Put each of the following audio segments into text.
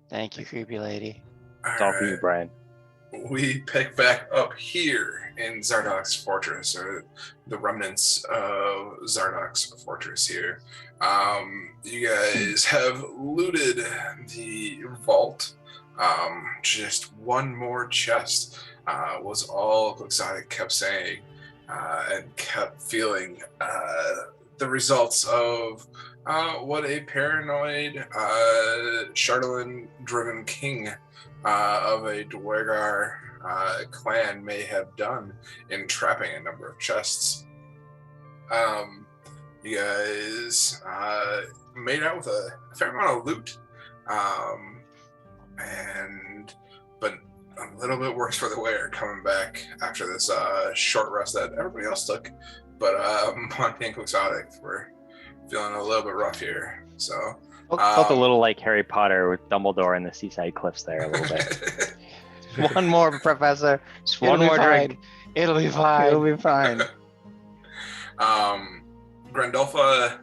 Thank you, creepy lady. It's all for you, Brian. We pick back up here in Zardok's fortress, or the remnants of Zardok's fortress here. You guys have looted the vault. Just one more chest was all Quixotic kept saying and kept feeling the results of what a paranoid Chardalyn-driven king of a Dwergar clan may have done in trapping a number of chests. You guys made out with a fair amount of loot, but a little bit worse for the wear coming back after this short rest that everybody else took. But Monty and Quixotic were feeling a little bit rough here, so. Felt a little like Harry Potter with Dumbledore in the seaside cliffs there a little bit. One more, Professor. Just one more drink. It'll be fine. It'll be fine. Grandolpha,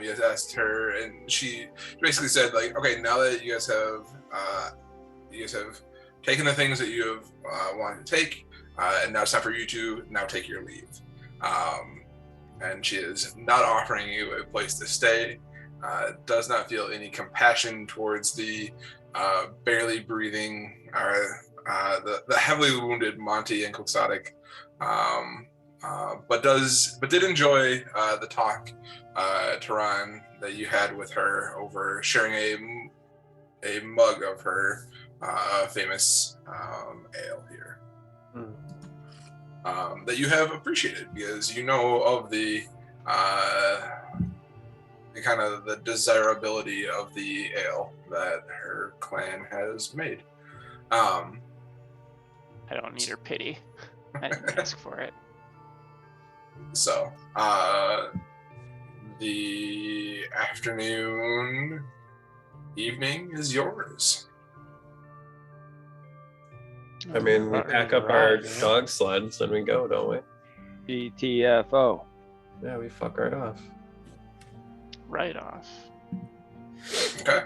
you guys asked her, and she basically said, like, okay, now that you guys have taken the things that you have wanted to take, and now it's time for you to now take your leave. And she is not offering you a place to stay. Does not feel any compassion towards the barely breathing, the heavily wounded Monty and Quixotic, but did enjoy the talk, Tehran, that you had with her over sharing a mug of her famous ale here. That you have appreciated because you know of the kind of the desirability of the ale that her clan has made. I don't need her pity. I didn't ask for it. So, the evening is yours. I mean, we pack up our dog sleds and we go, don't we? GTFO. Yeah, we fuck right off. Right off. Okay.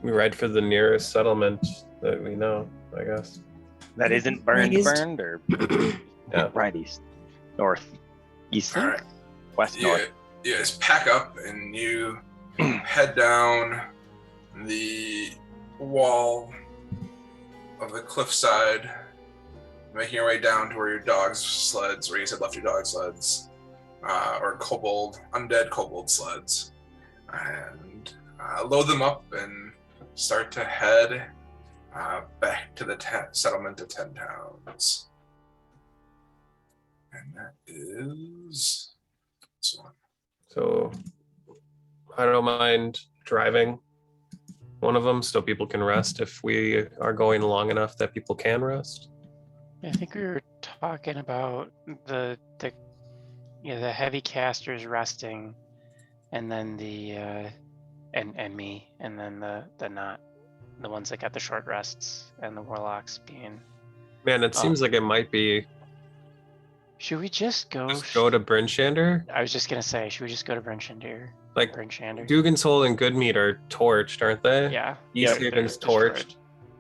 We ride for the nearest settlement that we know, I guess. That isn't burned, or Yeah. Right east, north, east, All right. west, north. You guys pack up and you head down the wall of the cliffside, making your way down to where your dog's sleds, where you said left your dog sleds, or undead kobold sleds, and load them up and start to head back to the settlement of 10 Towns. And that is this one. So I don't mind driving one of them so people can rest if we are going long enough that people can rest. I think we were talking about the heavy casters resting, and then and me, and then the ones that got the short rests, and the warlocks being. Man, it seems like it might be. Should we just go to Bryn Shander? I was just gonna say, should we just go to Bryn Shander? Like Bryn Shander. Dugan's Hole and Goodmead are torched, aren't they? Yeah. East Haven's torched.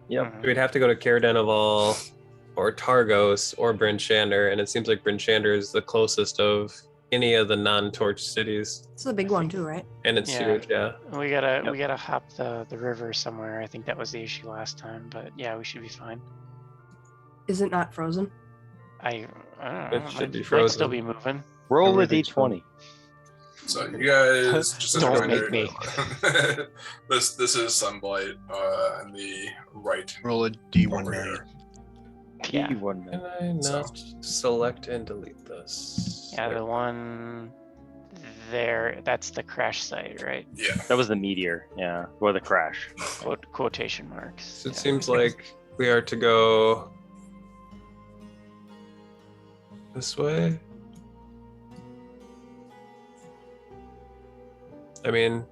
Yep. Mm-hmm. We'd have to go to Caer-Dineval or Targos or Bryn Shander, and it seems like Bryn Shander is the closest of any of the non-torched cities. It's the big one too, right? And it's huge, yeah. We gotta hop the river somewhere. I think that was the issue last time, but yeah, we should be fine. Is it not frozen? I don't know. It should be Might frozen. still be moving. Roll a d20. So you guys, just as a Don't reminder, make me. this is Sunblight on the right. Roll a D1 over now. here. Yeah. Can I not select and delete this? Yeah, the one there, that's the crash site, right? Yeah. That was the meteor, yeah, or the crash. Quotation marks. So it seems like we are to go this way. I mean,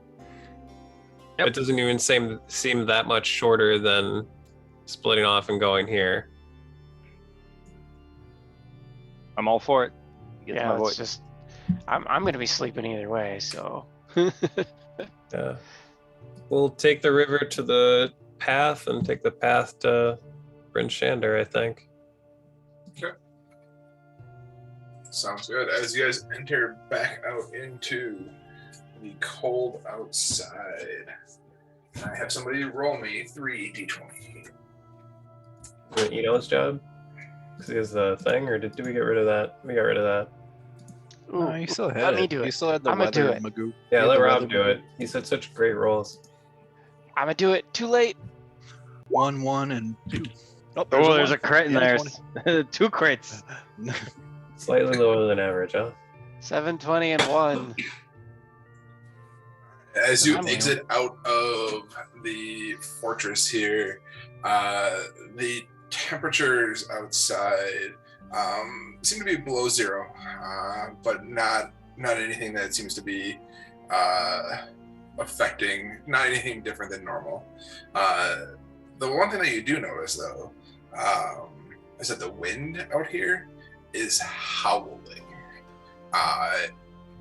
Yep. it doesn't even seem that much shorter than splitting off and going here. I'm all for it. Gets Yeah, my it's voice. just, I'm gonna be sleeping either way, so. Yeah. We'll take the river to the path and take the path to Bryn Shander, I think. Sounds good. As you guys enter back out into the cold outside, I have somebody roll me 3d20. Is it Eno's job? Because he has the thing, or did we get rid of that? We got rid of that. No, Ooh, he still had let it. me do He it. still had the I'ma do weather it. Magoo. Yeah, He had let the Rob weather do it. He said such great rolls. I'm gonna do it. Too late. 1, 1, and 2. Oh, Oh, there's a one. crit in Yeah, there. 20. 2 crits. Slightly lower than average, huh? 720 and 1. As you I'm exit out of the fortress here, the temperatures outside seem to be below 0, but not anything that seems to be affecting, not anything different than normal. The one thing that you do notice, though, is that the wind out here is howling.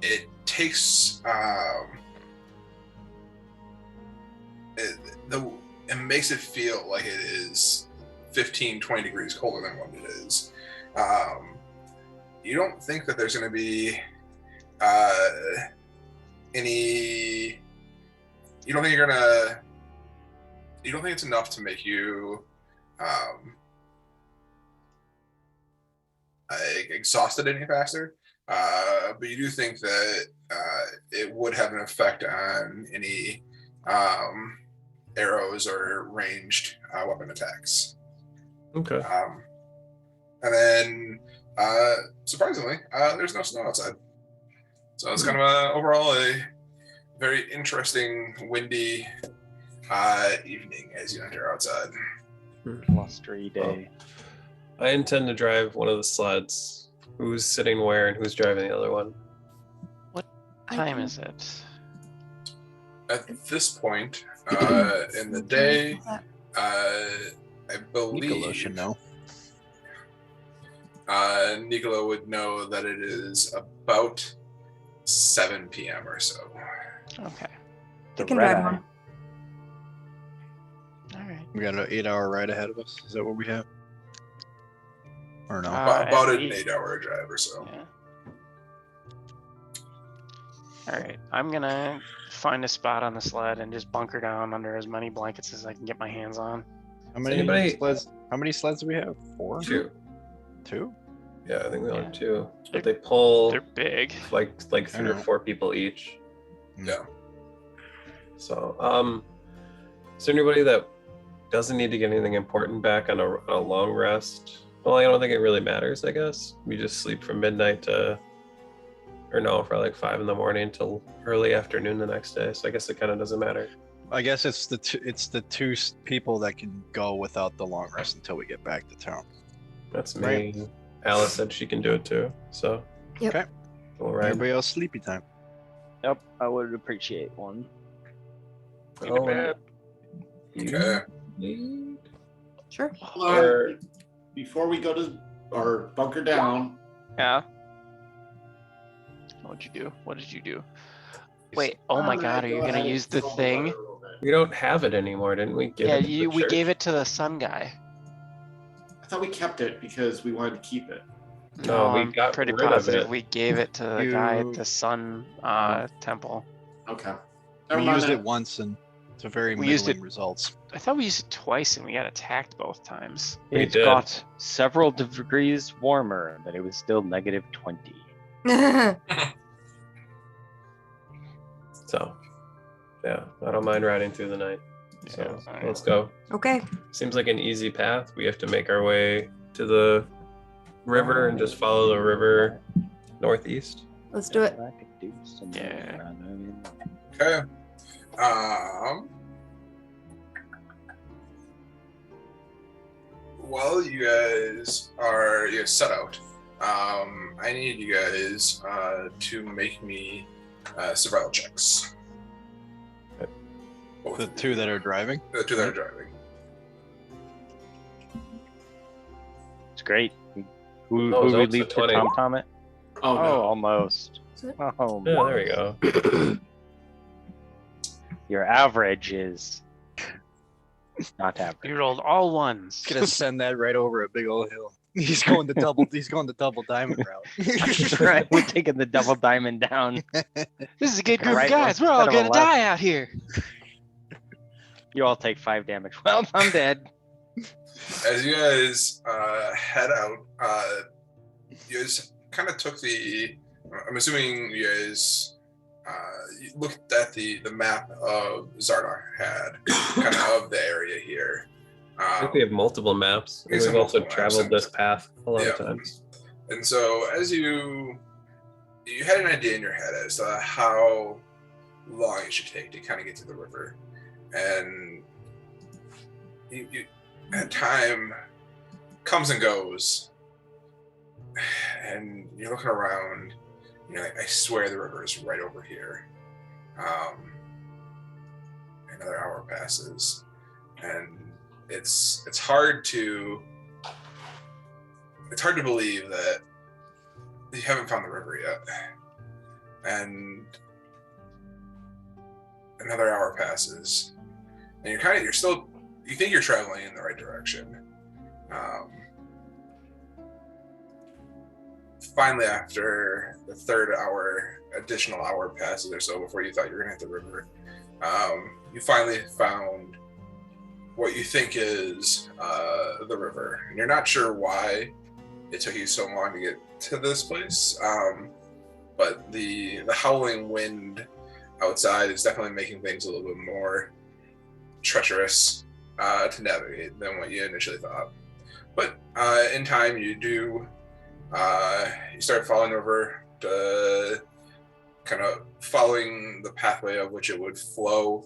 It takes it makes it feel like it is 15-20 degrees colder than what it is. You don't think that there's going to be any. You don't think it's enough to make you exhausted any faster, but you do think that it would have an effect on any arrows or ranged weapon attacks. Okay. And then, surprisingly, there's no snow outside. So it's kind of overall a very interesting, windy evening as you enter outside. Blustery day. I intend to drive one of the sleds. Who's sitting where and who's driving the other one? What I time can- is it? At this point in the day, I believe Nicola should know. Nicola would know that it is about 7 p.m. or so. Okay. I can drive red one. All right. We got an 8-hour ride ahead of us. Is that what we have? Or no? About and an 8-hour drive or so. Yeah. All right. I'm gonna find a spot on the sled and just bunker down under as many blankets as I can get my hands on. How many anybody- sleds? How many sleds do we have? 4? 2. 2? Yeah, I think we only Yeah. have 2. But they pull They're big. like 3 or know. 4 people each. Yeah. So, is there anybody that doesn't need to get anything important back on a long rest? Well, I don't think it really matters, I guess. We just sleep from midnight to, or no, for like 5 in the morning till early afternoon the next day. So I guess it kind of doesn't matter. I guess it's the two people that can go without the long rest until we get back to town. That's me. Right. Alice said she can do it too. So, Yep. Okay. all right. Everybody else sleepy time. Yep, I would appreciate one. Oh, Okay. you- Sure. Hold on. or- Before we go to or bunker down, Yeah. What'd you do? What did you do? Wait. Oh my God. Are you gonna use the thing? We don't have it anymore, didn't we? Give Yeah. it to the We church? gave it to the sun guy. I thought we kept it because we wanted to keep it. No, we I'm got pretty rid of positive it. we gave it to the guy You- at the sun temple. Okay. We Never mind used that. it once and it's a very We used middling it- results. I thought we used it twice and we got attacked both times. We It did. got several degrees warmer, but it was still negative 20. So, yeah, I don't mind riding through the night. So Yeah, alright. let's go. Okay. Seems like an easy path. We have to make our way to the river and just follow the river northeast. Let's do it. I could do some Yeah. running. Okay. While you guys are set out, I need you guys to make me survival checks. Both The of you. two that are driving. The two that are driving. It's great. Who Oh, it was would also leave to 20. Tom Tom it? Oh, Oh, no. almost. Is it? Oh, Yeah, there we go. Your average is not average. You rolled all ones. Gonna send that right over a big old hill. He's going the double. He's going the double diamond route. Right, we're taking the double diamond down. This is a good group Right, of guys. We're all instead of a gonna left. die out here. You all take 5 damage. Well, I'm dead. As you guys head out, you guys kind of took the. I'm assuming you guys you looked at the map of Zardar had, kind of the area here. I think we have multiple maps. And Yes, we've also multiple maps, traveled and- this path a lot of Yeah. times. And so, as you had an idea in your head as to how long it should take to kind of get to the river, and you and time comes and goes, and you're looking around. You're like, I swear the river is right over here. Another hour passes, and it's hard to believe that you haven't found the river yet. And another hour passes, and you think you're traveling in the right direction. Finally, after the additional hour passes or so before you thought you were gonna hit the river, you finally found what you think is the river, and you're not sure why it took you so long to get to this place. But the howling wind outside is definitely making things a little bit more treacherous to navigate than what you initially thought. But in time, you start following the river, kind of following the pathway of which it would flow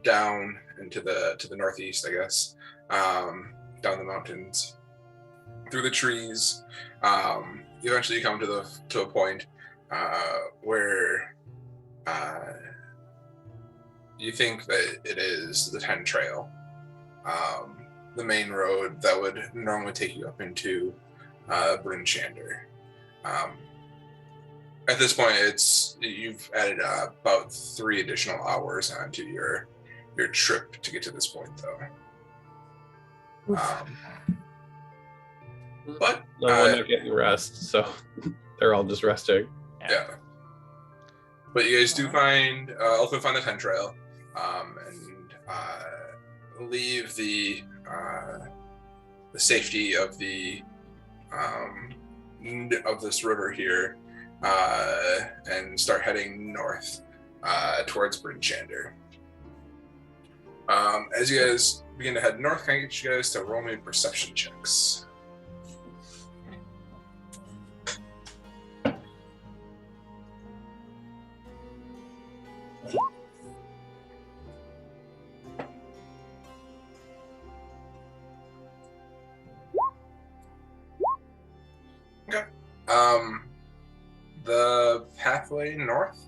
down into the northeast, I guess, down the mountains, through the trees. Eventually, you come to a point where you think that it is the Ten Trail, the main road that would normally take you up into Bryn Shander. At this point, you've added about 3 additional hours onto your trip to get to this point, though. But No one are getting rest, so they're all just resting. yeah. But you guys do ultimately find the Ten Trail, and leave the safety of this river here, and start heading north towards Bryn Shander. As you guys begin to head north, can I get you guys to roll me perception checks? Okay. The pathway north,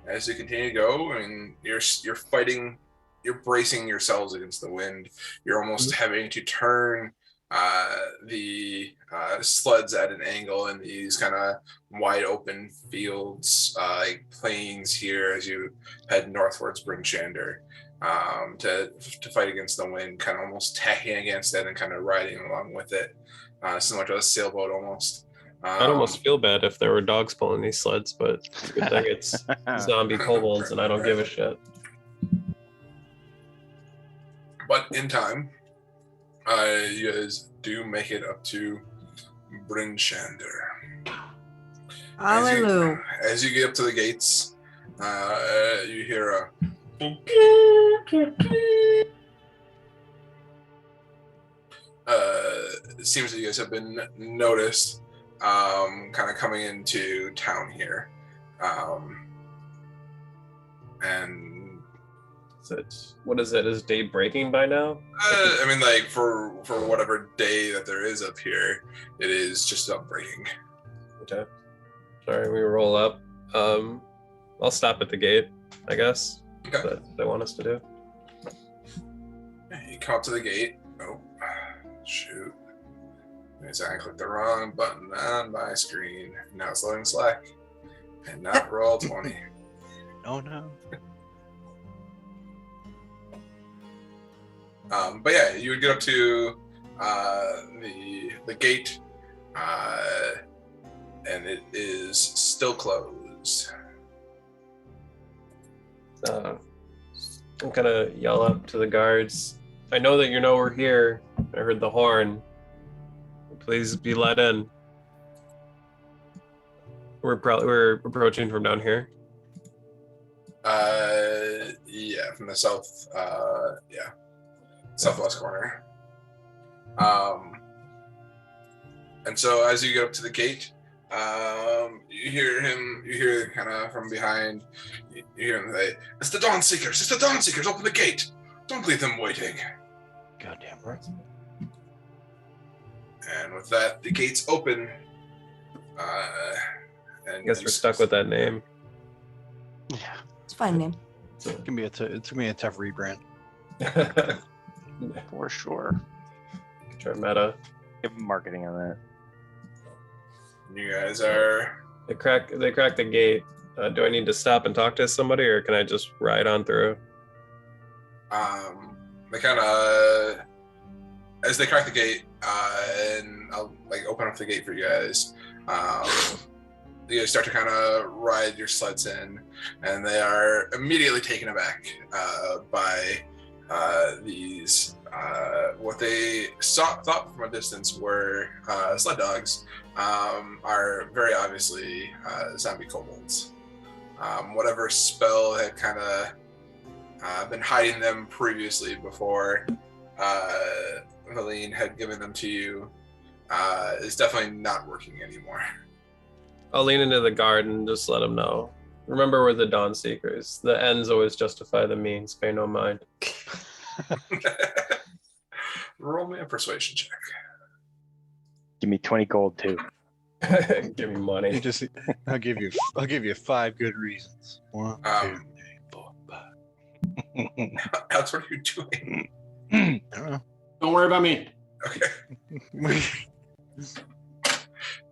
as you continue to go, and you're fighting, you're bracing yourselves against the wind. You're almost having to turn the sleds at an angle in these kind of wide open fields, like plains here, as you head northwards Bryn Shander, to fight against the wind, kind of almost tacking against it and kind of riding along with it, similar to a sailboat almost. I'd almost feel bad if there were dogs pulling these sleds, but good thing it's zombie kobolds and I don't give a shit. But in time, you guys do make it up to Bryn Shander. Hallelujah. As you get up to the gates, you hear it seems that you guys have been noticed, kind of coming into town here, and What is it? Is day breaking by now? I mean, like for whatever day that there is up here, it is just breaking. Okay. Sorry, we roll up. I'll stop at the gate, I guess. Okay. That they want us to do. You come up to the gate. Oh, shoot. I clicked the wrong button on my screen. Now it's loading Slack. And not roll 20. Oh no. But yeah, you would get up to the gate, and it is still closed. I'm gonna yell up to the guards. I know that you know we're here. I heard the horn. Please be let in. We're approaching from down here. Yeah, from the southwest corner. And so as you get up to the gate, you hear kind of from behind, you hear him say, "It's the Dawn Seekers! It's the Dawn Seekers! Open the gate! Don't leave them waiting." Goddamn right. And with that, the gates open. And I guess we're stuck with that name. Yeah. It's a fine name. It's gonna be a tough rebrand. For sure. Try meta. Give marketing on that. You guys are. They crack the gate. Do I need to stop and talk to somebody, or can I just ride on through? They kind of, as they crack the gate, and I'll open up the gate for you guys. You guys start to kind of ride your sleds in, and they are immediately taken aback by these what they thought from a distance were sled dogs, are very obviously zombie kobolds. Whatever spell had kind of been hiding them previously before Valine had given them to you is definitely not working anymore. I'll lean into the guard and just let them know. Remember, we're the Dawn Seekers. The ends always justify the means. Pay no mind. Roll me a persuasion check. Give me 20 gold too. Give me money. I'll give you 5 good reasons. 1, 2, 3, 4, 5. Alex, what are you doing? I don't know. Don't worry about me. Okay.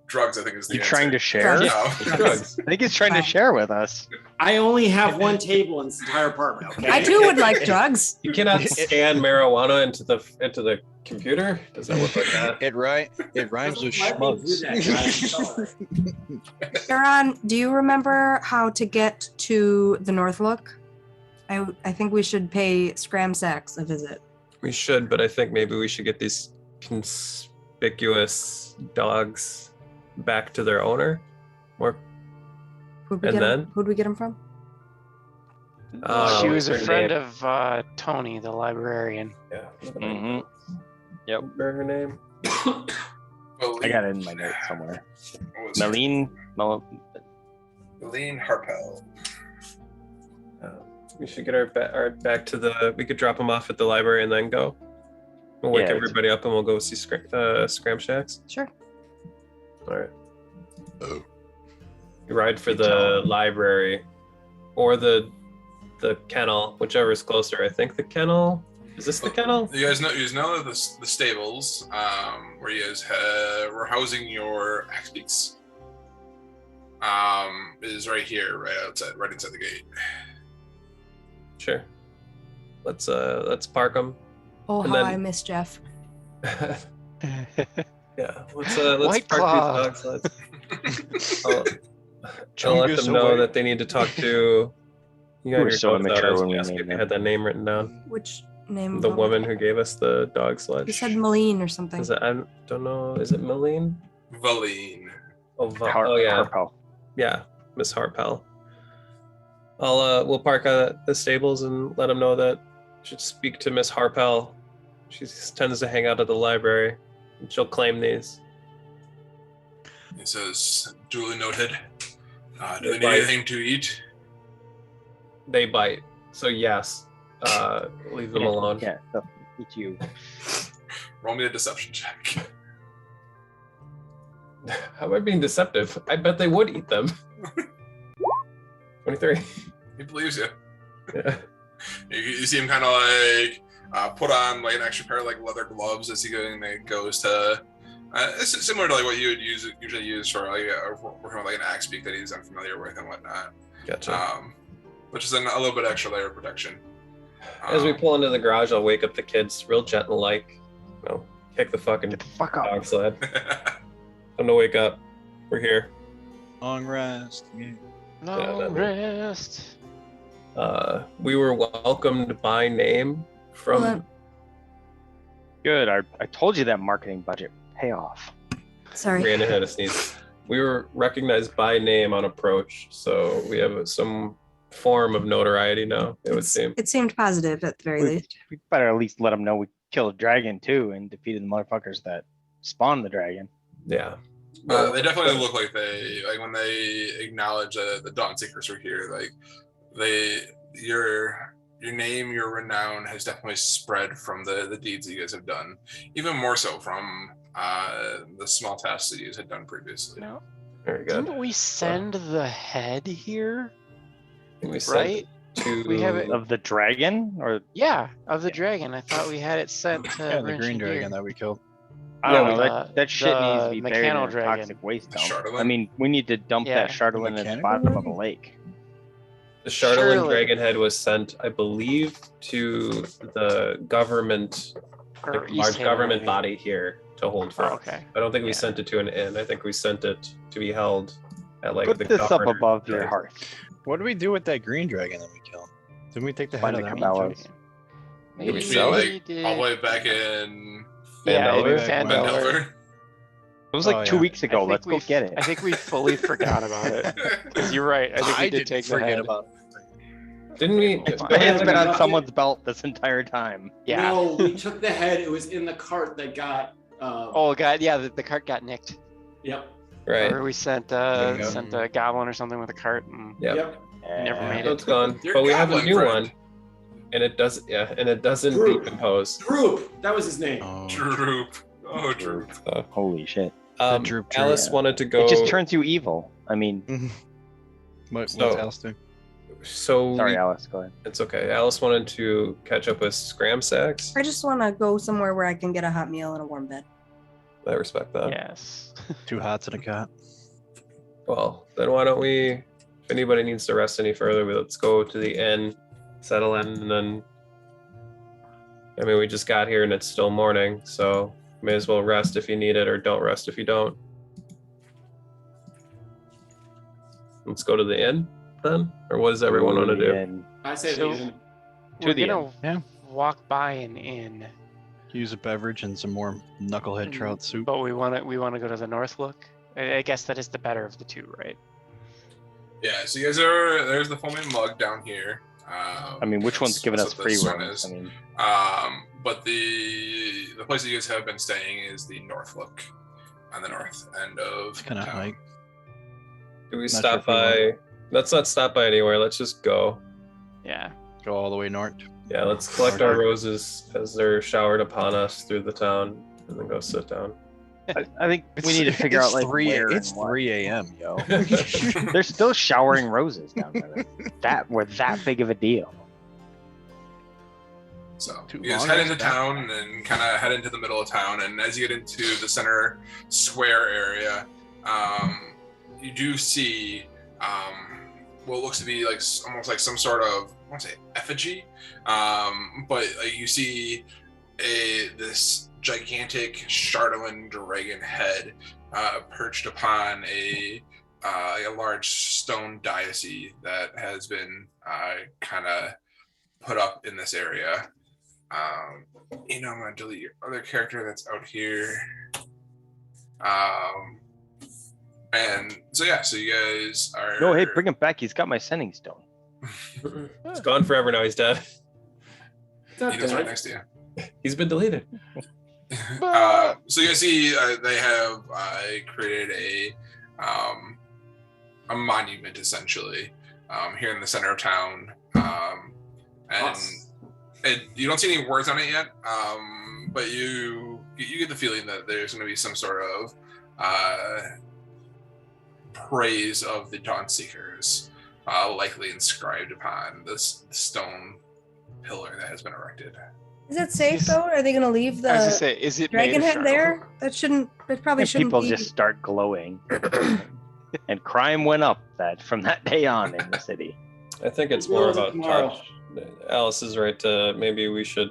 Drugs, I think, is the You answer. trying to share? No. Drugs. I think he's trying to share with us. I only have one table in this entire apartment. Okay. I too would like drugs. You cannot scan marijuana into the computer. Does that work like that? It rhymes with Let me do that, guys. schmugs. Sharon, do you remember how to get to the Northlook? I think we should pay Scramsax a visit. We should, but I think maybe we should get these conspicuous dogs back to their owner. Or Who'd we And get 'em- then? Who'd we get them from? She was a what's her friend name? of Tony, the librarian. Yeah. Mm-hmm. Remember her name? I got it in my notes somewhere. What was her Meline. Valine Harpel. We should get our back to the. We could drop them off at the library and then go. We'll wake Yeah, everybody up and we'll go see Scram Shacks. Sure. All right. Oh. You ride for Good the job. library or the kennel, whichever is closer. I think the kennel. Is this the kennel? You guys know that the stables, where you guys were housing your axe beaks, is right here, right inside the gate. Sure. Let's park them. Oh, And how then- I miss Jeff. Yeah. Let's White park Claw. these dogs. I'll let Chungus them know away. that they need to talk to. You We were so immature when we ask named if you them. had that name written down. Which name? The of- woman who gave us the dog sledge. You said Malene or something. Is it? I don't know. Is it Malene? Valine. Oh, Har- yeah, Harpel. yeah, Miss Harpel. We'll park at the stables and let them know that you should speak to Miss Harpel. She tends to hang out at the library, and she'll claim these. He says, duly noted. Do They they need bite. anything to eat? They bite, so yes, leave them alone. Yeah, they'll eat you. Roll me a deception check. How am I being deceptive? I bet they would eat them. 23. He believes you. Yeah. You see him kind of put on an extra pair of leather gloves as he goes to. It's similar to what you would usually use for working with an axe beak that he's unfamiliar with and whatnot. Gotcha. Which is a little bit extra layer of protection. As we pull into the garage, I'll wake up the kids real gentle, like, you know, kick the fucking Get the fuck up. dog sled. Time to wake up. We're here. Long rest. Yeah. Long rest. We were welcomed by name from. Hold on. Good. I told you that marketing budget pay off. Sorry. Ran ahead of sneeze. We were recognized by name on approach, so we have some form of notoriety now. It would seem. It seemed positive at the very We, least. we better at least let them know we killed a dragon too and defeated the motherfuckers that spawned the dragon. Yeah. They definitely look like when they acknowledge the Dawnseekers are here. Like your name, your renown has definitely spread from the deeds that you guys have done, even more so from the small tasks that you guys had done previously. No, Very good. didn't we send the head here? We sent Right? it to We have it- Of the dragon, or Yeah, of the dragon. I thought we had it sent to Yeah, the Rinch green and dragon Gear. that we killed. I don't No, know. the- That shit needs to the be buried in a mechanical dragon. toxic waste dump. Charlatan? I mean, we need to dump Yeah. that Charlatan at the Mechanical bottom of dragon? a lake. the Charlatan Surely. Dragon Head was sent, I believe, to the government, Or the East large Haven, government maybe. body here to hold for Oh, us. okay. I don't think we Yeah. sent it to an inn. I think we sent it to be held at like Put the this up governor. above your hearth. What do we do with that green dragon that we killed? Didn't we take the head Find of the that Cabela's. one? Bellows. Maybe Which we means, like, did. all the way back in Yeah, Vandelver? in Van Vandelver. Vandelver. It was Oh, like 2 yeah. weeks ago. Let's go get it. I think we fully forgot about it. 'Cause you're right. I think we did didn't take the forget head. about it. Didn't we? It's been on Okay. someone's belt this entire time. Yeah. No, we took the head. It was in the cart that got. Oh god, yeah, the cart got nicked. Yep. Right. Or we sent There you go. sent a goblin or something with a cart. And Yep. Yep. Never Yeah. made So it. it's gone. Your But we have a goblin new friend. one. And it does, yeah, and it doesn't Droop. decompose. Droop. That was his name. Oh, Droop. Oh, Droop. So, Holy shit. Droop tree, Alice yeah. wanted to go. It just turns you evil. I mean, What's So- Alice do? So sorry, we- Alice. Go ahead. it's okay. Alice wanted to catch up with Scramsax. I just want to go somewhere where I can get a hot meal and a warm bed. I respect that. Yes. 2 hots and a cot. Well, then why don't we? If anybody needs to rest any further, let's go to the inn, settle in, and then. I mean, we just got here and it's still morning, so may as well rest if you need it, or don't rest if you don't. Let's go to the inn then, or what does everyone want to do? And I say So- the We're the gonna Yeah. walk by an inn, Use a beverage and some more knucklehead Mm, trout soup. but we want to go to the North Look. I guess that is the better of the two, right? Yeah, so you guys are, there's the foaming mug down here. I mean, which one's giving that's us what free this one runs? is. I mean, But the place that you guys have been staying is the North Look on the north end of It's kind of town. hike. Do we Not sure stop if we by? Let's not stop by anywhere. Let's just go. Yeah. Go all the way north. Yeah, let's collect our roses as they're showered upon us through the town, and then go sit down. I think we need to figure out like where It's and what. 3 a.m., yo. They're still showering roses down there. That were that big of a deal. So Too you guys long head is into that? town and kind of head into the middle of town. And as you get into the center square area, you do see what looks to be like almost like some sort of, I want to say effigy, but you see this gigantic Charlatan dragon head perched upon a large stone dais that has been kind of put up in this area. I'm gonna delete your other character that's out here. And so yeah, so you guys are. No, hey, bring him back. He's got my sending stone. He's gone forever now. He's dead. It's not He was right dead. next to you. He's been deleted. So you guys see they have created a monument essentially here in the center of town, and Awesome. you don't see any words on it yet, but you get the feeling that there's going to be some sort of praise of the Dawnseekers, likely inscribed upon this stone pillar that has been erected. Is it safe Is- though? Are they gonna leave I was gonna the say, is it dragon made of head Charlotte? there? That shouldn't. It probably And shouldn't people be. just start glowing. And crime went up from that day on in the city. I think it's We'll more do it about tomorrow. touch. Alice is right. Maybe we should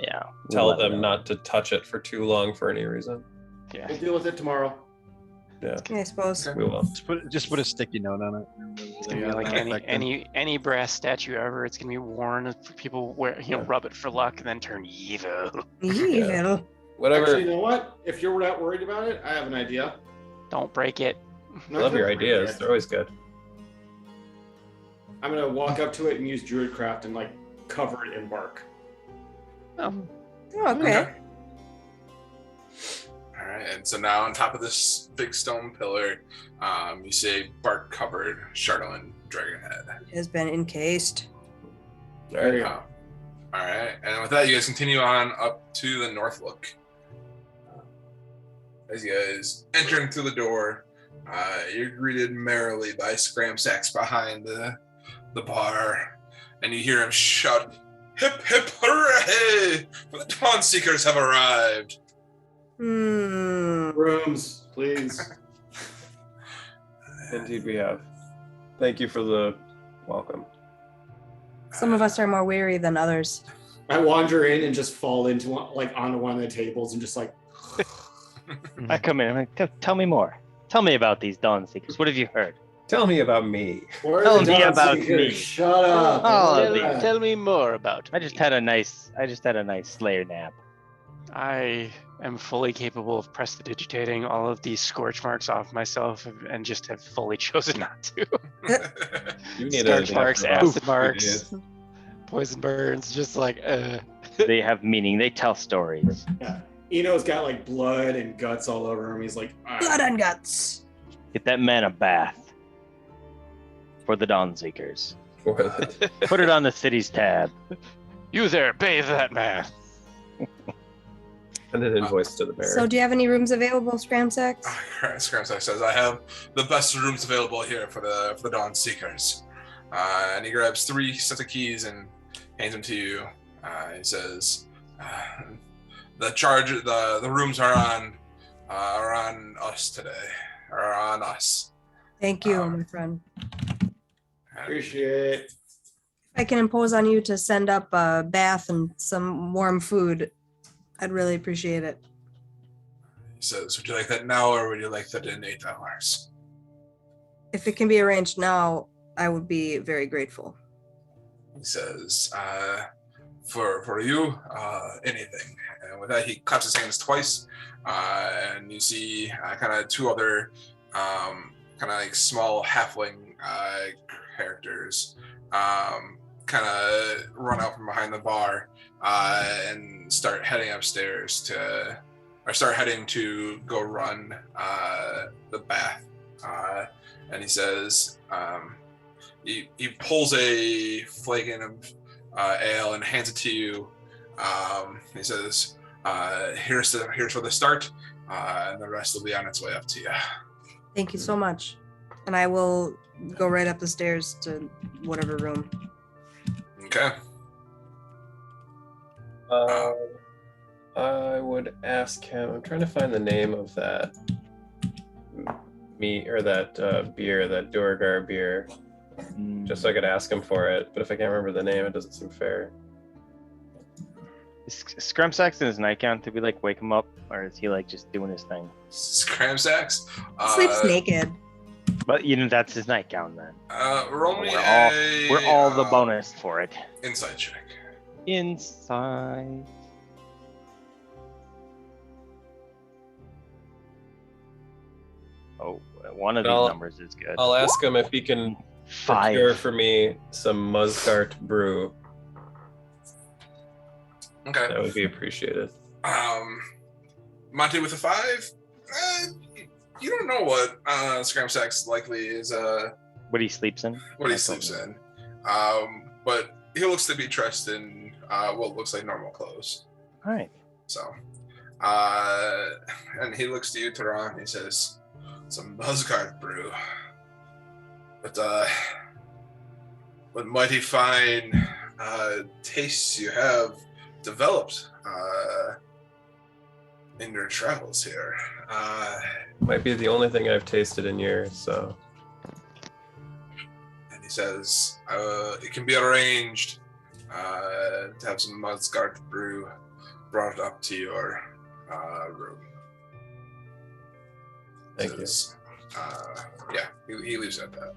Yeah. tell let them know. not to touch it for too long for any reason. Yeah. We'll deal with it tomorrow. Yeah, I suppose. Okay. we will. Just put a sticky note on it. It's gonna be like any brass statue ever. It's gonna be worn. People wear, rub it for luck, and then turn evil. Evil. Whatever. Actually, you know what? If you're not worried about it, I have an idea. Don't break it. I love your ideas. They're always good. I'm gonna walk up to it and use Druidcraft and like cover it in bark. Oh, Oh, okay. All right, and so now on top of this big stone pillar, you see a bark-covered Charlatan dragon head. It has been encased. There you go. All right, and with that, you guys continue on up to the North Look. As you guys entering through the door, you're greeted merrily by Scramsax behind the bar, and you hear him shout, "Hip hip hooray! For the Dawn Seekers have arrived!" Rooms, please. Indeed, we have. Thank you for the welcome. Some of us are more weary than others. I wander in and just fall into onto one of the tables and just like. I come in. I'm like, tell me more. Tell me about these Dawn Seekers. What have you heard? Tell me about me. Where are Tell the me Dawn about Seekers? me. Shut up. Oh, Yeah. tell me more about. I just had a nice Slayer nap. I am fully capable of prestidigitating all of these scorch marks off myself, and just have fully chosen not to. You need Scorch a marks, nap acid for marks, days. poison burns, just like. They have meaning. They tell stories. Yeah. Eno's got like blood and guts all over him. He's like, "Ah." Blood and guts. Get that man a bath for the Dawn Seekers. Put it on the city's tab. You there, bathe that man. And an invoice to the bearer. So, do you have any rooms available, Scramsax? Scramsax says, "I have the best rooms available here for the Dawn Seekers." And he grabs 3 sets of keys and hands them to you. He says, "The rooms are on us today, are on us." Thank you, my friend. Appreciate it. If I can impose on you to send up a bath and some warm food, I'd really appreciate it. He says, "Would you like that now, or would you like that in 8 hours?" If it can be arranged now, I would be very grateful. He says, for you, anything." And with that, he claps his hands twice, and you see kind of 2 other kind of like small halfling characters kind of run out from behind the bar and start heading upstairs start heading to go run the bath. And he says, he pulls a flagon of ale and hands it to you. He says, here's for the start, and the rest will be on its way up to you." Thank you so much. And I will go right up the stairs to whatever room. Okay. I would ask him. I'm trying to find the name of that beer, that Duergar beer, just so I could ask him for it. But if I can't remember the name, it doesn't seem fair. Is Scrumsax in his nightgown? Did we like wake him up, or is he like just doing his thing? Scramsax. Sleeps naked. But that's his nightgown then. Roll me We're all the bonus for it. insight check. Inside. Oh, one of these I'll- numbers is good. I'll ask him if he can procure 5. for me some Muzdart brew. Okay. That would be appreciated. Monty with a 5. You don't know what Scramsax likely is. What he sleeps in? What he sleeps in. But he looks to be dressed in what looks like normal clothes. All right. So, and he looks to you, Tehran. He says, "Some Muzdart brew, but mighty fine tastes you have developed in your travels here." Might be the only thing I've tasted in years, so. And he says, "It can be arranged to have some Mudsguard brew brought up to your room. Thank you. Yeah, he leaves it at that.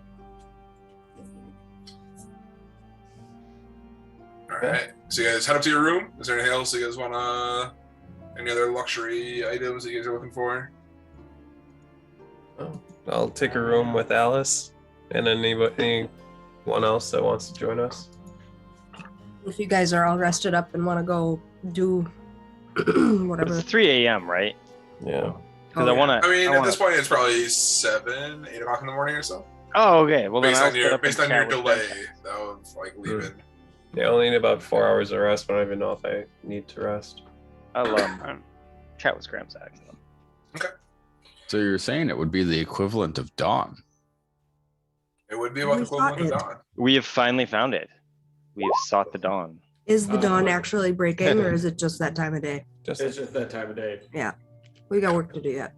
All right, so you guys head up to your room. Is there anything else you guys want any other luxury items that you guys are looking for? I'll take a room with Alice and anyone else that wants to join us. If you guys are all rested up and want to go do whatever. It's 3 a.m., right? Yeah. Because I want to. I mean, at this point, it's probably 7, 8 o'clock in the morning or so. Oh, okay. Well, based then based on your delay of like leaving. Yeah, I only need about 4 hours of rest, but I don't even know if I need to rest. I'll chat with Scramsax. Okay. So you're saying it would be the equivalent of dawn? It would be about the equivalent of dawn. We have finally found it. We have sought the dawn. Is the dawn actually breaking, or is it just that time of day? It's just that time of day. Yeah, we got work to do yet.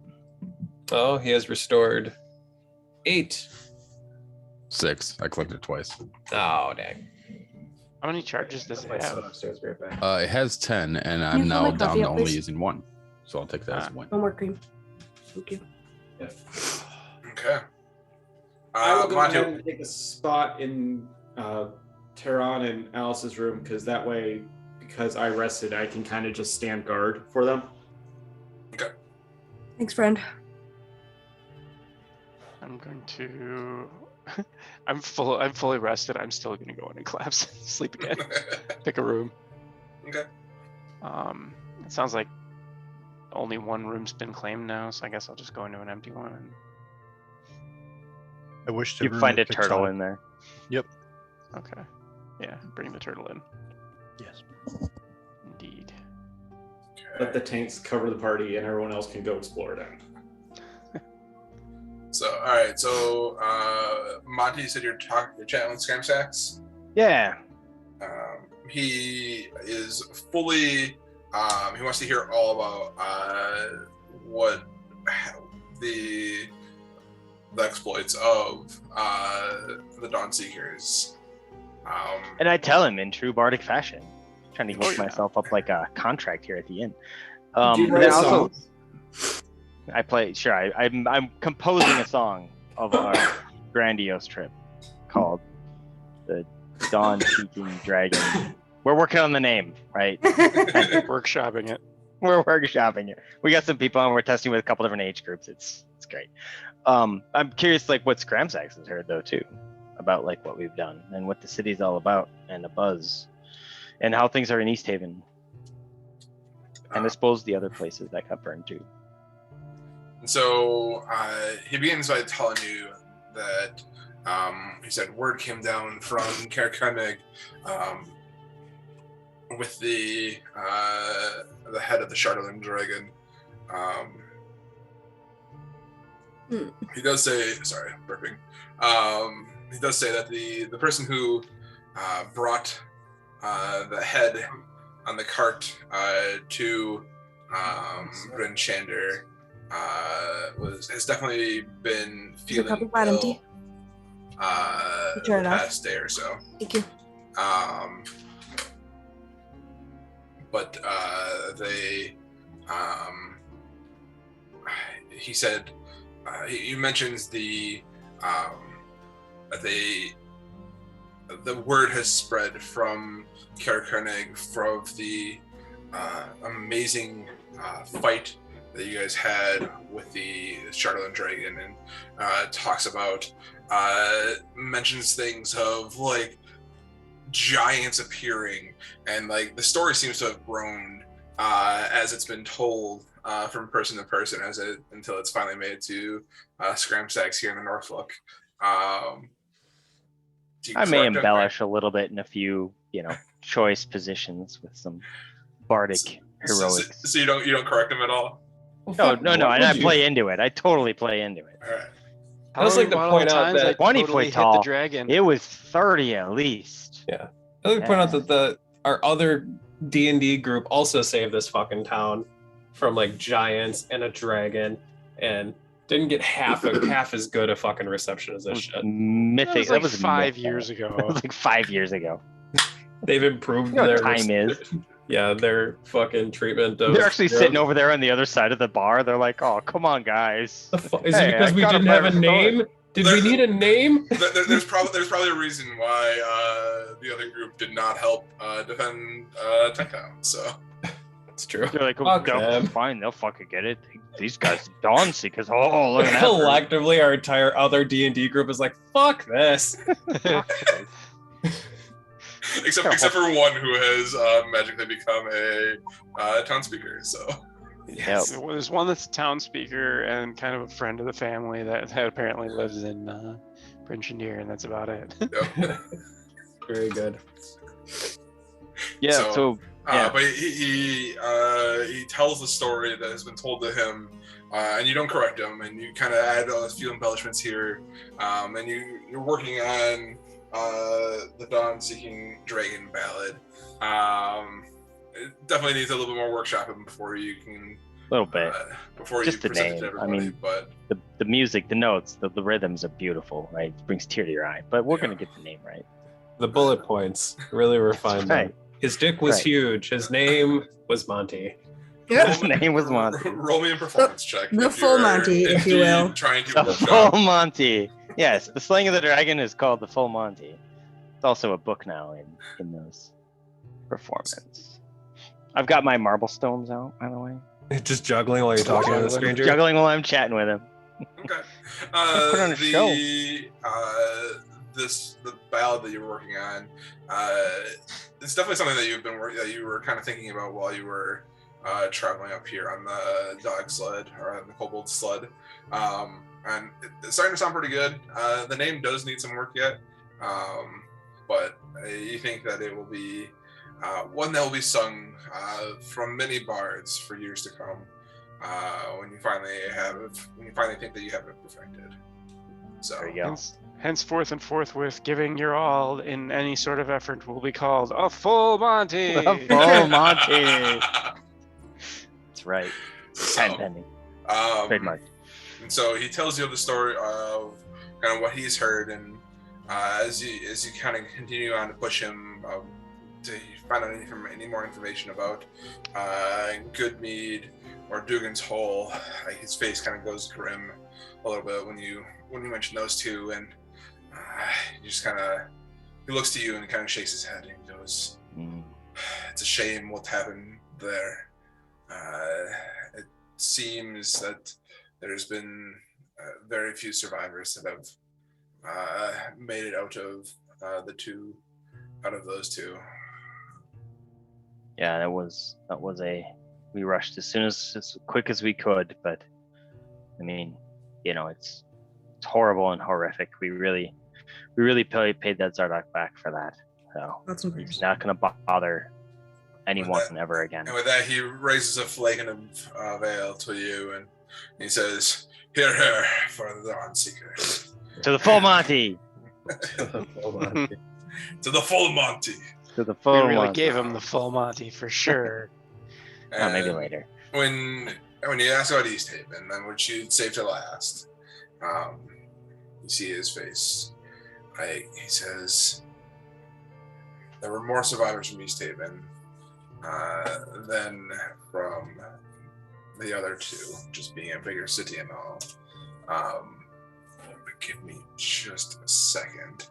Oh, he has restored 8. 6. I clicked it twice. Oh, dang. How many charges does it have? Upstairs, right back. It has 10, and you I'm fill now my down coffee to up, only please? using 1. So I'll take that as 1. No more cream. Thank you. Yeah. Okay. I will go Monty, ahead and take a spot in Tehran and Alice's room, because that way, because I rested, I can kind of just stand guard for them. Okay. Thanks, friend. I'm going to. I'm fully rested. I'm still going to go in and collapse, sleep again, pick a room. Okay. It sounds like only one room's been claimed now, so I guess I'll just go into an empty one. I wish the You room find a had turtle Pixar. in there. Yep. Okay. Yeah, bring the turtle in. Yes. Indeed. Let the tanks cover the party, and everyone else can go explore it. So, all right. So, Monty, you said you're chatting with Scramsax. Yeah. He is fully. He wants to hear all about what the exploits of the Dawnseekers. And I tell him in true bardic fashion, trying to Oh, hook yeah. myself up like a contract here at the end. Do you But write then also, songs? I play. Sure, I'm composing a song of our grandiose trip called the Dawn Seeking Dragon. We're working on the name, right? Workshopping it. We're workshopping it. We got some people and we're testing with a couple different age groups. It's great. I'm curious, like what Scramsax has heard though too, about like what we've done and what the city's all about and the buzz, and how things are in East Haven, and I suppose the other places that got burned too. So he begins by telling you that he said word came down from Kaer with the head of the Shardolin Dragon. He does say, sorry, burping. He does say that the person who brought the head on the cart to Bryn Shander has definitely been Your feeling cup of ill empty. the Turn it off. past day or so. Thank you. But he said he mentions the word has spread from Kaer from the amazing fight that you guys had with the Shardolin Dragon, and talks about mentions things of like giants appearing, and like the story seems to have grown as it's been told from person to person until it's finally made to Scramsax here in the Northlook. I may embellish a little bit in a few, choice positions with some bardic heroics. So you don't correct him at all? No, and I play into it. I totally play into it. All right. I just like to point out that 20 totally foot hit tall. the dragon. It was 30 at least. Yeah. I like to point out that our other D&D group also saved this fucking town from like giants and a dragon, and didn't get half as good a fucking reception as this shit. Mythic. That was like a 5 myth. years ago. That was like 5 years ago. They've improved You know their what time is. Yeah, their fucking treatment of. They're actually sitting over there on the other side of the bar. They're like, "Oh, come on, guys." Is Hey, it because I we got a didn't have a better name? Did we need a name? There's probably a reason why the other group did not help defend Techtown. So It's true. They're like, "Oh, Fuck they'll them. fine. They'll fucking get it. These guys, Dawn Seekers. Oh, look at that. Collectively, our entire other D&D group is like, fuck this. except for one who has magically become a town speaker. So Yes. There's one that's a town speaker and kind of a friend of the family that apparently lives in Brinchondir, and that's about it. yep. Very good. Yeah. So But he tells the story that has been told to him, and you don't correct him, and you kind of add a few embellishments here, and you're working on the Dawn-Seeking Dragon ballad. It definitely needs a little bit more workshopping before you can. a little bit. Before Just the you present it name. to I everybody, mean, but the music, the notes, the rhythms are beautiful, right? It brings tear to your eye. But we're gonna get the name right. The bullet points really refined them. Right. His dick was Right. huge. His name was Monty. His name was Monty. Roll me a performance check. the if full you're Monty, if you indeed will. Trying to The workshop. Full Monty. Yes, the Slaying of the Dragon is called the Full Monty. It's also a book now in those performances. I've got my marble stones out, by the way. Just juggling while you're talking to the stranger. Juggling while I'm chatting with him. Okay. put on a show. The ballad that you're working on, it's definitely something that that you were kind of thinking about while you were traveling up here on the dog sled or on the kobold sled, and it's starting to sound pretty good. The name does need some work yet, but you think that it will be one that will be sung from many bards for years to come. When you finally think that you have it perfected. So There you go. Henceforth and forthwith, giving your all in any sort of effort will be called a full Monty. A Full Monty. That's right. Patent pending. Trademark. And so he tells you the story of kind of what he's heard, and as you kind of continue on to push him to find out any more information about Goodmead or Dugan's Hole, his face kind of goes grim a little bit when you mention those two, and he just kind of looks to you and kind of shakes his head and he goes, "It's a shame what happened there. It seems that there's been very few survivors that have made it out of those two." Yeah, that was we rushed as quick as we could, but I mean, it's horrible and horrific. We really paid that Zardock back for that. So That's he's not gonna bother anyone ever again. And with that, he raises a flagon of ale to you, and he says, "Here, here, for the Dawn Seekers." To the Full Monty. To the full Monty. To the We Full really Monty. gave him the full Monty for sure. Maybe And later. When you ask about East Haven, then which you'd save to last, you see his face. He says, "There were more survivors from East Haven than from the other two, just being a bigger city and all. But give me just a second,"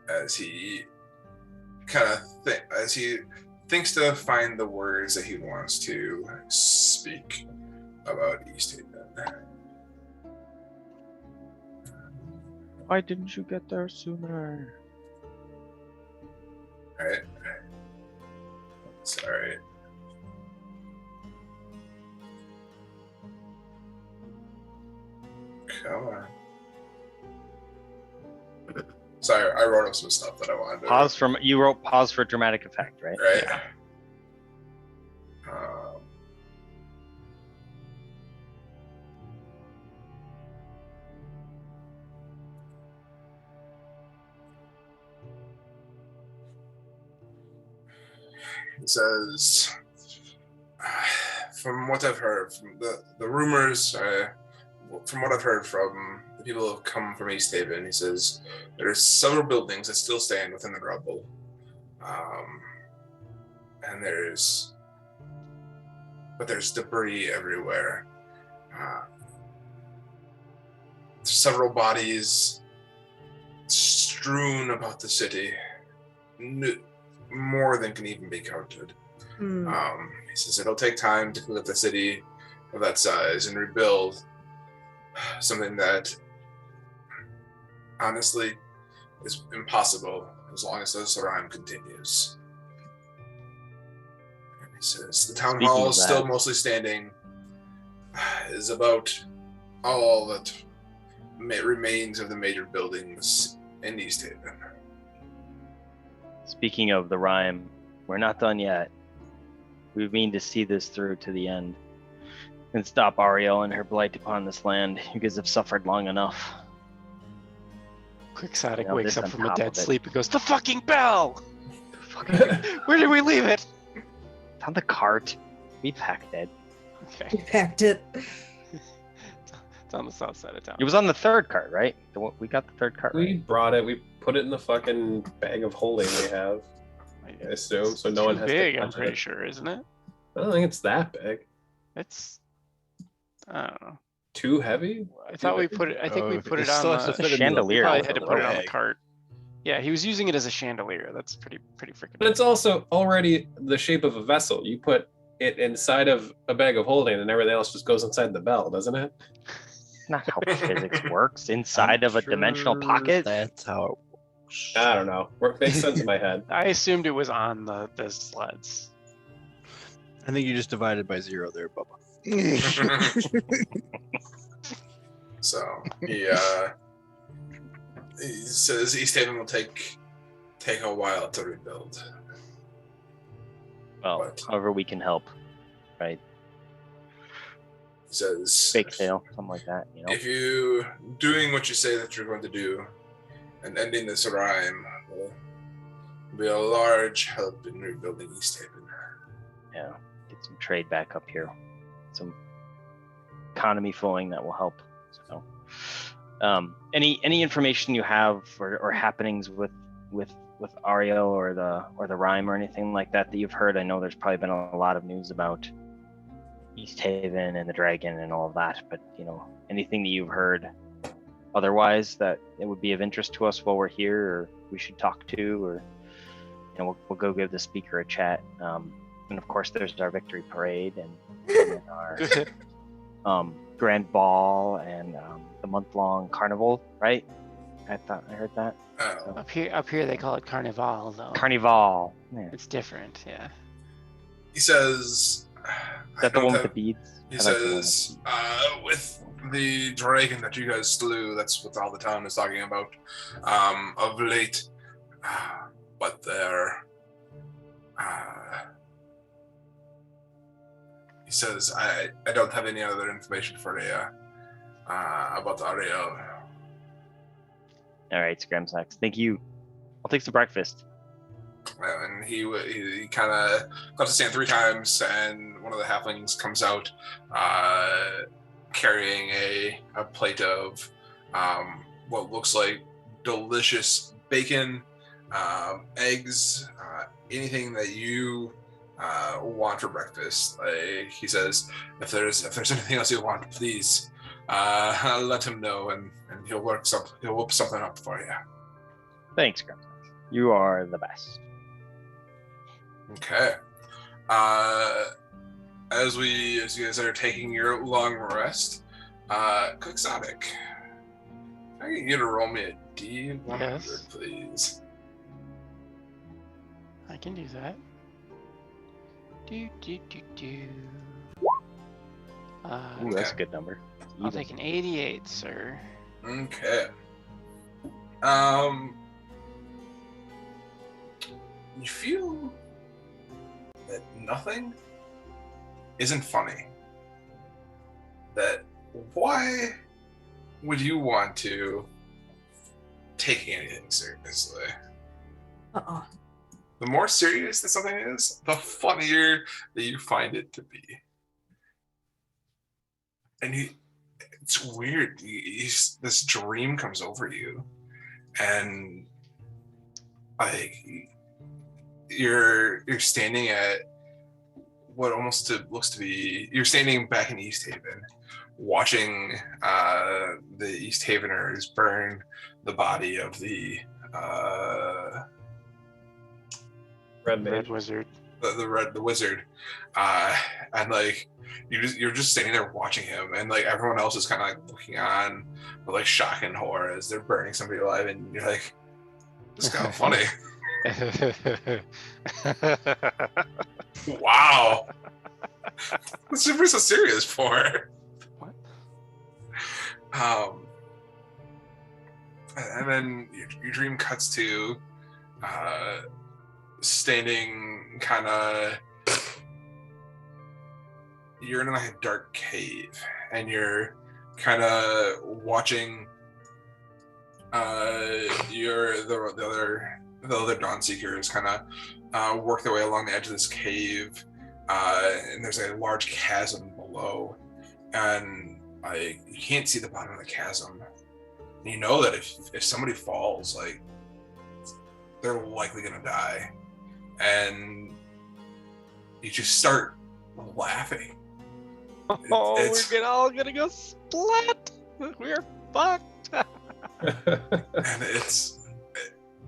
as he thinks to find the words that he wants to speak about East Haven. Why didn't you get there sooner? Alright. Sorry. Come on. Sorry, I wrote up some stuff that I wanted to You wrote pause for dramatic effect, right? right? It says, from what I've heard, from the rumors, from what I've heard from the people who have come from East Haven, he says, there are several buildings that still stand within the rubble. And there's debris everywhere. Several bodies strewn about the city, more than can even be counted. He says it'll take time to clean up the city of that size and rebuild something that honestly is impossible as long as the Saraim continues. And he says the town hall is still mostly standing, is about all that remains of the major buildings in East Haven. Speaking of the rhyme, we're not done yet. We mean to see this through to the end and stop Ariel and her blight upon this land. You guys have suffered long enough. Quixotic wakes up from a dead sleep and goes, "The fucking bell! Where did we leave it?" It's on the cart. We packed it. Okay. We packed it. It's on the south side of town. It was on the third cart, right? We got the third cart, We right? brought it. We put it in the fucking bag of holding we have, I assume, so no one has big, to I'm touch pretty it. sure, isn't it? I don't think it's that big. It's, I don't know. Too heavy? I thought we put it. I think we put it on still has to the fit into the chandelier. Probably belt had to of put the it on the bag. cart. Yeah, he was using it as a chandelier. That's pretty freaking. But it's also already the shape of a vessel. You put it inside of a bag of holding and everything else just goes inside the bell, doesn't it? Not how physics works. Inside of a dimensional pocket. That's how it works. I don't know. It makes sense in my head. I assumed it was on the sleds. I think you just divided by 0 there, Bubba. So he says East Haven will take a while to rebuild. Well, What? however we can help, right? He says Fake sale, something like that. You know. if you doing what you say that you're going to do and ending this rhyme will be a large help in rebuilding East Haven. Yeah, get some trade back up here, some economy flowing that will help. So, any information you have or happenings with Ario or the rhyme or anything like that you've heard? I know there's probably been a lot of news about East Haven and the dragon and all of that, but anything that you've heard otherwise that it would be of interest to us while we're here, or we should talk to, or we'll go give the speaker a chat. And of course, there's our victory parade and our grand ball and the month-long carnival, right? I heard that. Oh. Up here they call it Carnival though. Carnival. Yeah. It's different, yeah. He says, Is that the one with the beads? He I like the one with says, with the dragon that you guys slew, that's what all the town is talking about, of late. But there, he says, I don't have any other information for you about Ariel. All right, Scramsax. Thank you. I'll take some breakfast. And he kind of got to stand 3 times, and one of the halflings comes out carrying a plate of what looks like delicious bacon, eggs, anything that you want for breakfast. Like he says, if there's anything else you want, please let him know, and he'll whip something up for you. Thanks, Scramsax. You are the best. Okay. As you guys are taking your long rest, Quixotic, I get you to roll me a D100, Yes. please. I can do that. Do. Ooh, that's a good number. I'll take an 88, sir. Okay. You feel that nothing isn't funny. That why would you want to take anything seriously? The more serious that something is, the funnier that you find it to be. And it's weird. This dream comes over you, and like you're standing at what almost looks to be, you're standing back in East Haven, watching the East Haveners burn the body of the Red Wizard. the wizard, and like you're just standing there watching him, and like everyone else is kind of like looking on with like shock and horror as they're burning somebody alive, and you're like, this is kind of funny. Wow. What's everybody so serious for? What? And then your dream cuts to standing kind of, you're in like a dark cave, and you're kind of watching the other Dawn Seekers kind of work their way along the edge of this cave, and there's a large chasm below, and like you can't see the bottom of the chasm. And you know that if somebody falls, like they're likely gonna die, and you just start laughing. We're all gonna go splat. We're fucked. And it's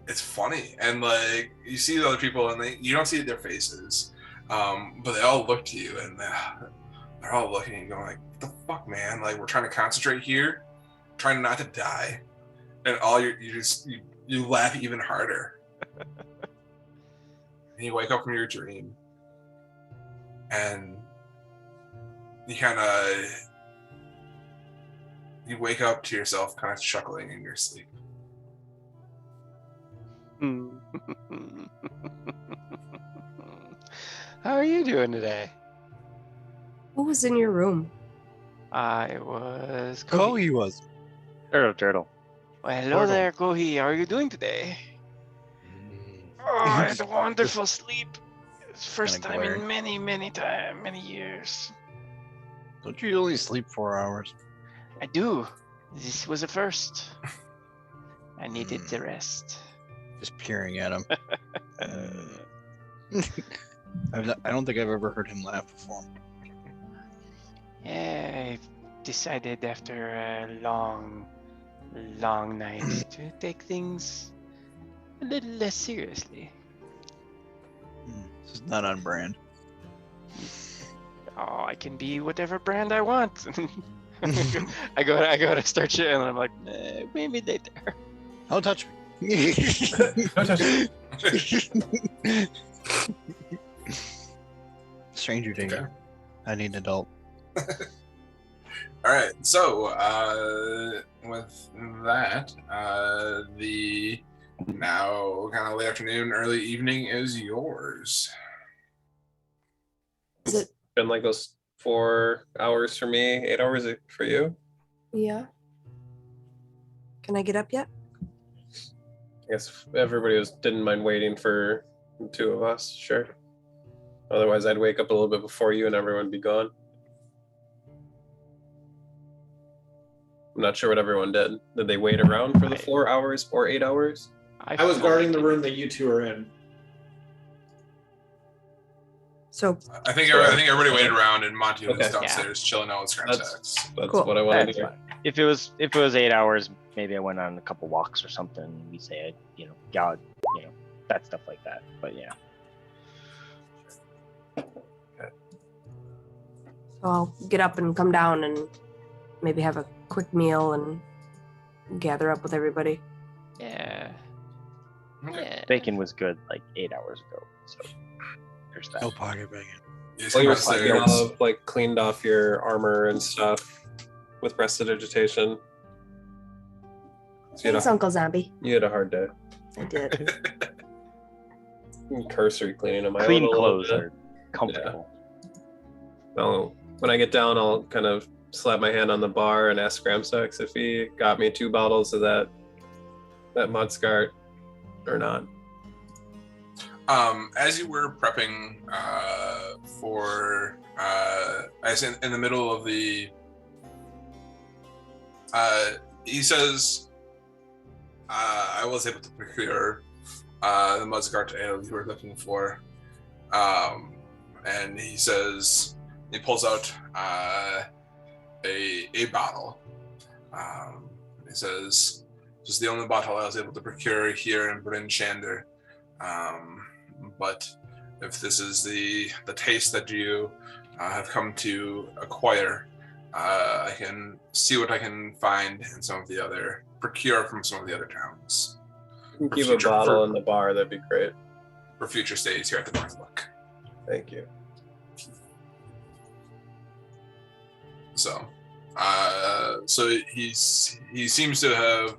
funny, and like you see the other people, and you don't see their faces, but they all look to you, and they're all looking at you going like, what the fuck, man? Like, we're trying to concentrate here, trying not to die, and all you laugh even harder. And you wake up from your dream, and you wake up to yourself kind of chuckling in your sleep. How are you doing today? Who was in your room? I was Kohi was. Turtle. Well, hello Portal. there, Kohi. How are you doing today? Oh, I had a wonderful sleep. It's the first Kinda time glare. in many years. Don't you only sleep 4 hours? I do. This was a first. I needed the rest. Just peering at him. I don't think I've ever heard him laugh before. Yeah, I decided after a long night to take things a little less seriously. This is not on brand. Oh, I can be whatever brand I want. I go to start shit, and I'm like, maybe later. Don't touch me. Don't touch me. Stranger danger. I need an adult. All right, so with that, the now kind of late afternoon, early evening is yours. Is it? Been like those 4 hours for me, 8 hours for you. Yeah. Can I get up yet? I guess if everybody didn't mind waiting for the two of us, sure. Otherwise, I'd wake up a little bit before you and everyone would be gone. I'm not sure what everyone did. Did they wait around for the 4 hours or 8 hours? I was guarding the room that you two are in. So I think everybody waited around, and Monty was Okay. downstairs chilling out with That's- Scramsax. That's Cool. what I wanted to That's hear. fine. If it was 8 hours, maybe I went on a couple walks or something. We say, God, that stuff like that. But yeah. I'll get up and come down and maybe have a quick meal and gather up with everybody. Yeah. Yeah. Bacon was good like 8 hours ago. So there's that. No pocket bacon. You just Well, you come were sleeping downstairs. off, like cleaned off your armor and stuff with prestidigitation. So Thanks, Uncle Zombie. you had a hard day. I did. Cursory cleaning of my Clean own a little clothes bit. are comfortable. When I get down, I'll kind of slap my hand on the bar and ask Gramsex if he got me 2 bottles of that Mudskart or not. As you were prepping for, as in the middle of the, he says, I was able to procure the Muzgart ale you were looking for. And he says, he pulls out a bottle. He says, this is the only bottle I was able to procure here in Bryn Shander. But if this is the taste that you have come to acquire, I can see what I can find in procure from some of the other towns. You can keep a bottle in the bar, that'd be great. For future stays here at the Northlook. Thank you. So he seems to have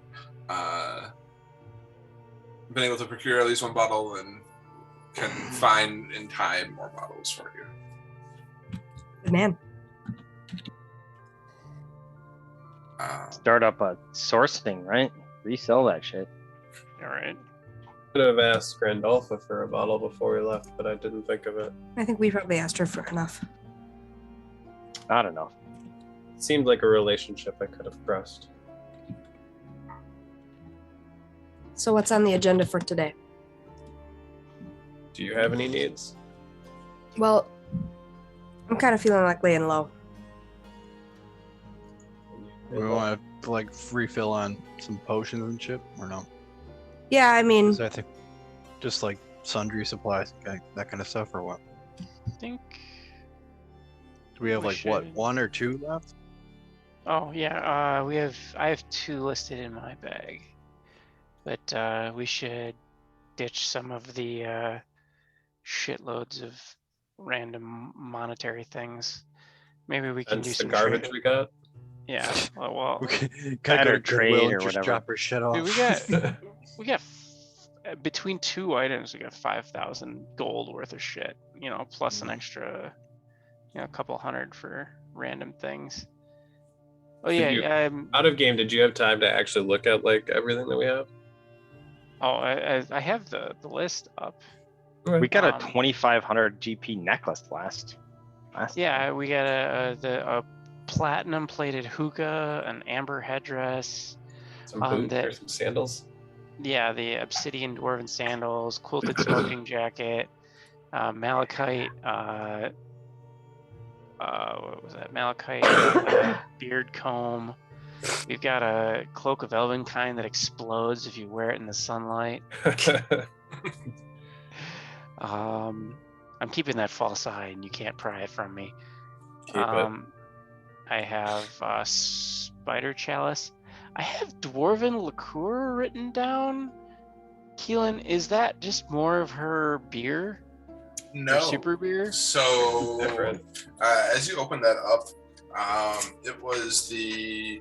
been able to procure at least one bottle and can find in time more bottles for you. Good man. Start up a sourcing, right? Resell that shit. All right. Could have asked Grandolpha for a bottle before we left, but I didn't think of it. I think we probably asked her for enough. I don't know. It seemed like a relationship I could have pressed. So what's on the agenda for today? Do you have any needs? Well, I'm kind of feeling like laying low. We want to like refill on some potions and shit, or no? Yeah, I mean, 'Cause I think just like sundry supplies, that kind of stuff, or what? I think. Do we have We like what, should- 1 or 2 left? Oh yeah. I have 2 listed in my bag, but we should ditch some of the shitloads of random monetary things. Maybe we can do That's the some garbage trade. we got. Yeah. Well, Okay, That kind or of Goodwill trade and or just whatever. drop her shit off. dude, we got between 2 items, we got 5,000 gold worth of shit. You know, plus an extra, a couple hundred for random things. Oh Did yeah. you- Out of game, did you have time to actually look at like everything that we have? Oh, I have the list up. We got a Um, 2,500 GP necklace last. Yeah, we got a platinum plated hookah, an amber headdress. Some Um, boots that- or some sandals? Yeah, the obsidian dwarven sandals, quilted smoking jacket, malachite. What was that? Malachite beard comb. We've got a cloak of elvenkind that explodes if you wear it in the sunlight. I'm keeping that false eye, and you can't pry it from me. Keep it. I have spider chalice. I have dwarven liqueur written down. Keelan, is that just more of her beer? No. Her super beer? So Different. as you open that up, it was the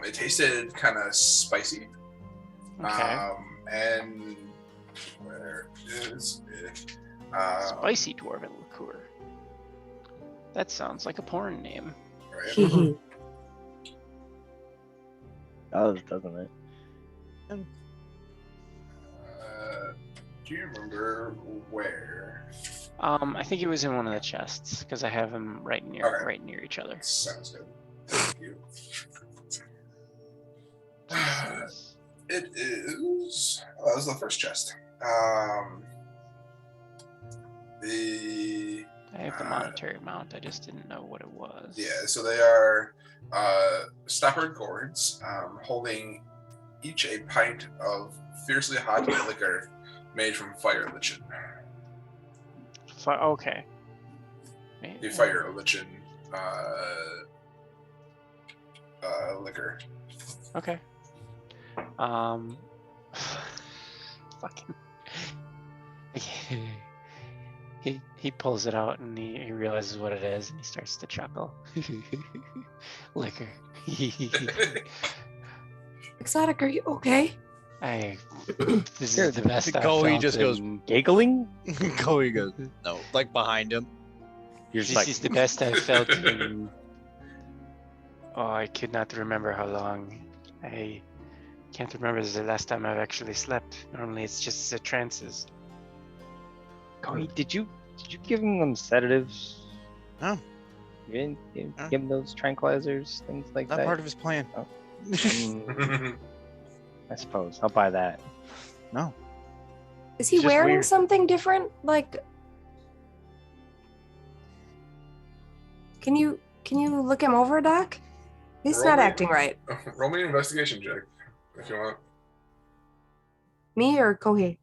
it tasted kind of spicy. Okay. And where is it? Spicy dwarven liqueur. That sounds like a porn name. Right. Doesn't it? Do you remember where? I think it was in one of the chests because I have them right near each other. Sounds good. Thank you. It is. Oh, that was the first chest. I have the monetary amount. I just didn't know what it was. Yeah, so they are stoppered gourds holding each a pint of fiercely hot liquor made from fire lichen. Okay. The fire lichen liquor. Okay. Fucking. He pulls it out and he realizes what it is and he starts to chuckle. Liquor. Exotic, are you okay? This is the best I've Go, he felt just goes, in- Giggling? Chloe goes, no, like behind him. You're This just like, is the best I've felt in. Oh, I could not remember how long. I can't remember the last time I've actually slept. Normally it's just the trances. Cody, did you give them sedatives? No. You didn't No. give them those tranquilizers, things like Not that? part of his plan. I suppose. I'll buy that. No. Is he It's just wearing weird. something different? Like, can you look him over, Doc? He's Roll not me- acting right. Roll me an investigation check if you want. Me or Kohei?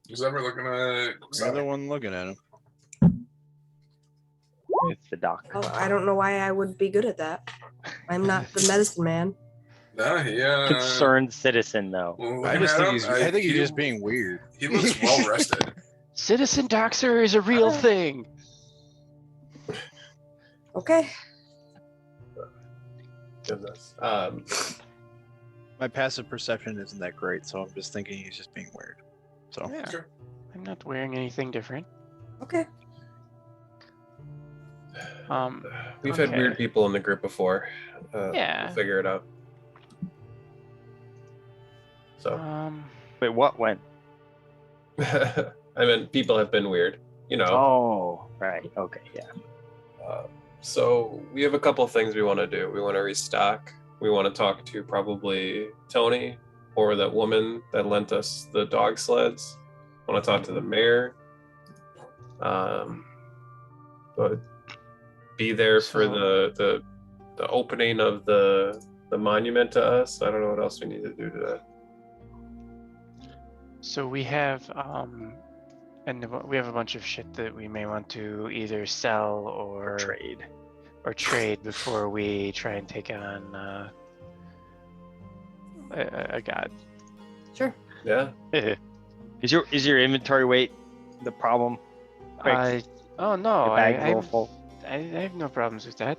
Who's ever looking at You're the one looking at him. It's the doc. Oh, I don't know why I would be good at that. I'm not the medicine man. No, he Concerned citizen, though. I just think I think he's just being weird. He looks well rested. Citizen Doxer is a real thing. Okay. Goodness. My passive perception isn't that great, so I'm just thinking he's just being weird. So Yeah. Sure. I'm not wearing anything different. Okay. We've had Okay. weird people in the group before. Yeah. We'll figure it out. So, Wait, what went? I mean, people have been weird, you know. Oh, right. Okay, yeah. So we have a couple things we want to do. We want to restock. We want to talk to probably Tony or that woman that lent us the dog sleds. I want to talk to the mayor. But be there for the opening of the monument to us. I don't know what else we need to do to that. So we have and we have a bunch of shit that we may want to either sell or trade before we try and take on a god. Sure. Yeah. Is your inventory weight the problem? Oh no, Your bag's a little full. I have no problems with that.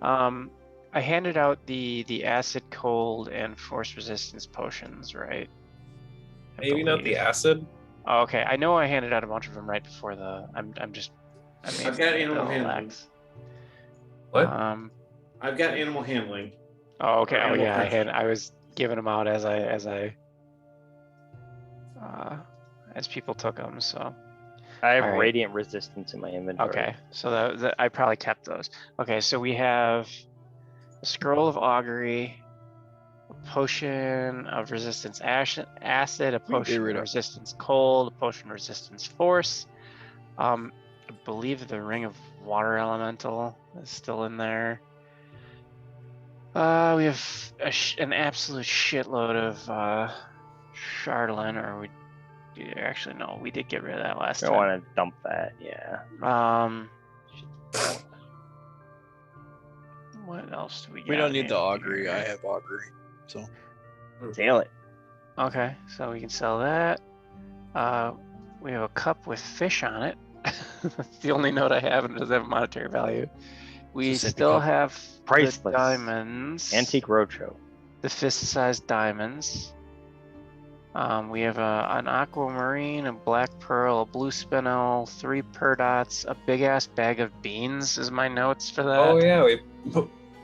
I handed out the acid, cold, and force resistance potions, right? I Maybe not the believe. acid. Oh, okay, I know I handed out a bunch of them right before the. I mean, I've got animal handling. What? I've got animal handling. Oh, okay. Oh, Animal yeah. handling. I was giving them out as people took them. So I have All right. radiant resistance in my inventory. okay. So that I probably kept those. Okay. So we have a scroll of augury, a potion of resistance acid, a potion rid of of- resistance cold, a potion of resistance force. I believe the ring of water elemental is still in there. We have an absolute shitload of Chardolin, or actually no, we did get rid of that last I don't time. want to dump that. Yeah. What else do we got? we don't need the in augury. here? I have augury. So Sell it. Okay, so we can sell that. We have a cup with fish on it. That's the only note I have, and it doesn't have a monetary value. We Just empty still cup. have Priceless. the diamonds. Antique Roadshow. The fist-sized diamonds. We have an aquamarine, a black pearl, a blue spinel, 3 perdots, a big-ass bag of beans is my notes for that. Oh yeah, we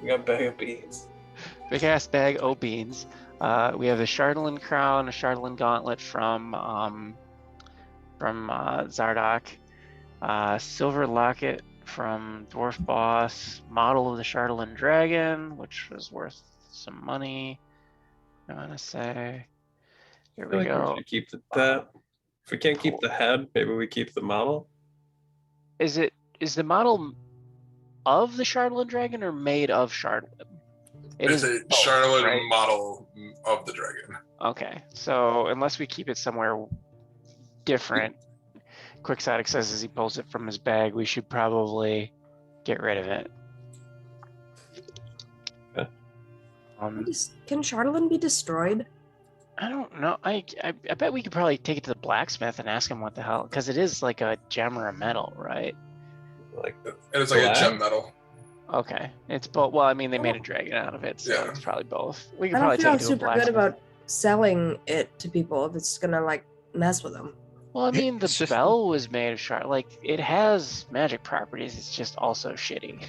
got a bag of beans. Big-ass bag of beans. We have a Chardolin crown, a Chardolin gauntlet from Zardoc. Silver locket from Dwarf Boss. Model of the Chardolin dragon, which was worth some money, I want to say. Here I we feel like we go. should keep that. If we can't keep the head, maybe we keep the model. Is the model of the Chardolin dragon or made of Chardolin? It's a both, Charlotte right? model of the dragon. Okay, so unless we keep it somewhere different, Quixotic says as he pulls it from his bag, we should probably get rid of it. Okay. Can Chardolin be destroyed? I don't know. I bet we could probably take it to the blacksmith and ask him what the hell, because it is like a gem or a metal, right? Like And it's like Black? a gem metal. Okay, it's both. Well, I mean, they made a dragon out of it, so Yeah. it's probably both. We could I probably don't feel take it to a super good blacksmith. about selling it to people if it's gonna like mess with them. Well, I mean, the It's just- bell was made of shard. Like, it has magic properties. It's just also shitty.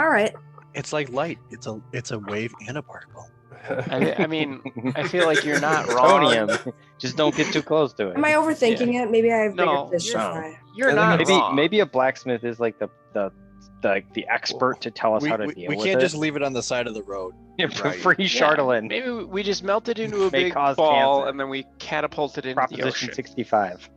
All right. it's like light. It's a wave and a particle. I mean, I feel like you're not wrong. Plutonium. Just don't get too close to it. Am I overthinking it? Maybe I have No, bigger fish to you're- fry. You're I think not maybe wrong. maybe a blacksmith is like the expert to tell us We, how to we, deal we with can't it. just leave it on the side of the road. Yeah, Right. free Yeah, Chardolin. Maybe we just melt it into a May big cause ball cancer. and then we catapult it into the Proposition ocean. 65.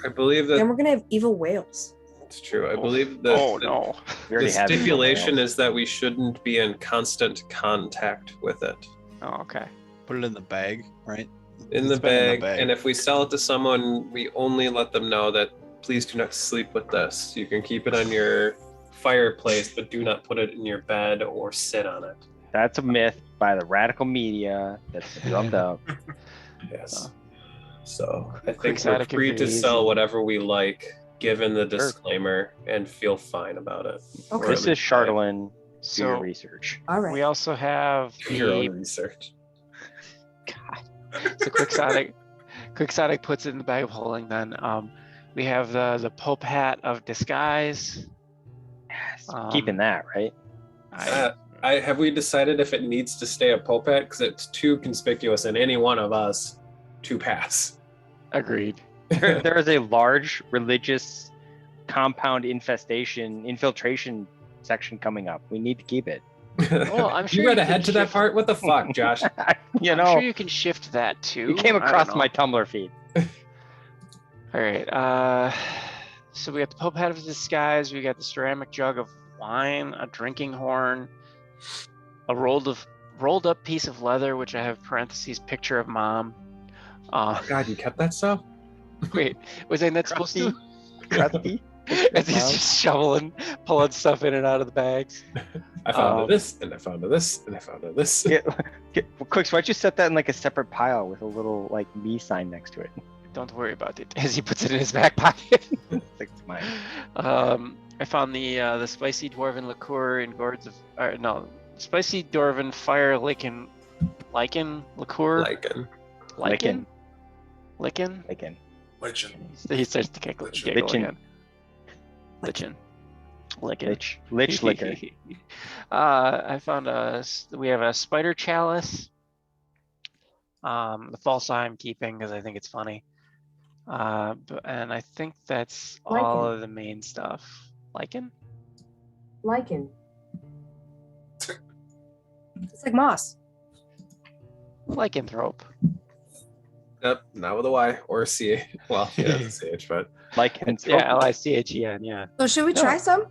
I believe Then that we're gonna have evil whales. it's true. I believe that Oh no. We the already have stipulation email. is that we shouldn't be in constant contact with it. Oh, okay. Put it in the bag, right? In It's the been bag, and if we sell it to someone, we only let them know that please do not sleep with this. You can keep it on your fireplace, but do not put it in your bed or sit on it. That's a myth by the radical media that's been drummed up. Yes. So I think Quixotic we're free and to Breezy. sell whatever we like, given the Sure. disclaimer, and feel fine about it. Okay. This is Chardolin. Do your So research. All right. we also have Do your the own research. God. So Quixotic puts it in the bag of holding. Then we have the Pope hat of disguise. Yes. Um, Keeping that, right? Have we decided if it needs to stay a pulpit? Because it's too conspicuous in any one of us to pass. Agreed. There is a large religious compound infiltration section coming up. We need to keep it. Well, I'm sure you read you ahead could to that shift- part. What the fuck, Josh? You I'm know, sure you can shift that too. you came I don't across know. my Tumblr feed. All right. So we got the Pope hat of disguise. We got the ceramic jug of wine, a drinking horn, a rolled up piece of leather, which I have parentheses picture of mom. Oh God, you kept that stuff? Wait, was I not supposed to? Crusty. As he's just shoveling, pulling stuff in and out of the bags. I found this, and I found this, and I found this. Quicks, why'd you set that in like a separate pile with a little like me sign next to it? Don't worry about it. As he puts it in his back pocket. It's like it's mine. I found the spicy dwarven liqueur in gourds of spicy dwarven fire lichen liqueur. Lichen. Lichen. Lichen. He starts to giggle Lichen. again. Lichen. Lich liquor. I found we have a spider chalice. The false eye I'm keeping because I think it's funny. And I think that's all Lichen. of the main stuff. Lichen? It's like moss. Lycanthrope. Yep, not with a Y or a C. Well, yeah, it's a CH, but Lichen. Yeah, Lichen, yeah. So should we try some?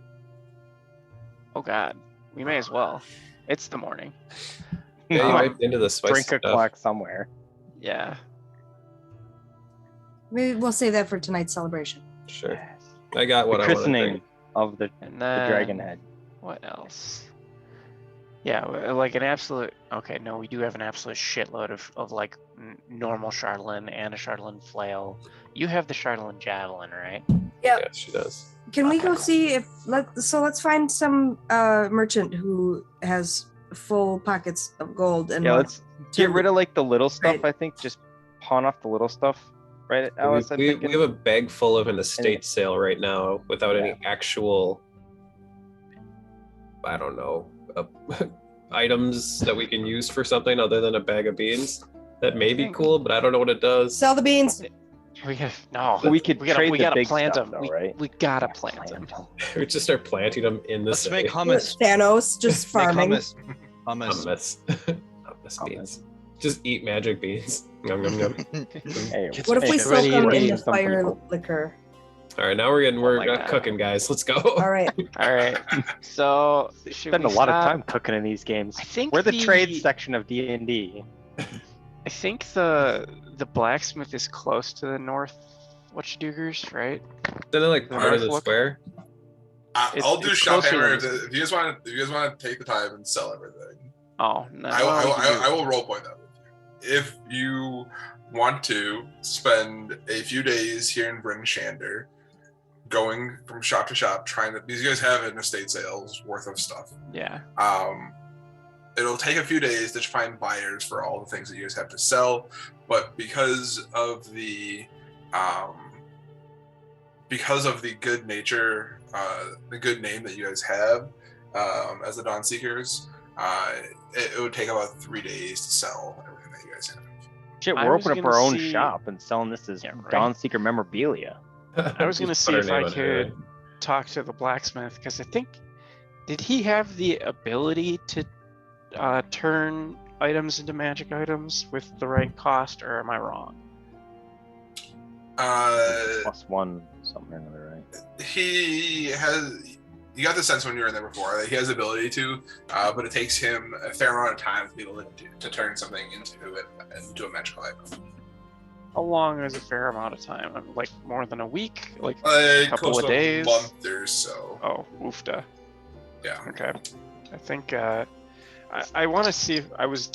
Oh god. We may as well. It's the morning. yeah, you Um, might be into the spice Drink a stuff. clock somewhere. Yeah. Maybe we'll save that for tonight's celebration. Sure. I got what The I want to christening drink. of the And then dragon head. What else? Yeah, like an absolute. Okay, no, we do have an absolute shitload of like normal Chardolin and a Chardolin flail. You have the Chardolin javelin, right? Yep. Yeah, she does. Can we go see if let's find some merchant who has full pockets of gold and Yeah, wants let's get rid of like the little stuff. Right. I think just pawn off the little stuff, right? Alice, I'm we thinking. have a bag full of an estate sale right now without any actual, I don't know, items that we can use for something other than a bag of beans. That may be cool, but I don't know what it does. sell the beans. We have no. We could trade we the gotta big plant stuff, them. though, right? We gotta plant them. We just start planting them in the Let's city. make hummus. Thanos just Make farming. hummus. Hummus. Hummus. Hummus beans. Just eat magic beans. Yum, yum, yum. Hey, What if we hey, soak ready them to in eat the some fire people. liquor? All right, now we're my God. cooking, guys. Let's go. All right. All right. So should Spend a we lot of stop? time cooking in these games. I think We're the trade section of D&D. I think the blacksmith is close to the north. Whatchadoogers, right? Then I like The part of the North Look? square. I'll do it's shop closer hammer than- if you guys want. If you guys want to take the time and sell everything, Oh no. I will role point that with you. If you want to spend a few days here in Bryn Shander, going from shop to shop, trying to, because you guys have an estate sales worth of stuff. Yeah. It'll take a few days to find buyers for all the things that you guys have to sell, but because of the good nature, the good name that you guys have as the Dawn Seekers, it would take about 3 days to sell everything that you guys have. Shit, I we're was opening up gonna our own see- shop and selling this as Yeah, right. Dawnseeker memorabilia. I was gonna Just see put our if name I on it, could right? talk to the blacksmith because I think did he have the ability to turn items into magic items with the right cost, or am I wrong? +1 something or another, right? He has. You got the sense when you were in there before that he has the ability to, but it takes him a fair amount of time to be able to turn something into a magical item. How long is a fair amount of time? Like more than a week? Like a couple close of to days? a month or so. Oh, oofda. Yeah. Okay. I think I want to see if I was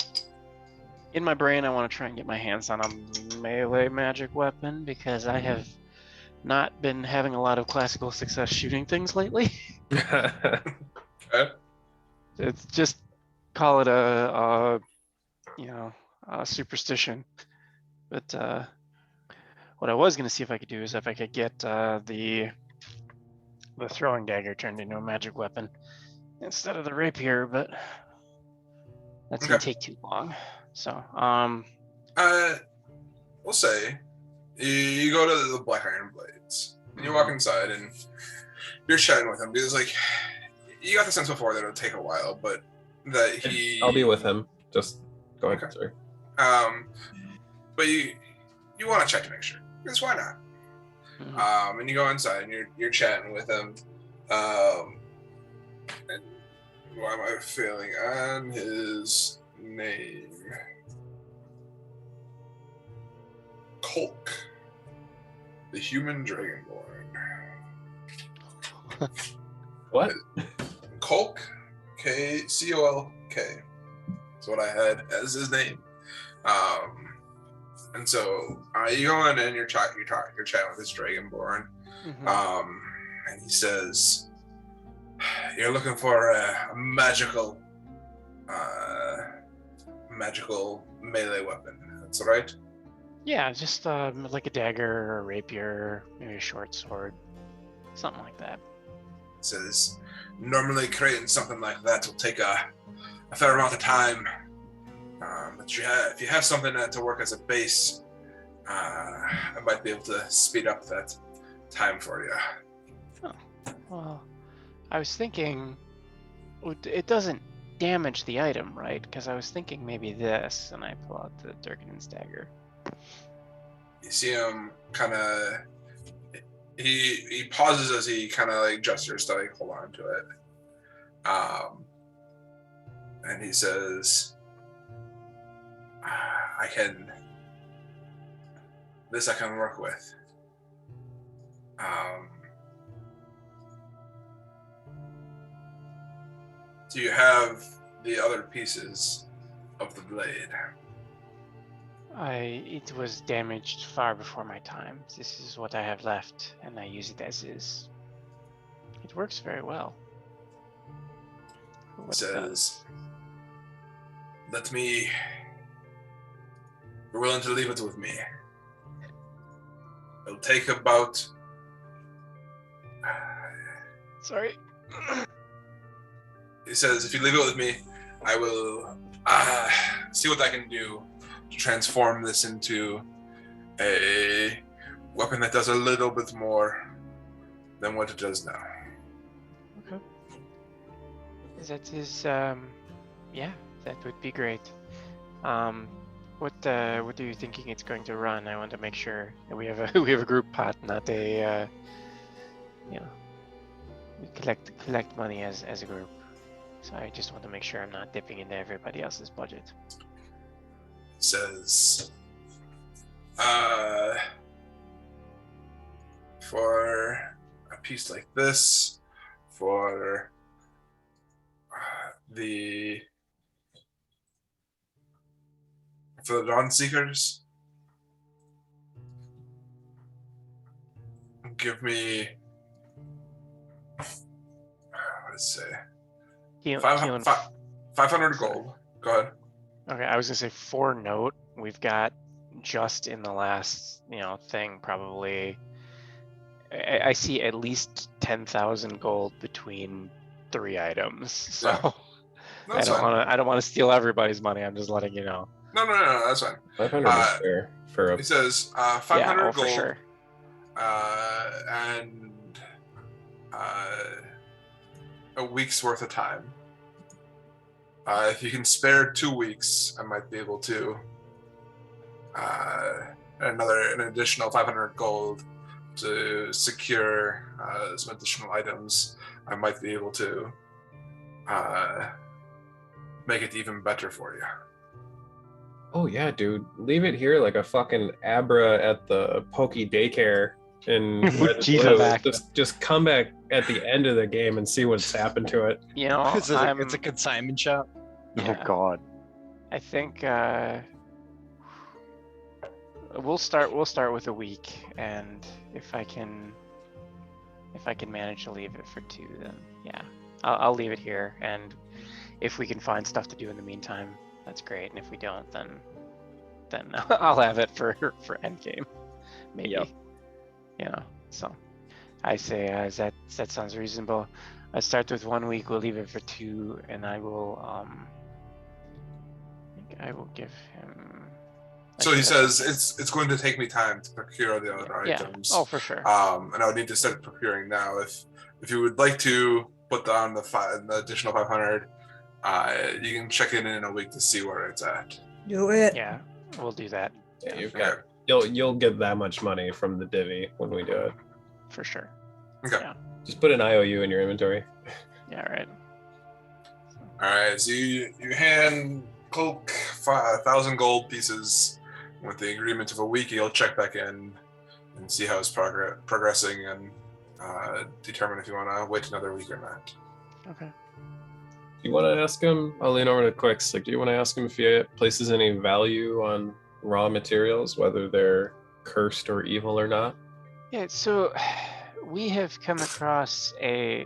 in my brain. I want to try and get my hands on a melee magic weapon because I have not been having a lot of classical success shooting things lately. Okay. It's just call it a superstition. But what I was gonna see if I could do is if I could get the throwing dagger turned into a magic weapon instead of the rapier, but that's gonna take too long. So we'll say you go to the Black Iron Blades and you walk inside and you're chatting with him because like you got the sense before that it'll take a while, but that he. I'll be with him. Just go ahead, Okay. sorry. But you want to check to make sure because why not? Mhm. And you go inside and you're chatting with him. And why am I failing on his name? Kolk, the human dragonborn. What? Kolk, Kolk. That's what I had as his name. And so you go in and you're chatting with this dragonborn. Mhm. And he says, "You're looking for a magical melee weapon. That's right." Yeah, just like a dagger or a rapier, maybe a short sword, something like that. He says, "Normally creating something like that will take a fair amount of time. But if you have something to work as a base, I might be able to speed up that time for you." Well, I was thinking it doesn't damage the item, right? Because I was thinking maybe this, and I pull out the Durgan's dagger. You see him kind of. He pauses as he kind of like gestures to like hold on to it. And he says, I can work with. Do you have the other pieces of the blade? It was damaged far before my time. This is what I have left, and I use it as is. It works very well. For He what it says, does. "You're willing to leave it with me. It'll take about." Sorry. He says, "If you leave it with me, I will see what I can do to transform this into a weapon that does a little bit more than what it does now." Okay. That is, yeah, that would be great. What are you thinking it's going to run? I want to make sure that we have a group pot, not a, we collect money as a group. So I just want to make sure I'm not dipping into everybody else's budget. He says, for a piece like this, for the Dawn Seekers, give me, let's say, Keelan- 500 gold. Go ahead. Okay, I was gonna say for note, we've got just in the last thing probably. I see at least 10,000 gold between 3 items. So Yeah. No, that's fine. I don't want to steal everybody's money. I'm just letting you know. No, that's fine. 500 is fair for a. He says 500 yeah, gold. for sure. And a week's worth of time. If you can spare 2 weeks, I might be able to an additional 500 gold to secure some additional items, I might be able to make it even better for you. Oh yeah, dude. Leave it here like a fucking Abra at the Pokey daycare in Red Jesus. Blue. Just come back at the end of the game and see what's happened to it. You know, It's a consignment shop. Yeah. Oh God. I think we'll start with a week, and if I can manage to leave it for 2, then yeah, I'll leave it here. And if we can find stuff to do in the meantime, that's great. And if we don't, then I'll have it for endgame, maybe. Yep. You know, so I say that sounds reasonable. I start with 1 week. We'll leave it for 2, and I will I think I will give him. So he says it's going to take me time to procure the other Yeah. items. Oh, for sure. And I would need to start procuring now. If you would like to put down the additional 500, you can check in a week to see where it's at. Do it. Yeah, we'll do that. Yeah, you've Okay. got you'll get that much money from the divvy when we do it. For sure. Okay. Yeah. Just put an IOU in your inventory. Yeah, right. All right. So you hand Cloak 1,000 gold pieces with the agreement of a week. He'll check back in and see how it's progressing and determine if you want to wait another week or not. Okay. Do you want to ask him? I'll lean over to Quix. Like, do you want to ask him if he places any value on raw materials, whether they're cursed or evil or not? Yeah, so we have come across a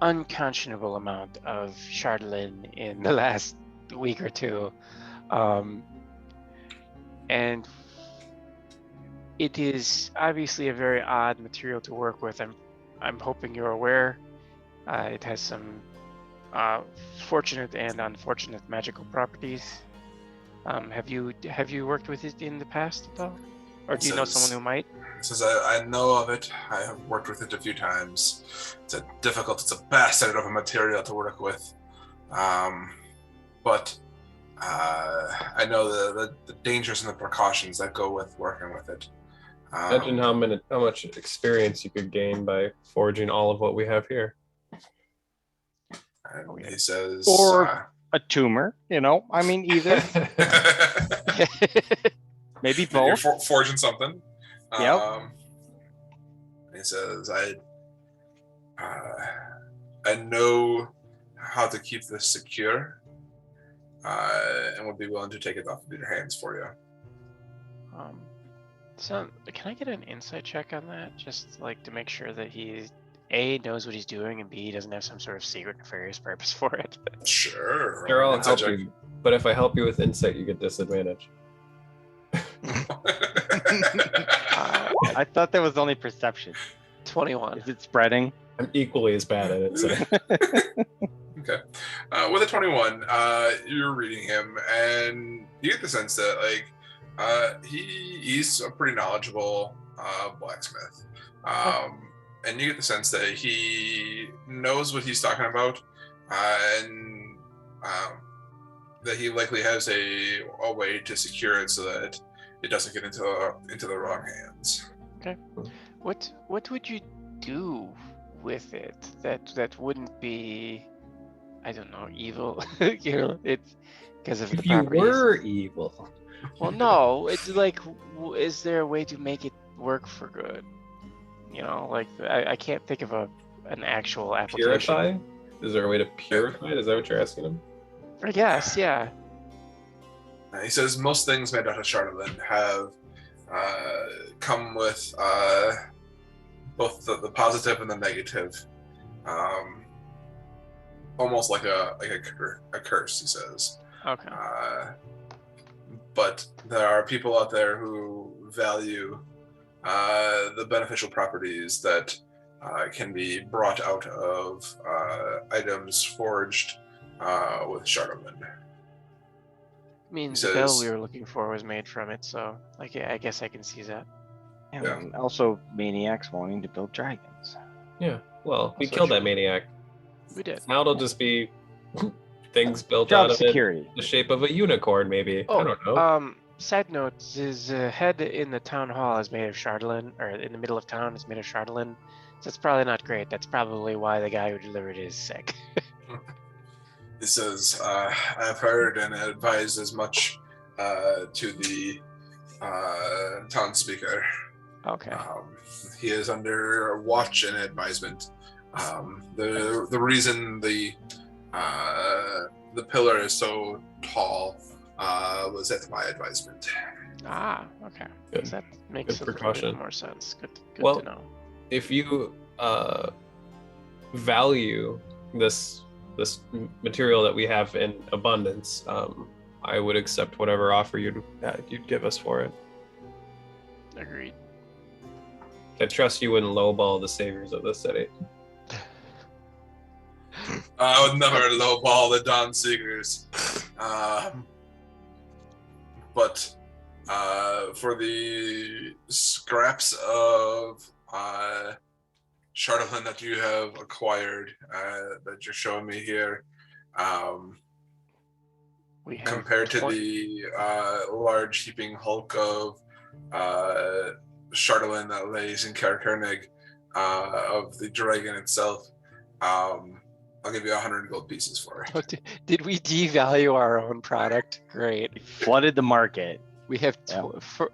unconscionable amount of Chardolin in the last week or 2. And it is obviously a very odd material to work with. I'm hoping you're aware. It has some fortunate and unfortunate magical properties. Have you worked with it in the past at all, or do you know someone who might? Says I know of it. I have worked with it a few times. It's a bastard of a material to work with, but I know the dangers and the precautions that go with working with it. Imagine how much experience you could gain by forging all of what we have here. And he says, Or a tumor, I mean, either. Maybe you're both. forging something. Yep. He says, I know how to keep this secure, and would be willing to take it off of your hands for you. So can I get an insight check on that, just like to make sure that he A, knows what he's doing, and B, he doesn't have some sort of secret nefarious purpose for it? Sure. Sure, I'll Insight help check. you. But if I help you with insight, you get disadvantage. I thought that was only perception. 21. Is it spreading? I'm equally as bad at it. So. Okay. With a 21, you're reading him, and you get the sense that he's a pretty knowledgeable blacksmith, and you get the sense that he knows what he's talking about, and that he likely has a way to secure it so that it doesn't get into the wrong hands. Okay. What would you do with it that wouldn't be, I don't know, evil? It's because of the If you properties. were evil. Well, no. It's like, is there a way to make it work for good? I can't think of an actual application. Purify? Is there a way to purify it? Is that what you're asking him? I guess, yeah. He says most things made out of Chardolin have come with both the positive and the negative, almost like a curse. He says. Okay. But there are people out there who value the beneficial properties that can be brought out of items forged with Chardolin. I mean, He the bell says- we were looking for was made from it, so I guess I can see that. Yeah. And also maniacs wanting to build dragons. Yeah. Well, we Also killed true. that maniac. We did. Now it'll just be things built Job out of security. it, the shape of a unicorn, maybe. I don't know. Side note: his head in the town hall is made of Chardolin, or in the middle of town is made of Chardolin. So it's probably not great. That's probably why the guy who delivered it is sick. He says, I've heard and advised as much to the town speaker. Okay. He is under watch and advisement. The reason the pillar is so tall was at my advisement. Okay. Good. That makes Good a little precaution. bit more sense. Good Well, to know. If you value this material that we have in abundance, I would accept whatever offer you'd give us for it. Agreed. I trust you wouldn't lowball the saviors of the city. I would never lowball the Dawn Seekers. But for the scraps of Chardolin that you have acquired, that you're showing me here, We have compared to 20 the large heaping hulk of Chardolin that lays in Carkernig, of the dragon itself, I'll give you 100 gold pieces for it. Oh, did we devalue our own product? Great. Flooded the market. We have, Yeah.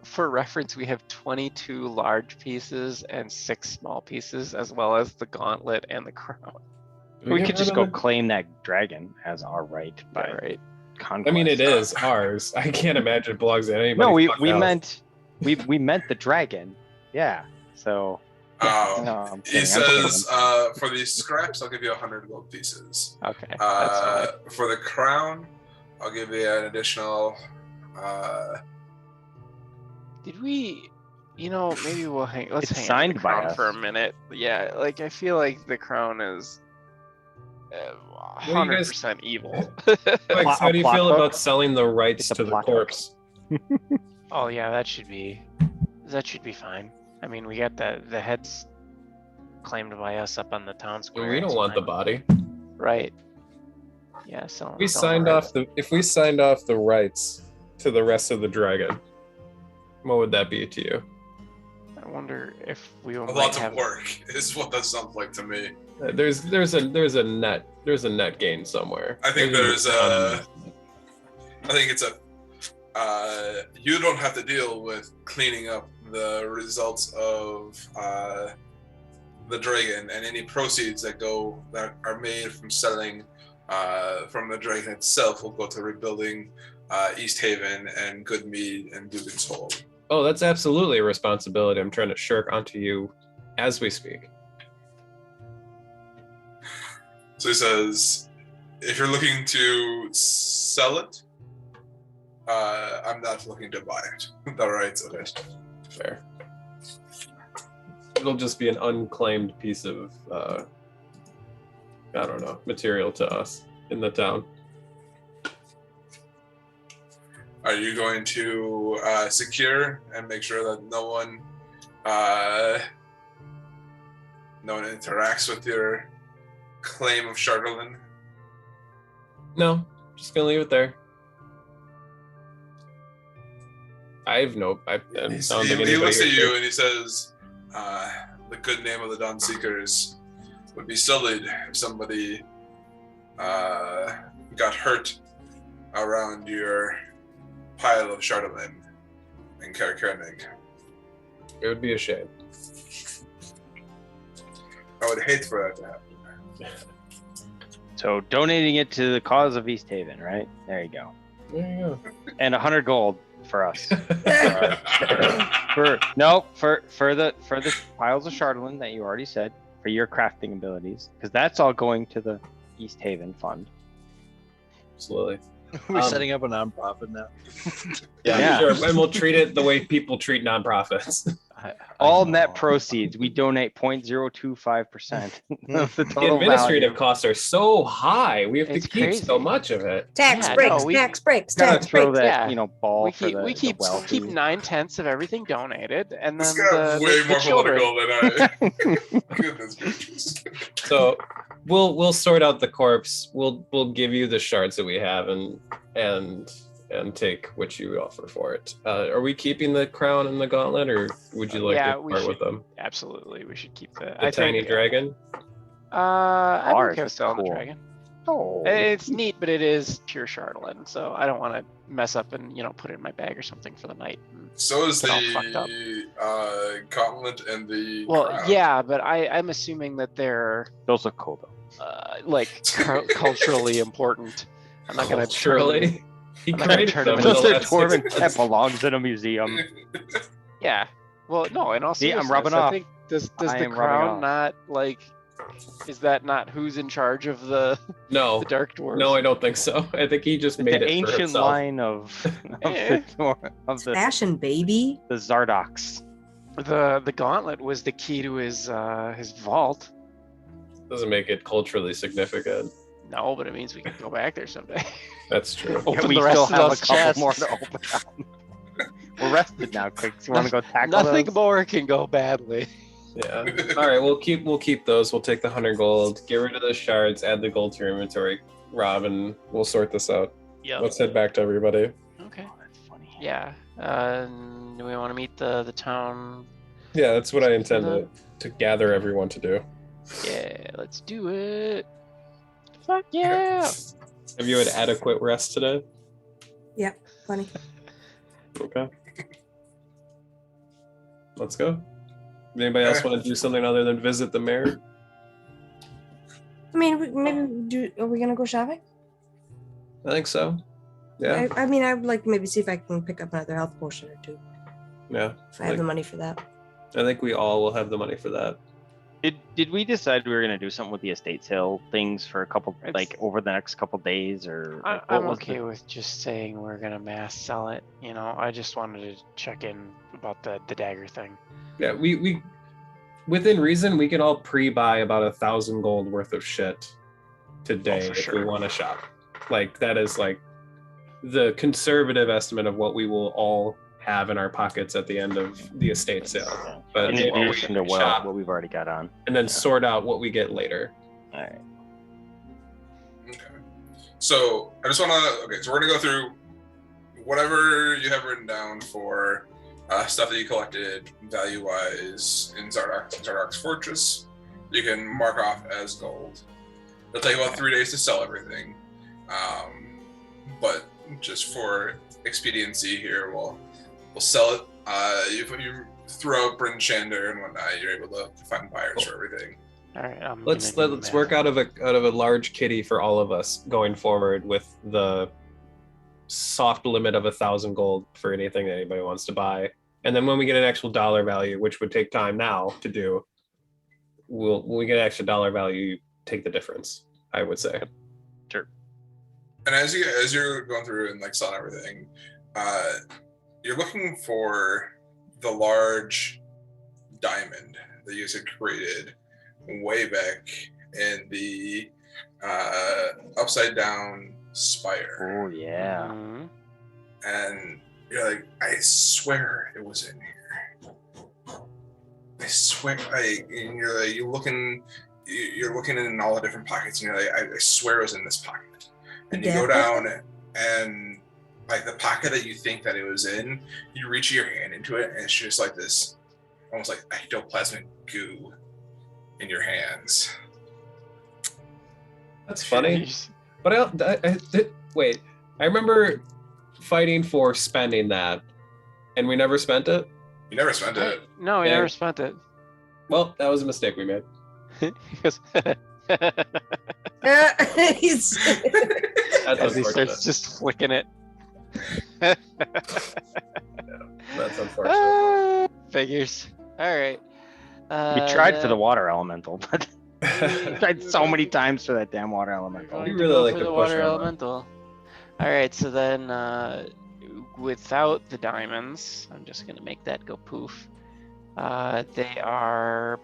for reference, we have 22 large pieces and 6 small pieces, as well as the gauntlet and the crown. We get could just rid go of it? claim that dragon as our right by Right. conquest. I mean, it is ours. I can't imagine it belongs to anybody. No, we else. meant we meant the dragon. Yeah. So no, I'm He kidding, I'm kidding. says, for these scraps, I'll give you 100 gold pieces. Okay. That's fine. For the crown, I'll give you an additional. Did we? Maybe we'll hang. Let's It's hang on signed the by crown us. for a minute. Yeah, like I feel like the crown is you guys- 100% evil. Mike, Plot- how do you plot feel hook? about selling the rights It's a to the plot hook. corpse? Oh yeah, that should be fine. I mean, we got the heads claimed by us up on the town square. We don't it's want the fine. body. Right. Yeah. So If we signed off the rights to the rest of the dragon, what would that be to you? I wonder if we A might lot have of work is what that sounds like to me. There's a net gain somewhere. I think There's I think it's you don't have to deal with cleaning up the results of the dragon, and any proceeds that are made from selling from the dragon itself will go to rebuilding East Haven and Goodmead and Dugan's Hole. Oh, that's absolutely a responsibility I'm trying to shirk onto you as we speak. So he says, if you're looking to sell it, I'm not looking to buy it. The rights of it. Fair. It'll just be an unclaimed piece of, I don't know, material to us in the town. Are you going to secure and make sure that no one interacts with your claim of Chardolin? No, just gonna leave it there. I don't think He anybody looks at here you and he says, the good name of the Dawn Seekers would be sullied if somebody got hurt around your pile of Chardolin in Carkernig. It would be a shame. I would hate for that to happen. So donating it to the cause of East Haven, right? There you go. There you go. And 100 gold for us. for the piles of Chardolin that you already said, for your crafting abilities, because that's all going to the East Haven fund. Absolutely. We're Um, setting up a nonprofit now. Yeah. Sure. And we'll treat it the way people treat nonprofits. All net proceeds, we donate 0.025% of the The total administrative value. costs are so high. We have to It's keep crazy. so much of it. Tax Yeah, breaks, no, we- tax breaks, Gotta tax throw breaks. that, Yeah. ball we for keep the, we keep the wealthy. 9/10 of everything donated, and then This guy's way the more children. political than I. Goodness gracious. So we'll sort out the corpse. We'll give you the shards that we have and and take what you offer for it. Are we keeping the crown and the gauntlet, or would you like Yeah, to we part with should. them? Absolutely, we should keep the. The tiny dragon. I'm Ours okay with is selling the cool. dragon. Oh, It's neat, but it is pure Charlatan, so I don't want to mess up and put it in my bag or something for the night. And So is Get all fucked up. the gauntlet and the well, crown. yeah, but I'm assuming that they're those look cool though. culturally important. I'm not gonna turn them- Surely. He I'm not gonna created turn them them in into the Those are last 6 dwarven months. that belongs in a museum. Yeah. Well, no, and also See, I'm rubbing off. I think does I the am rubbing crown off. not is that not who's in charge of the No, dark dwarves? no, I don't think so. I think he just made The it for ancient himself. line of Eh. the Fashion, baby. Zardox. The gauntlet was the key to his vault. Doesn't make it culturally significant. No, but it means we can go back there someday. That's true. Open we the rest still of have a those couple more chests. to open up. We're rested now, quick. You want to go tackle Nothing those? more can go badly. Yeah. All right, we'll keep those. We'll take the 100 gold, get rid of those shards, add the gold to your inventory, Rob, and we'll sort this out. Yep. Let's head back to everybody. Okay. Oh, that's funny. Yeah. Do we want to meet the town? Yeah, that's what I intend Mhm. to gather everyone to do. Yeah, let's do it. Fuck yeah. Have you had adequate rest today? Funny. Okay. Let's go. Anybody else want to do something other than visit the mayor? I mean, are we gonna go shopping? I think so. Yeah. I mean, I would like to maybe see if I can pick up another health potion or two Yeah. if I have the money for that. I think we all will have the money for that. Did we decide we were gonna do something with the estate sale things for a couple It's- over the next couple days, or like, what I'm was okay with just saying we're gonna mass sell it. I just wanted to check in about the dagger thing. Yeah, we within reason we can all pre-buy about 1,000 gold worth of shit today for if we sure. want to shop. Like that is like the conservative estimate of what we will all have in our pockets at the end of the estate sale. But in maybe we addition to can what shop we've already got on? and then sort out what we get later. All right. Okay. So I just want to. Okay, so we're gonna go through whatever you have written down for stuff that you collected value-wise in Zardok's Fortress. You can mark off as gold. It'll take about 3 days to sell everything, but just for expediency here, we'll sell it. If you throw out Bryn Shander and whatnot, you're able to find buyers for everything. All right. Let's work out of a large kitty for all of us going forward with the soft limit of 1,000 gold for anything that anybody wants to buy. And then when we get an actual dollar value, which would take time now to do, when we get an extra dollar value, you take the difference, I would say. Sure. And as you're going through and like selling everything, you're looking for the large diamond that you guys had created way back in the upside down spire. Oh yeah. Mhm. And you're like, I swear it was in here. I swear, and you're like, you're looking in all the different pockets, and you're like, I swear it was in this pocket. And you go down, and like the pocket that you think that it was in, you reach your hand into it, and it's just like this, almost like ectoplasmic goo in your hands. That's funny. Jeez. But wait, I remember fighting for spending that, and we never spent it. You never spent it. No, we Yeah. never spent it. Well, that was a mistake we made. He goes- He's- That's As he unfortunate. starts just flicking it. That's unfortunate. Figures. All right. We tried for the water elemental, but we tried so many times for that damn water elemental. Going You to really go like for to the push water her, huh? elemental. All right, so then without the diamonds, I'm just gonna make that go poof. They are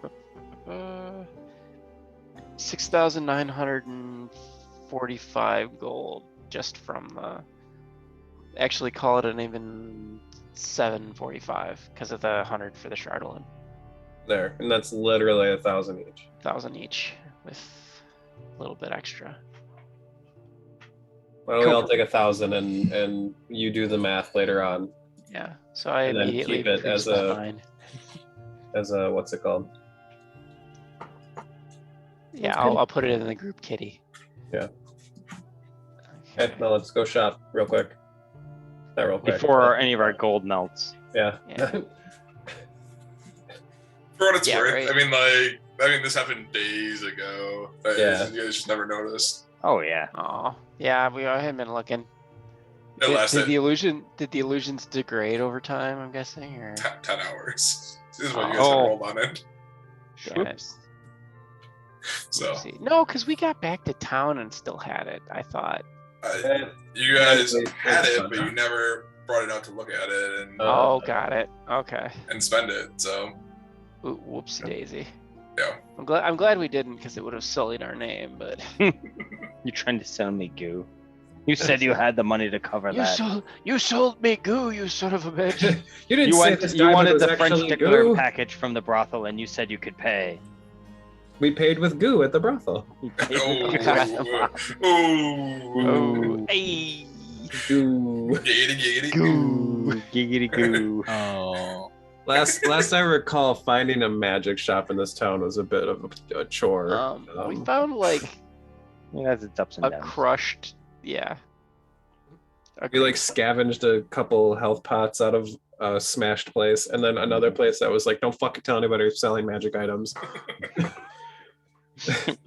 6,945 gold just from the. Actually, call it an even 745 because of the 100 for the Chardolin. There, and that's literally 1,000 each. 1,000 each with a little bit extra. Why don't we all take 1,000 and you do the math later on Yeah. So I And then immediately keep it as pre-spent a- mine. as a what's it called? Yeah, Sounds I'll put it in the group kitty. Yeah. Okay, now let's go shop real quick. Not real quick. Before any of our gold melts. Yeah. Yeah. For what it's Yeah, worth, right. I mean, this happened days ago. Yeah. You guys just never noticed. Oh yeah. Oh, yeah, I had been looking. It lasted Did the illusions degrade over time? I'm guessing, or 10 hours. This is what you guys Oh. have rolled on it. damn it. So, Oopsie. No, because we got back to town and still had it. I thought. you guys Yeah, had it's it, fun. but you never brought it out to look at it and Oh, got it. Okay. spend it. So, Whoopsie daisy. yeah. I'm glad we didn't, because it would have sullied our name. But You're trying to sell me goo. You said you had the money to cover that. you sold me goo, you son of a bitch. You didn't You, say went, this you diamond wanted was the French actually stickler goo. package from the brothel, and you said you could pay. We paid with goo at the brothel. You paid Oh, with the- oh, Oh, hey. Goo. giggity, giggity. Goo, giggity goo. Oh. Last I recall, finding a magic shop in this town was a bit of a chore. We found like It has its ups and a downs. crushed, yeah. We like scavenged a couple health pots out of a smashed place, and then another place that was like, "Don't fucking tell anybody you're selling magic items."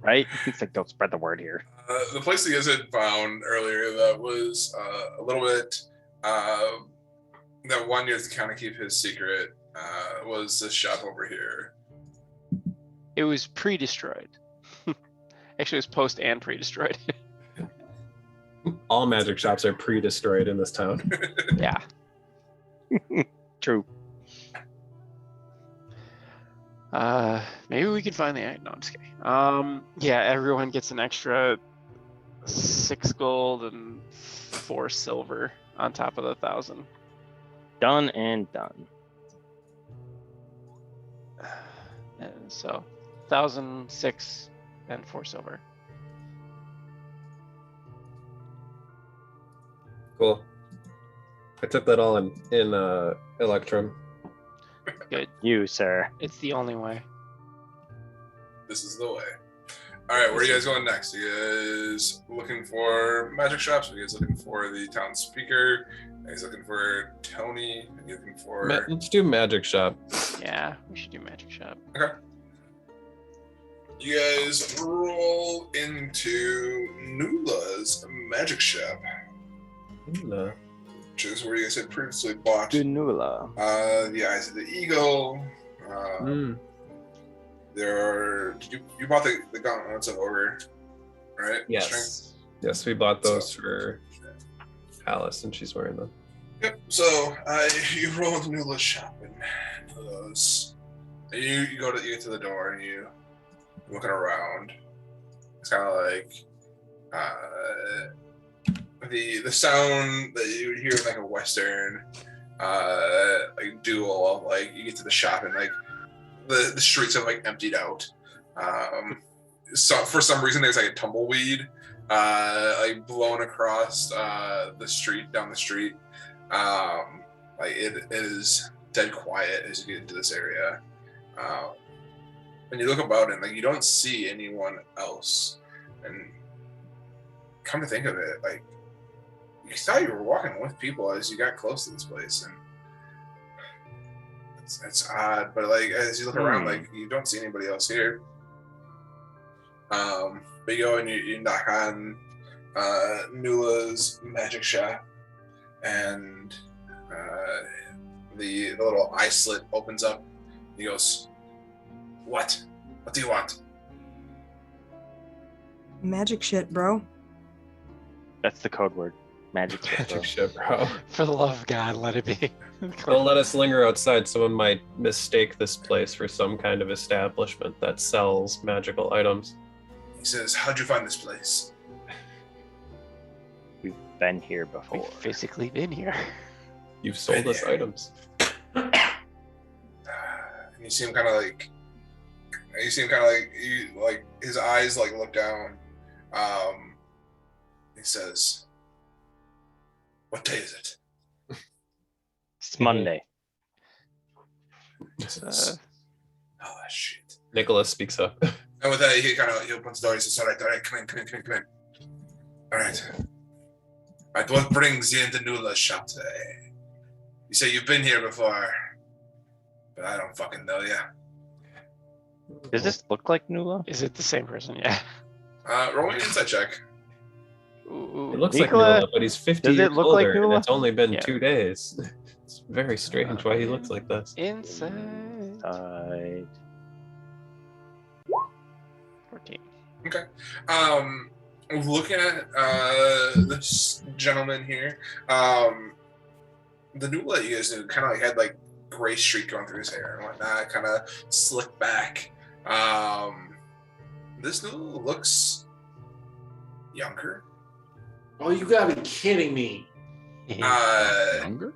Right? It's like, don't spread the word here. The place that you guys had found earlier that was a little bit that one year to kind of keep his secret was this shop over here. It was pre-destroyed. Actually, it was post and pre-destroyed. All magic shops are pre-destroyed in this town. Yeah. True. Maybe we could find the. No, I'm just kidding. Yeah, everyone gets an extra 6 gold and 4 silver on top of the 1,000. Done and done. And so 1,000, 6, and 4 silver. Cool. I took that all in Electrum. Good. You, sir. It's the only way. This is the way. All right, where are you guys going next? You guys looking for magic shops? Are you guys looking for the town speaker? Are you guys looking for Tony? Are you looking for? Let's do magic shop. Yeah, we should do magic shop. Okay. You guys roll into Nula's magic shop, No. which is where you guys had previously bought Gunula. the Eyes of the Eagle. There are you bought the gauntlets of Ogre, right? Strength? Yes. Yes, we bought those for Alice, and she's wearing them. Yep. So you roll into Nula's shop and those. You get to the door and you looking around. It's kind of like the sound that you would hear in like a western like duel. Like you get to the shop and like the streets have like emptied out. So for some reason there's like a tumbleweed like blown across the street down the street. Like it is dead quiet as you get into this area. When you look about it, like you don't see anyone else, and come to think of it, like you thought you were walking with people as you got close to this place, and it's odd. But like as you look around, like you don't see anybody else here. But you go and you knock on Nula's magic shop, and the little eye slit opens up. He goes, "What? What do you want?" Magic shit, bro. That's the code word. Magic. Magic ship, bro. For the love of God, let it be. Don't let us linger outside. Someone might mistake this place for some kind of establishment that sells magical items. He says, "How'd you find this place?" We've been here We've before. physically been here. You've sold us items. And you see him kind of like, his eyes like look down. He says, What day is it? It's Monday. Uh, Oh shit. Nicholas speaks up. And with that, he opens the door. He says, "All right, come in. All right. What brings you into Nula's shop today? You say you've been here before, but I don't fucking know you. Does this look like Nula? is it the same person? Yeah. Roll me an insight check. Ooh, It looks Nikola, like Nula, but he's 50 does it years look like older, and Nula? it's only been Yeah. 2 days. It's very strange why he looks like this. Insight. 14. Okay. Looking at this gentleman here, the Nula you guys knew kind of had like gray streak going through his hair and whatnot, kind of slicked back. This Nula looks younger. Oh, you gotta be kidding me. Younger?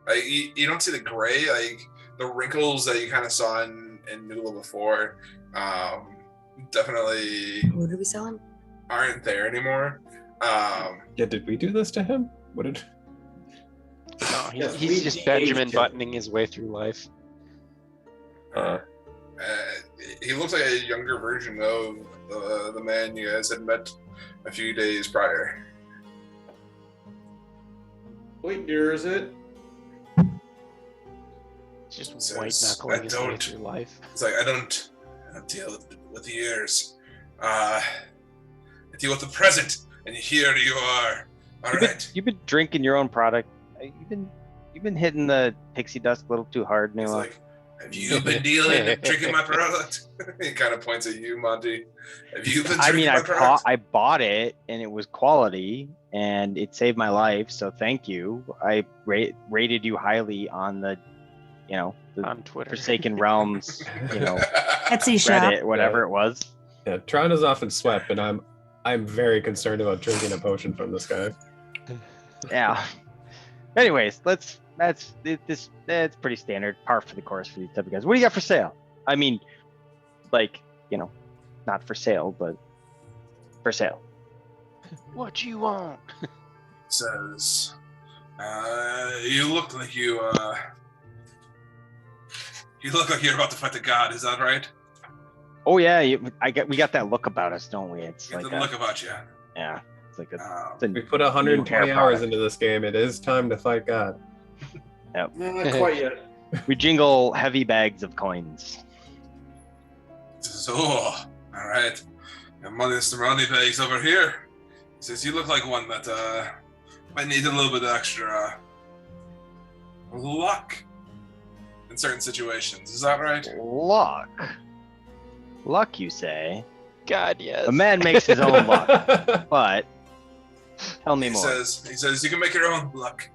Like you don't see the gray, like the wrinkles that you kind of saw in Nula before. Definitely What did we sell him? aren't there anymore. Yeah, did we do this to him? What did? No, Yes, he's we just Benjamin aged him. buttoning his way through life. He looks like a younger version of the man you guys had met a few days prior. What year is it? He's just Says, white "I knuckling his way don't." through life. It's like I don't deal with the years. I deal with the present, and here you are. All right. You've been drinking your own product. You've been hitting the pixie dust a little too hard, He's Nula. like, have you been drinking my product? He kind of points at you, Monty. Have you been drinking my product? I bought it and it was quality and it saved my life. So thank you. I rated you highly on the On Twitter. Forsaken Realms, Etsy shop. Reddit, whatever it was. Yeah, Tron is off in sweat, but I'm very concerned about drinking a potion from this guy. Yeah. Anyways, that's pretty standard, par for the course for these type of guys. What do you got for sale? I mean, not for sale, but for sale. What you want? Says, you look like you're about to fight the god. Is that right? Oh yeah, we got that look about us, don't we? It's Get like the look about you. yeah, it's like We put 120 hair hours product. into this game. It is time to fight God. Not quite yet. we jingle heavy bags of coins. Says, oh, all right. Got modest money bags over here. He says, you look like one that might need a little bit of extra luck in certain situations. Is that right? Luck, you say? God, yes. A man makes his own luck, but tell me He more. says you can make your own luck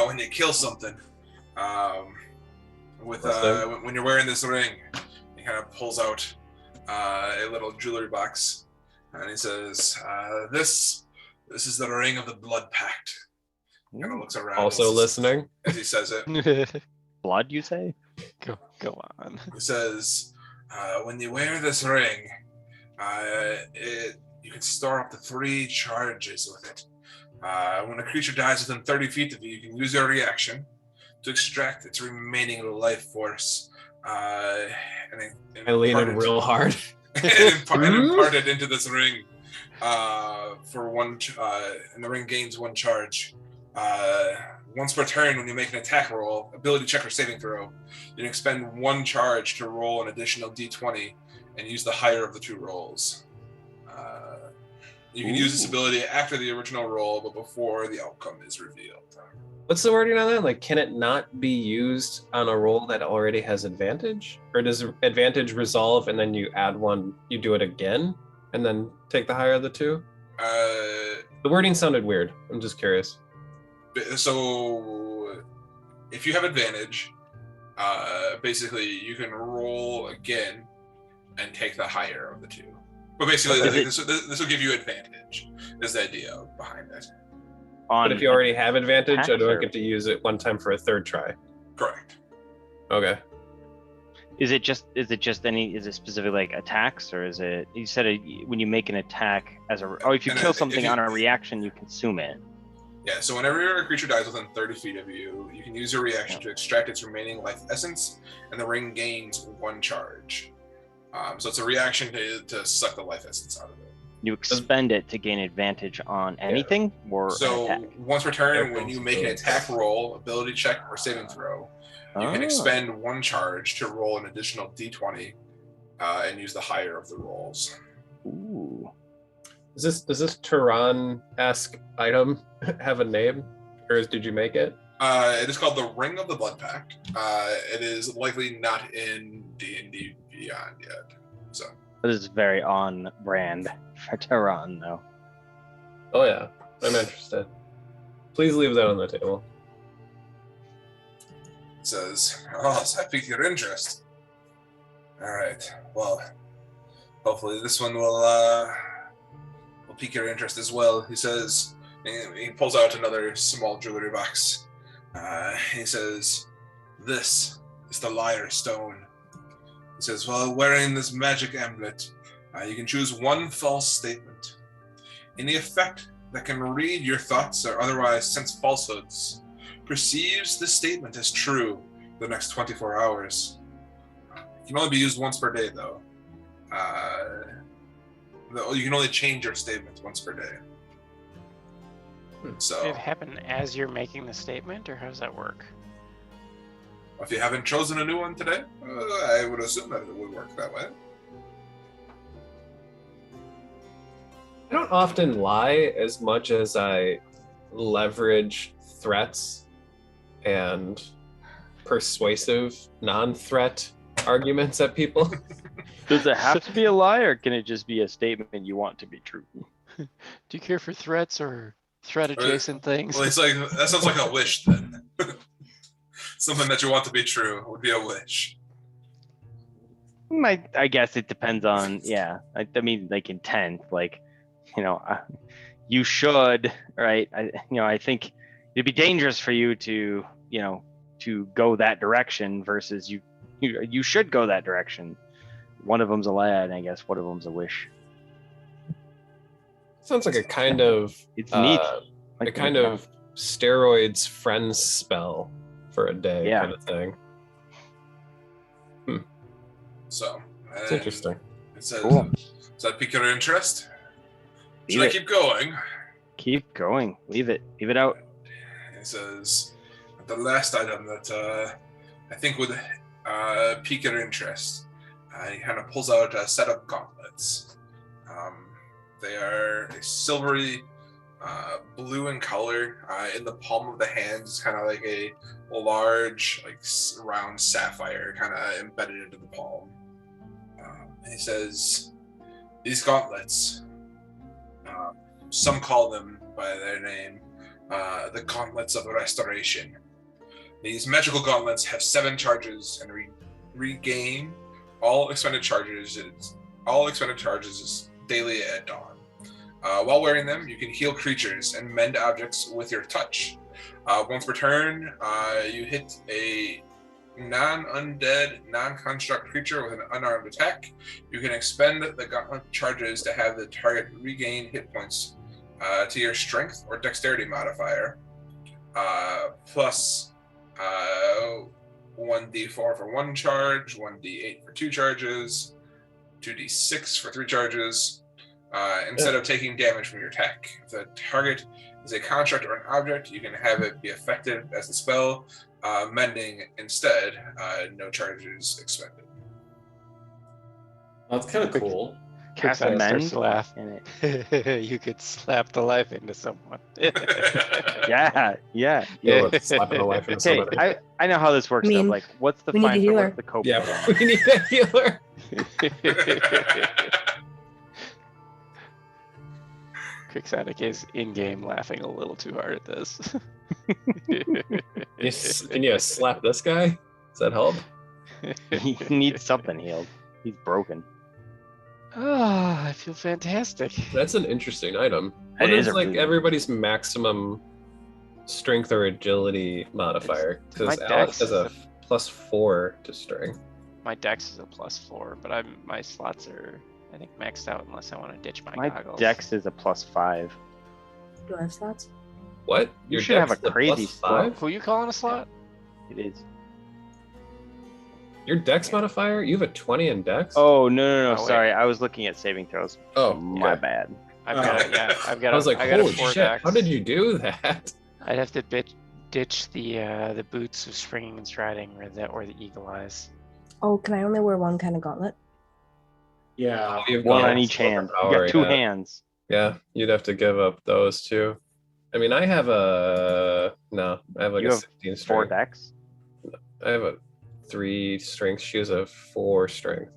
when you kill something. When you're wearing this ring, he kind of pulls out a little jewelry box, and he says, "This is the ring of the Blood Pact." Kind of looks around. Also listening. as he says it. Blood, you say? Go on. He says, "When you wear this ring, you can store up to 3 charges with it. When a creature dies within 30 feet of you, you can use your reaction to extract its remaining life force and I lean in real hard. impart it into this ring for one, and the ring gains 1 charge. Once per turn, when you make an attack roll, ability check or saving throw, you can expend 1 charge to roll an additional d20 and use the higher of the 2 rolls. You can use this ability after the original roll, but before the outcome is revealed." What's the wording on that? Like, can it not be used on a roll that already has advantage? Or does advantage resolve and then you add 1, you do it again, and then take the higher of the 2? The wording sounded weird. I'm just curious. So, if you have advantage, basically you can roll again and take the higher of the 2. But basically, this will give you advantage. Is the idea behind it? But if you already have advantage, I attacks, don't or- get to use it 1 time for a 3rd try. Correct. Okay. Is it just specific like attacks, or is it, you said when you make an attack if you And kill if something you- on a reaction, you consume it. Yeah, so whenever a creature dies within 30 feet of you, you can use your reaction to extract its remaining life essence, and the ring gains 1 charge. So it's a reaction to suck the life essence out of it. You expend it to gain advantage on anything or So an attack. once per turn, when you make an attack roll, ability check, or saving throw, you can expend 1 charge to roll an additional d20 and use the higher of the rolls. Ooh. Does this Tehran-esque item have a name, or did you make it? It is called the Ring of the Blood Pact. It is likely not in D&D Beyond yet. So This is very on brand for Tehran, though. Oh yeah, I'm interested. Please leave that on the table. it says, "Oh, so I piqued your interest." All right. Well, hopefully this one will pique your interest as well. He says. He pulls out another small jewelry box. He says, "This is the Liar Stone." He says, "While wearing this magic amulet, you can choose 1 false statement. Any effect that can read your thoughts or otherwise sense falsehoods perceives this statement as true for the next 24 hours. It can only be used once per day, though. You can only change your statement once per day." So, Did it happen as you're making the statement, or how does that work? if you haven't chosen a new one today, I would assume that it would work that way. I don't often lie as much as I leverage threats and persuasive non-threat arguments at people. Does it have to be a lie, or can it just be a statement you want to be true? Do you care for threats or threat adjacent things? Well, it's like that sounds like a wish then. Something that you want to be true would be a wish. I guess it depends on, I mean, like intent, like, you should, right? I think it'd be dangerous for you to, to go that direction versus you should go that direction. One of them's a lie, and I guess one of them's a wish. Sounds like a kind of It's neat. a kind of steroids friends spell for a day Yeah. kind of thing. So It's interesting. It says, Cool. "Does that pique your interest? Should Leave I it. keep going?" Keep going. Leave it out. It says, "The last item that I think would pique your interest." He kind of pulls out a set of gauntlets. They are a silvery blue in color. In the palm of the hand is kind of like a large, round sapphire kind of embedded into the palm. And he says, "These gauntlets, some call them by their name, the Gauntlets of Restoration. These magical gauntlets have 7 charges and regain all expended charges daily at dawn. While wearing them, you can heal creatures and mend objects with your touch. Once per turn, you hit a non-undead, non-construct creature with an unarmed attack. You can expend the gauntlet charges to have the target regain hit points to your strength or dexterity modifier, plus 1d4 for 1 charge, 1d8 for 2 charges, 2d6 for 3 charges, instead of taking damage from your attack. If the target is a construct or an object, you can have it be effective as the spell, mending instead, no charges expended." That's kind of cool. Cast a Quicksand starts mend to laugh. in it. You could slap the life into someone. Yeah. Slapping the life into Hey, somebody. I know how this works. I mean, though. Like, what's the we need a fine for healer. what's the cope? Yeah, we need a healer. Quixotic is in-game laughing a little too hard at this. Can you slap this guy? Does that help? He needs something healed. He's broken. Ah, I feel fantastic. That's an interesting item. That What is is a like really- everybody's maximum strength or agility modifier? Because My Alex dex has a is +4 to strength. My dex is a +4, but my slots are, I think, maxed out unless I want to ditch my My goggles. dex is a +5. Do I have slots? What? You should have a dex is crazy plus score. 5? Who you calling a slot? It is. Your dex modifier? You have a 20 in dex? Oh no! Oh, wait. Sorry, I was looking at saving throws. Oh, My okay. bad. I've got it. Yeah, I've got. I was like, I got a holy 4 shit! dex. How did you do that? I'd have to ditch the boots of springing and striding, or the eagle eyes. Oh, can I only wear one kind of gauntlet? Yeah. You've One got on each silver hand. You power, got 2 yeah. hands. Yeah, you'd have to give up those two. I mean, I have I have like You a have 16 4 strength. decks. I have a 3 strength. She has a 4 strength.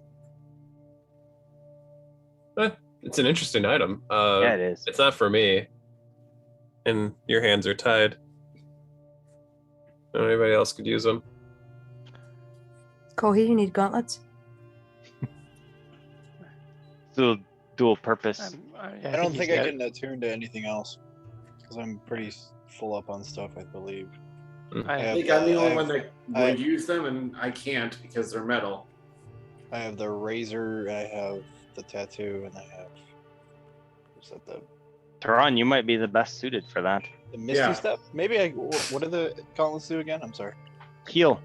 It's an interesting item. Yeah, it is. It's not for me. And your hands are tied. Anybody else could use them. Kohi, you need gauntlets? Dual purpose. I don't think I can attune to anything else because I'm pretty full up on stuff, I believe. I think I'm the only one that I- would use them, and I can't because they're metal. I have the razor, I have the tattoo, and I have what's that, the Tehran, you might be the best suited for that. Misty Yeah. Step? Maybe what do the gauntlets do again? I'm sorry. Heal.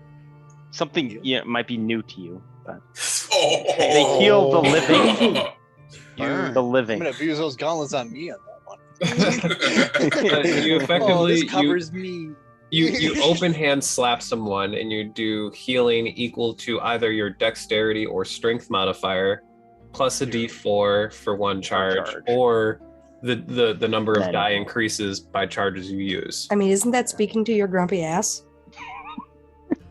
Something might be new to you, but Oh. they heal the living. Burn. The I'm living. gonna use those gauntlets on me on that one. You effectively Oh, this you- covers me. You open hand slap someone and you do healing equal to either your dexterity or strength modifier plus a d4 for one charge, charge. or the number of Then- die increases by charges you use. I mean, isn't that speaking to your grumpy ass?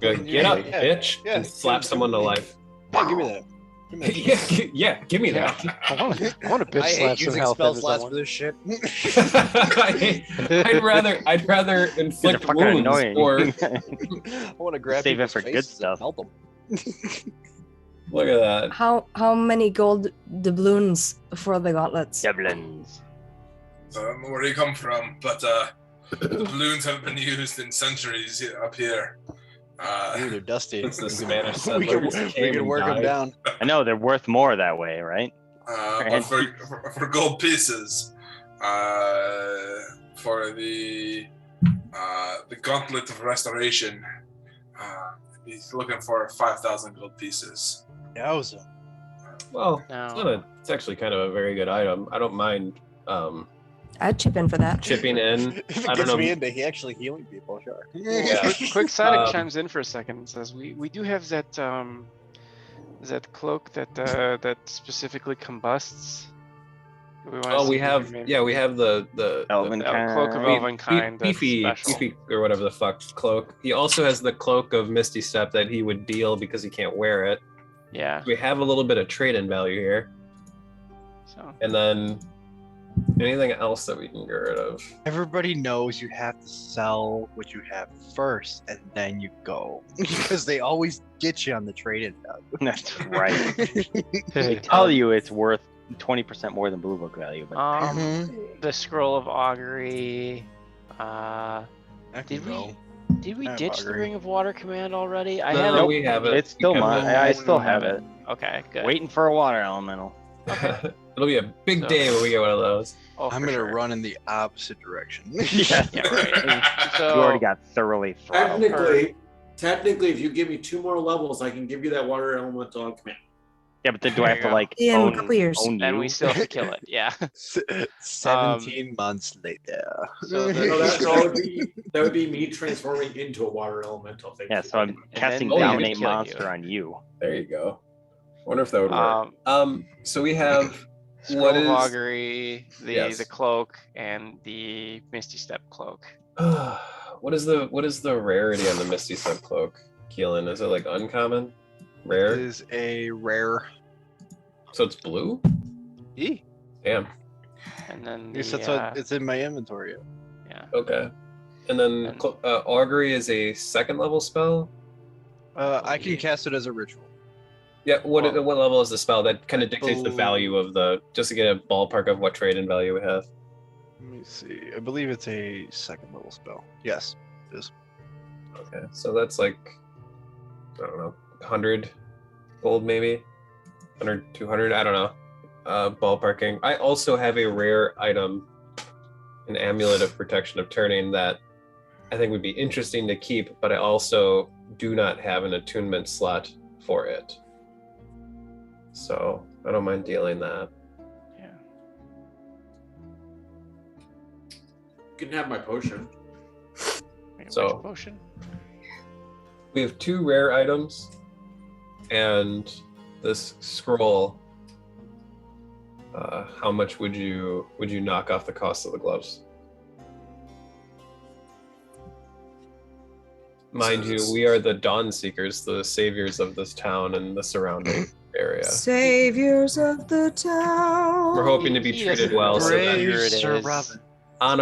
You're like, get up, Yeah, bitch, yeah, and slap someone to life. Yeah, give me that. Give me that. yeah, give me that. I want to bitch I slap hate some using health spell into slots someone. for this shit. I'd rather These are inflict fucking wounds annoying. or I want to grab Save it people's for good faces and stuff. melt them. look at that. How many gold doubloons for the gauntlets? Devlins. So I don't know where they come from, but the balloons haven't been used in centuries up here. Ooh, they're dusty. Since the Spanish we can, settlers we came can and work them died. down. I know they're worth more that way, right? But for gold pieces, for the gauntlet of restoration, he's looking for 5,000 gold pieces. Yowza. Well, No. it's actually kind of a very good item. I don't mind I'd chip in for that. chipping in. If it I don't gets know. me into actually healing people, sure. Yeah. Quick Sonic Um, chimes in for a second and says we do have that that cloak that specifically combusts. Do we wanna Oh, see we if have can maybe- yeah, we have the Elven cloak of kind. elven kind. that's beefy special. or whatever the fuck cloak. He also has the cloak of Misty Step that he would deal because he can't wear it. Yeah. We have a little bit of trade-in value here, So and then anything else that we can get rid of. Everybody knows you have to sell what you have first, and then you go because they always get you on the trade-in value. That's right. They tell you it's worth 20% more than Blue Book value, but the scroll of augury. I can Did we- go. Did we I have ditch the augury. Ring of Water command already? I No, had no, it. we have it. it's still We mine. have I still have it. Okay, good. Waiting for a water elemental. It'll be a big So- day when we get one of those. Oh, I'm for gonna sure. run in the opposite direction. Yeah, Yeah, right. So you already got thoroughly throttled. Technically, if you give me 2 more levels, I can give you that water elemental on command. Yeah, but then do I have to There you like In a own, couple years. own and you? we still have to kill it. Yeah. 17 months later. So No, the scroll. that would be me transforming into a water elemental. Yeah, so I'm casting then Dominate killing Monster you. on you. There you go. Wonder if that would work. So we have Scroll what of is augury, Yes. the cloak, and the Misty Step cloak. what is the rarity on the Misty Step cloak, Keelan? Is it like uncommon? It Rare? is a rare. So it's blue? E. Damn. And then Yes, the, that's what it's in my inventory. yeah. Okay. And then And- augury is a 2nd level spell? I can cast it as a ritual. Yeah, what Well, what level is the spell? That kind of dictates the believe- value of the, just to get a ballpark of what trade and value we have. Let me see. I believe it's a 2nd level spell. Yes, it is. Okay, so that's like, I don't know, 100 gold maybe? 100, 200, I don't know. Ballparking. I also have a rare item an amulet of protection of turning that I think would be interesting to keep, but I also do not have an attunement slot for it. So I don't mind dealing that. Yeah. You can have my potion. Wait, So- which potion? We have 2 rare items and this scroll. How much would you knock off the cost of the gloves? Mind you, we are the Dawn Seekers, the saviors of this town and the surrounding area. Saviors of the town. We're hoping to be He treated doesn't well, so that brave Here it Sir is. Robin. on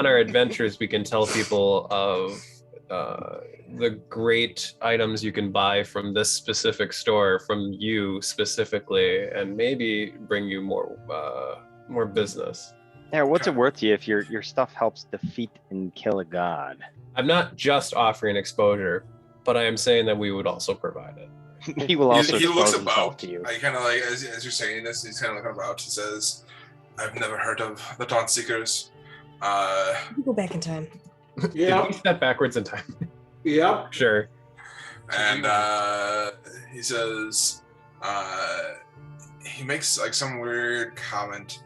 our adventures we can tell people of the great items you can buy from this specific store, from you specifically, and maybe bring you more business. Yeah, what's it worth to you if your stuff helps defeat and kill a god? I'm not just offering exposure, but I am saying that we would also provide it. He will also he looks expose himself about. to you. I kind of like as you're saying this, he's kind of looking about. He says, "I've never heard of the Dawn Seekers." Go back in time. Did Yeah. we step backwards in time? Yeah. Sure. And he says, he makes like some weird comment.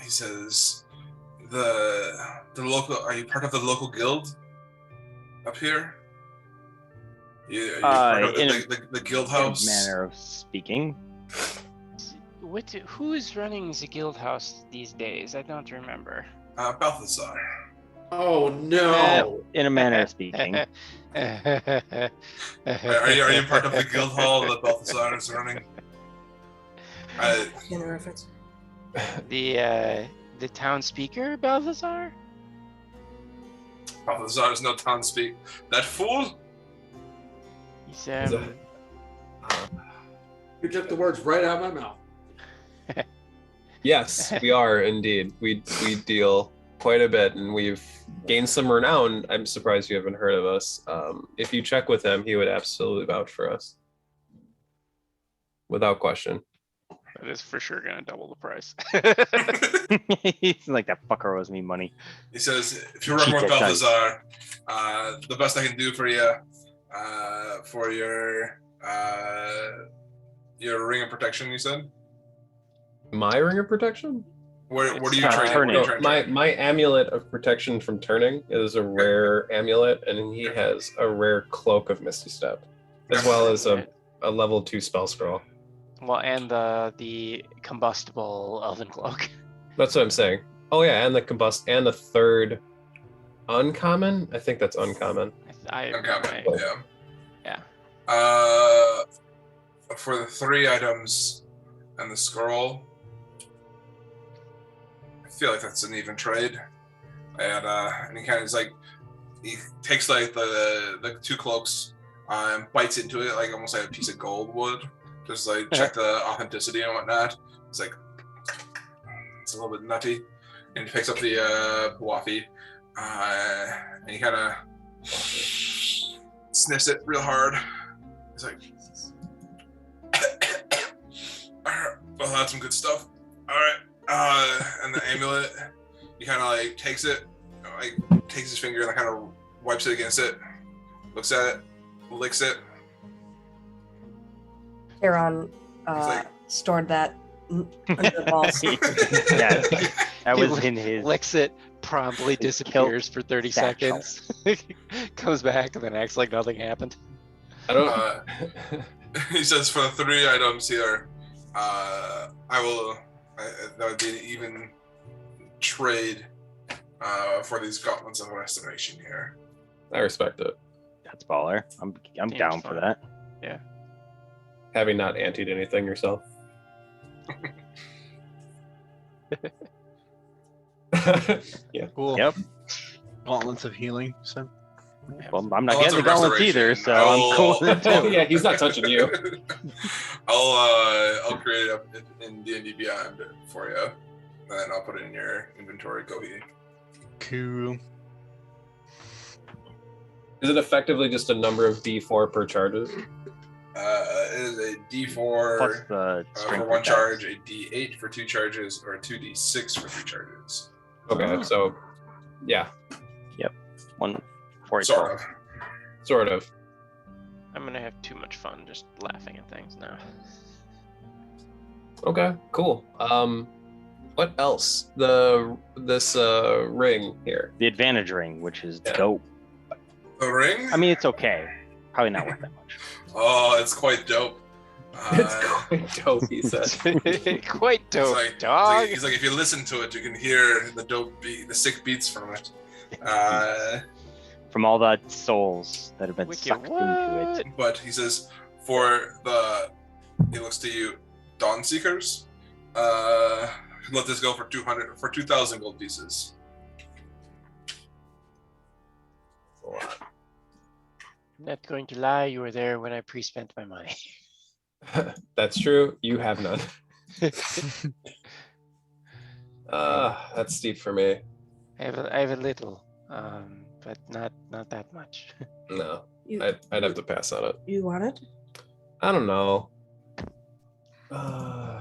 He says, the local, are you part of the local guild up here? You part of in the guild house? Manner of speaking. Who is running the guild house these days? I don't remember. Balthazar. Oh no. In a manner of speaking. Are you part of the guild hall that Balthazar is running? In the reference. The town speaker, Balthazar? Balthazar is no town speak. That fool? He's You took the words right out of my mouth. Yes, we are indeed. We deal quite a bit, and we've gained some renown. I'm surprised you haven't heard of us. If you check with him, he would absolutely vouch for us, without question. That is for sure gonna double the price. He's like, that fucker owes me money. He says, if you run Cheat with that Balthazar, the best I can do for you, for your ring of protection, you said? My ring of protection? What are It's you not trading? turning. What are you No, trying to my amulet of protection from turning is a rare amulet, and he has a rare cloak of Misty Step, as well as a level 2 spell scroll. Well, and the combustible elven cloak. That's what I'm saying. Oh yeah, and the third uncommon. I think that's uncommon. Uncommon, I- yeah. Yeah. For the 3 items and the scroll, I feel like that's an even trade. And he kind of is like, he takes like the 2 cloaks and bites into it like almost like a piece of gold would, just like check the authenticity and whatnot. It's like, it's a little bit nutty. And he picks up the Pawafi and he kind of sniffs it real hard. He's like, well, that's some good stuff. All right. And the amulet, he kind of like takes it, like takes his finger and like kind of wipes it against it, looks at it, licks it. Aaron like- stored that under the balls. Yeah, that was in his. Licks it, promptly disappears for 30 satchel. seconds, comes back, and then acts like nothing happened. I don't. He says for the 3 items here, I will. That would be an even trade for these gauntlets of restoration here. I respect it. That's baller. I'm Seems down for fun. that. Having not antied anything yourself. Yeah. Cool. Yep. Gauntlets of healing. So Well, I'm not Gauntlets getting of the gauntlets restoration. either, so I'm cool with it Oh too. yeah, he's not touching you. I'll create it up in D&D Beyond for you, and then I'll put it in your inventory. Kohi. cool. Is it effectively just a number of D4 per charges? It is a D4 Plus the for strength one of charge, dex. a D8 for 2 charges, or a 2D6 for 3 charges. Okay, so yeah, One for Sort of. sort of. I'm gonna have too much fun just laughing at things now. Okay, cool. What else? This ring here. The advantage ring, which is Yeah. dope. The ring? I mean, it's okay. Probably not worth that much. Oh, it's quite dope. It's quite dope, he said. Quite It's dope, like, dog. He's like, if you listen to it, you can hear the dope beat, the sick beats from it. From all the souls that have been Wicked, sucked into it. But he says, he looks to you, Dawn Seekers. Let this go for 2,000 gold pieces. I'm not going to lie, you were there when I pre-spent my money. That's true. You have none. That's steep for me. I have a little, but not that much. No, You, I'd have to pass on it. you want it? I don't know.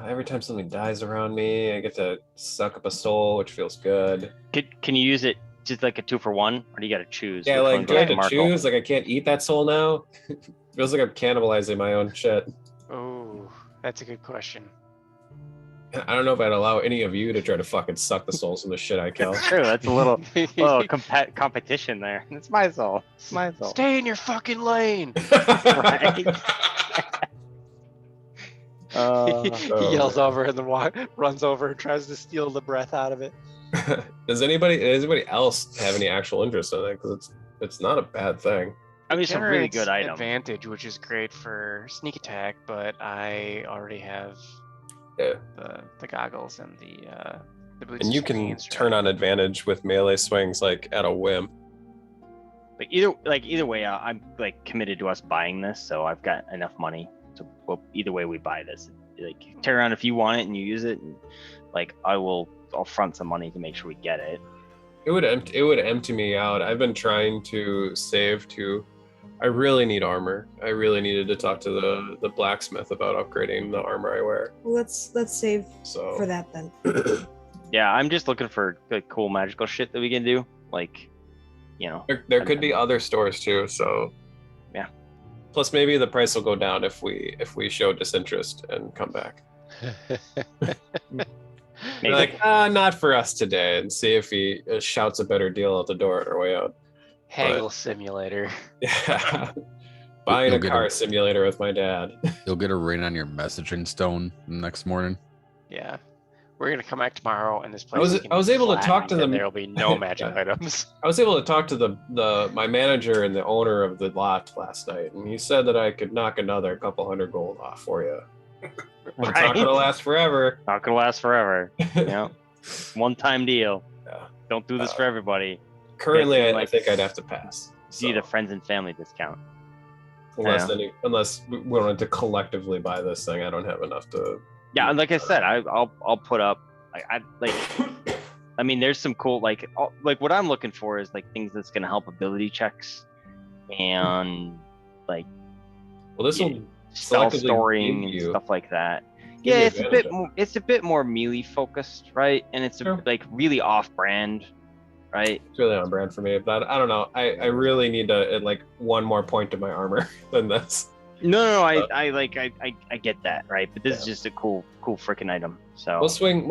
Every time something dies around me, I get to suck up a soul, which feels good. Can you use it just like a 2-for-1, or do you got to choose? Yeah, which like, one do I have goes to Marco? choose? Like, I can't eat that soul now? Feels like I'm cannibalizing my own shit. Oh, that's a good question. I don't know if I'd allow any of you to try to fucking suck the souls from the shit I kill. True, that's a little competition there. It's my soul. It's my soul. Stay in your fucking lane. Right? He yells over and then runs over and tries to steal the breath out of it. Does anybody else have any actual interest in it? Because it's not a bad thing. I mean, it's a really Generates good item. Advantage, which is great for sneak attack, but I already have Yeah. the goggles and the boots. And you of can pain turn on advantage with melee swings like at a whim. Either way, I'm like committed to us buying this, so I've got enough money. So either way, we buy this. Like, turn around if you want it and you use it, and like I'll front some money to make sure we get it. It would empty me out. I've been trying to save to. I really need armor. I really needed to talk to the blacksmith about upgrading the armor I wear. Well, let's save So for that then. Yeah, I'm just looking for like cool magical shit that we can do. Like, there could be other stores too. So Yeah. Plus, maybe the price will go down if we show disinterest and come back. Maybe. Like, not for us today, and see if he shouts a better deal at the door on our way out. Haggle simulator. Yeah. Buying a You'll get car a- simulator with my dad. You'll get a ring on your messaging stone the next morning. Yeah. We're gonna come back tomorrow, and this place. was- is gonna I was be able to flat, talk to and them- There will be no magic Yeah. items. I was able to talk to my manager and the owner of the lot last night, and he said that I could knock another couple hundred gold off for you. But it's not gonna last forever. Not gonna last forever. One-time deal. Yeah. Don't do this for everybody. Currently, Yeah, I like- think I'd have to pass. See the friends and family discount. Unless we wanted to collectively buy this thing, I don't have enough to. Yeah, and like I said, I'll put up. I mean, there's some cool like what I'm looking for is like things that's gonna help ability checks, and like Well, this will spell selectively storing give and you- stuff like that. give Yeah, you it's a advantage bit of more. It's a bit more melee focused, right? And it's Sure. like really off-brand, right? It's really on brand for me, but I don't know. I really need to add like one more point to my armor than this. No, I get that, right? But this is just a cool freaking item. So We'll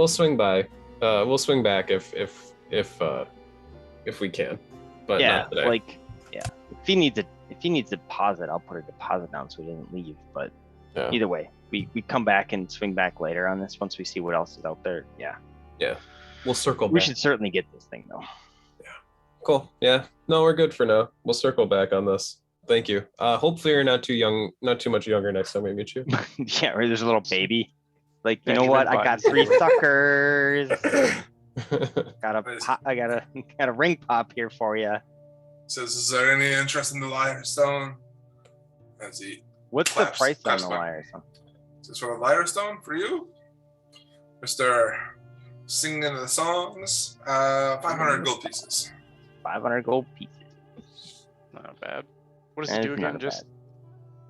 swing by. We'll swing back if we can. But yeah, not today. like if he needs a deposit, I'll put a deposit down so he doesn't leave. But Yeah. either way, we come back and swing back later on this once we see what else is out there. Yeah, We'll circle we back. should certainly get this thing though. Cool. Yeah. No, we're good for now. We'll circle back on this. Thank you. Hopefully you're not too much younger next time we meet you. Yeah, or there's a little baby. Like, you know Benjamin what? I got Button. 3 suckers. I got a ring pop here for you. Says, is there any interest in the Lyre Stone? As he What's Claps- the price on claps the back. wire? Son? says, for the Lyre Stone for you, Mr. Singing the songs, 500 gold pieces. 500 gold pieces. Not bad. What does That it do is not again? Just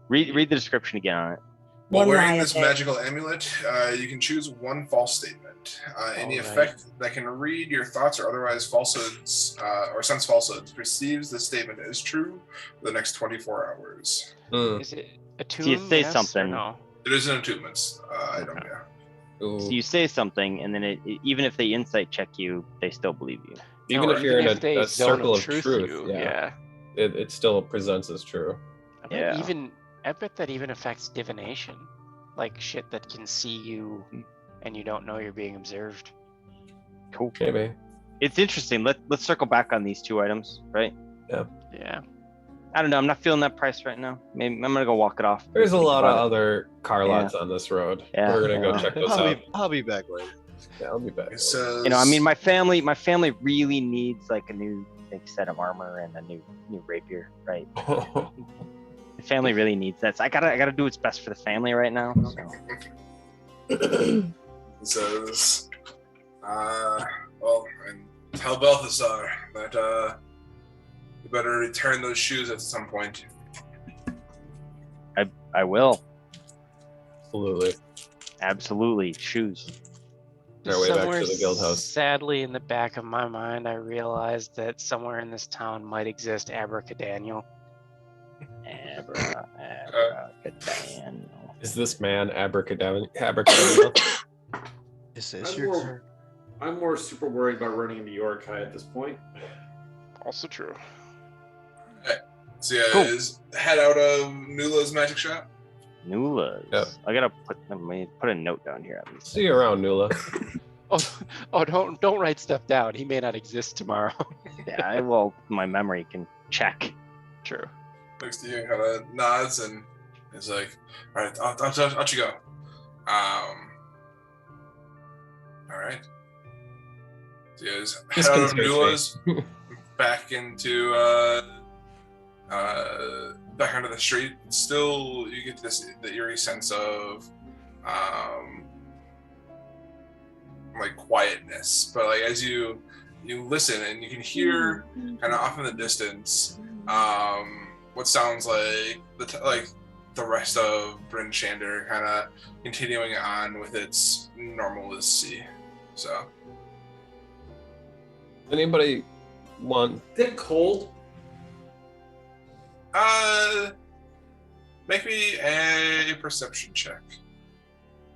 Read the description again on it. While One wearing lie a this day. magical amulet, you can choose one false statement. Any All right. effect that can read your thoughts or otherwise falsehoods or sense falsehoods receives the statement as true for the next 24 hours. Is it a tune? you say yes or something. No. It is an attunements. I don't know. Ooh. So you say something, and then even if they insight check you, they still believe you. Even No, if you're in they a zone circle of truth truth, you, yeah, it still presents as true. I bet that even affects divination, like shit that can see you, and you don't know you're being observed. Cool. Maybe. It's interesting. Let's circle back on these 2 items, right? Yeah. I don't know. I'm not feeling that price right now. Maybe I'm gonna go walk it off. There's a Think lot of about it. other car lots on this road. Yeah. We're gonna go check those out. I'll be back later. Yeah, I'll be back. It says, You know, I mean, my family really needs like a new set of armor and a new rapier, right? The family really needs that. So I gotta do what's best for the family right now. So. it says, well, and tell Balthazar that you better return those shoes at some point. I will. Absolutely. Shoes. Our way back to Somewhere the guild house. Sadly, in the back of my mind, I realized that somewhere in this town might exist Abracadaniel. Abracadaniel. Is this man abracadabra? Is this I'm your more- turn? I'm more super worried about running into Yorkai at this point. Also true. So yeah, Cool. is head out of Nula's magic shop. Nula's. Yep. I gotta put a note down here at least. See you around, Nula. Oh, don't write stuff down. He may not exist tomorrow. Yeah, my memory can check. True. Looks to you and kind of nods and is like, "All right, I'll let you go." All right. So you guys head This out of concerns me. Nula's back into back onto the street. Still, you get the eerie sense of like quietness, but like as you listen and you can hear kind of off in the distance what sounds like the rest of Bryn Shander kind of continuing on with its normalcy. So Anybody want? Is it cold? make me a perception check.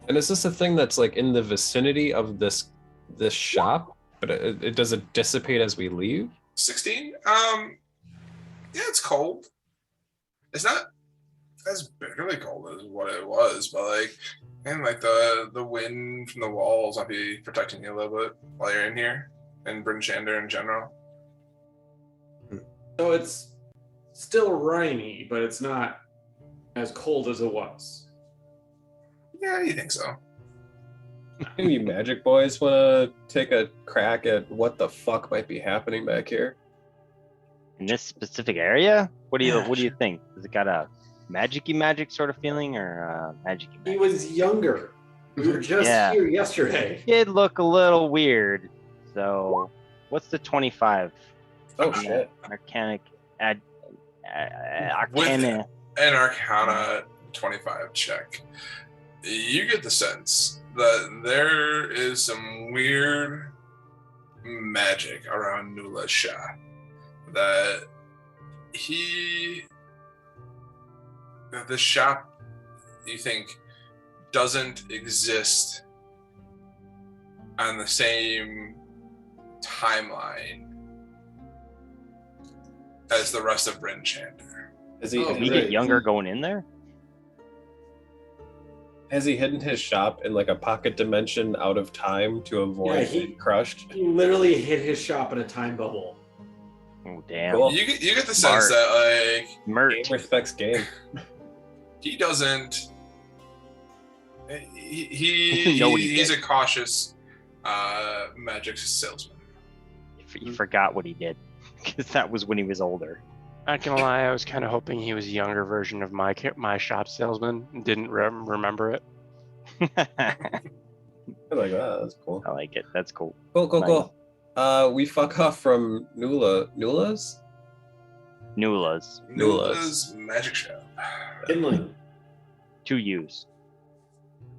And is this a thing that's like in the vicinity of this shop, but it doesn't dissipate as we leave? 16. Yeah, it's cold. It's not as bitterly cold as what it was, but like, and like the wind from the walls might be protecting you a little bit while you're in here, and Bryn Shander in general. So it's still rainy, but it's not as cold as it was. Yeah, you think so? Any magic boys want to take a crack at what the fuck might be happening back here? In this specific area, what do Yeah, you think? Has it got a magic-y magic sort of feeling, or magic-y He magic? was younger. We were just Yeah. here yesterday. Did look a little weird. So, what's the 25? Oh shit! Arcanic With Arcana. an Arcana 25 check, you get the sense that there is some weird magic around Nula Shah. That the shop, you think, doesn't exist on the same timeline as the rest of Bryn Shander. Has he, Oh, Did he great. get younger going in there? has he hidden his shop in like a pocket dimension out of time to avoid Yeah, he- being crushed? He literally hit his shop in a time bubble. Oh damn! Cool. You get the Smart. sense that like Mert. Game respects game. he doesn't. Know what he He's did. a cautious magic salesman. You forgot what he did, because that was when he was older. Not gonna lie, I was kind of hoping he was a younger version of my shop salesman. And didn't remember it. I I'm like, oh, that's cool. like it. That's cool. Cool. We fuck off from Nula's. Nula's. Nula's Magic Shop. Inland. 2 U's.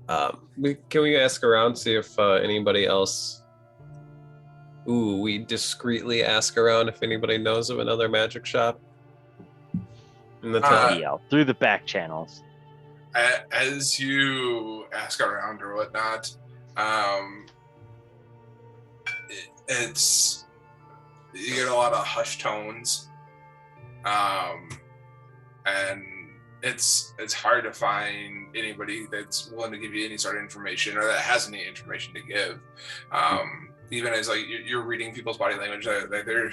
Can we ask around, see if anybody else? Ooh, we discreetly ask around if anybody knows of another magic shop in the town. Yeah, through the back channels. As you ask around or whatnot, it's you get a lot of hushed tones, and it's hard to find anybody that's willing to give you any sort of information or that has any information to give. Even as like you're reading people's body language, they're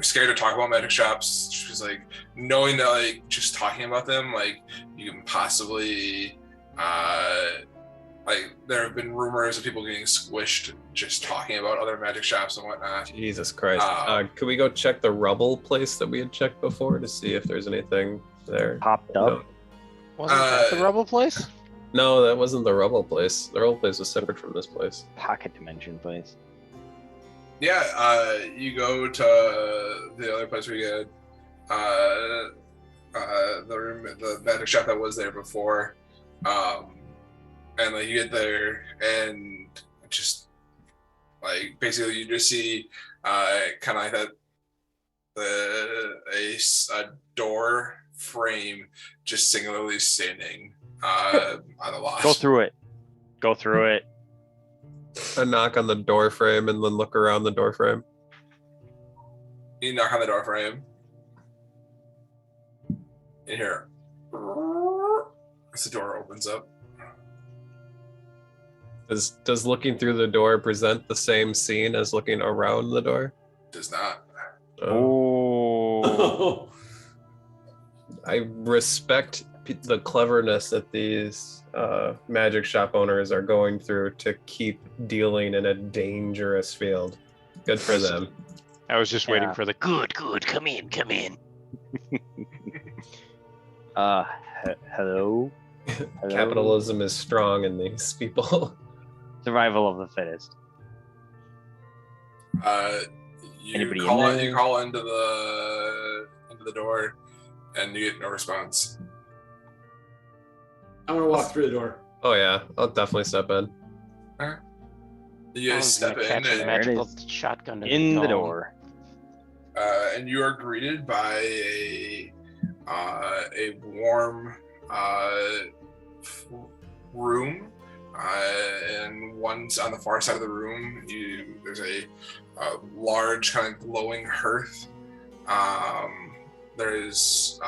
scared to talk about magic shops. Just like knowing that like just talking about them, like you can possibly like there have been rumors of people getting squished just talking about other magic shops and whatnot. Jesus Christ. Could we go check the rubble place that we had checked before to see if there's anything there? Popped up. Wasn't that the rubble place? No, that wasn't the rubble place. The rubble place was separate from this place. Pocket dimension place. Yeah, you go to the other place where you get the magic shop that was there before, and like you get there and just like basically you just see kind of like that a door frame just singularly standing on the lot. Go through it. Go through it. I knock on the door frame and then look around the door frame. You knock on the door frame. You hear as the door opens up. Does looking through the door present the same scene as looking around the door? Does not. Oh. I respect the cleverness that these magic shop owners are going through to keep dealing in a dangerous field. Good for them. I was just waiting Yeah. for the good, come in. Hello? Hello? Capitalism is strong in these people. Survival of the fittest. Anybody in there? You call into the door, and you get no response. I'm gonna walk through the door. Oh yeah, I'll definitely step in. You guys step in, Catch a and, magical shotgun to In the dome. door. and you are greeted by a warm room. And one's on the far side of the room. There's a large kind of glowing hearth. There's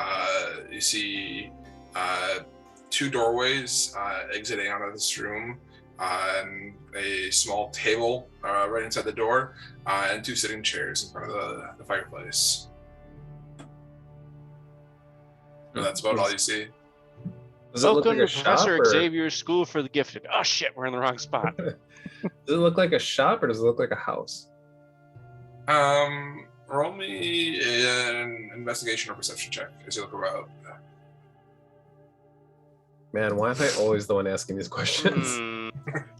you see 2 doorways exiting out of this room, and a small table right inside the door, and 2 sitting chairs in front of the fireplace. And that's about all you see. Does it look Welcome like a to shop, Professor or Xavier's School for the Gifted. Oh shit, we're in the wrong spot. does it look like a shop, or does it look like a house? Roll me an investigation or perception check as you look around. Man, why am I always the one asking these questions?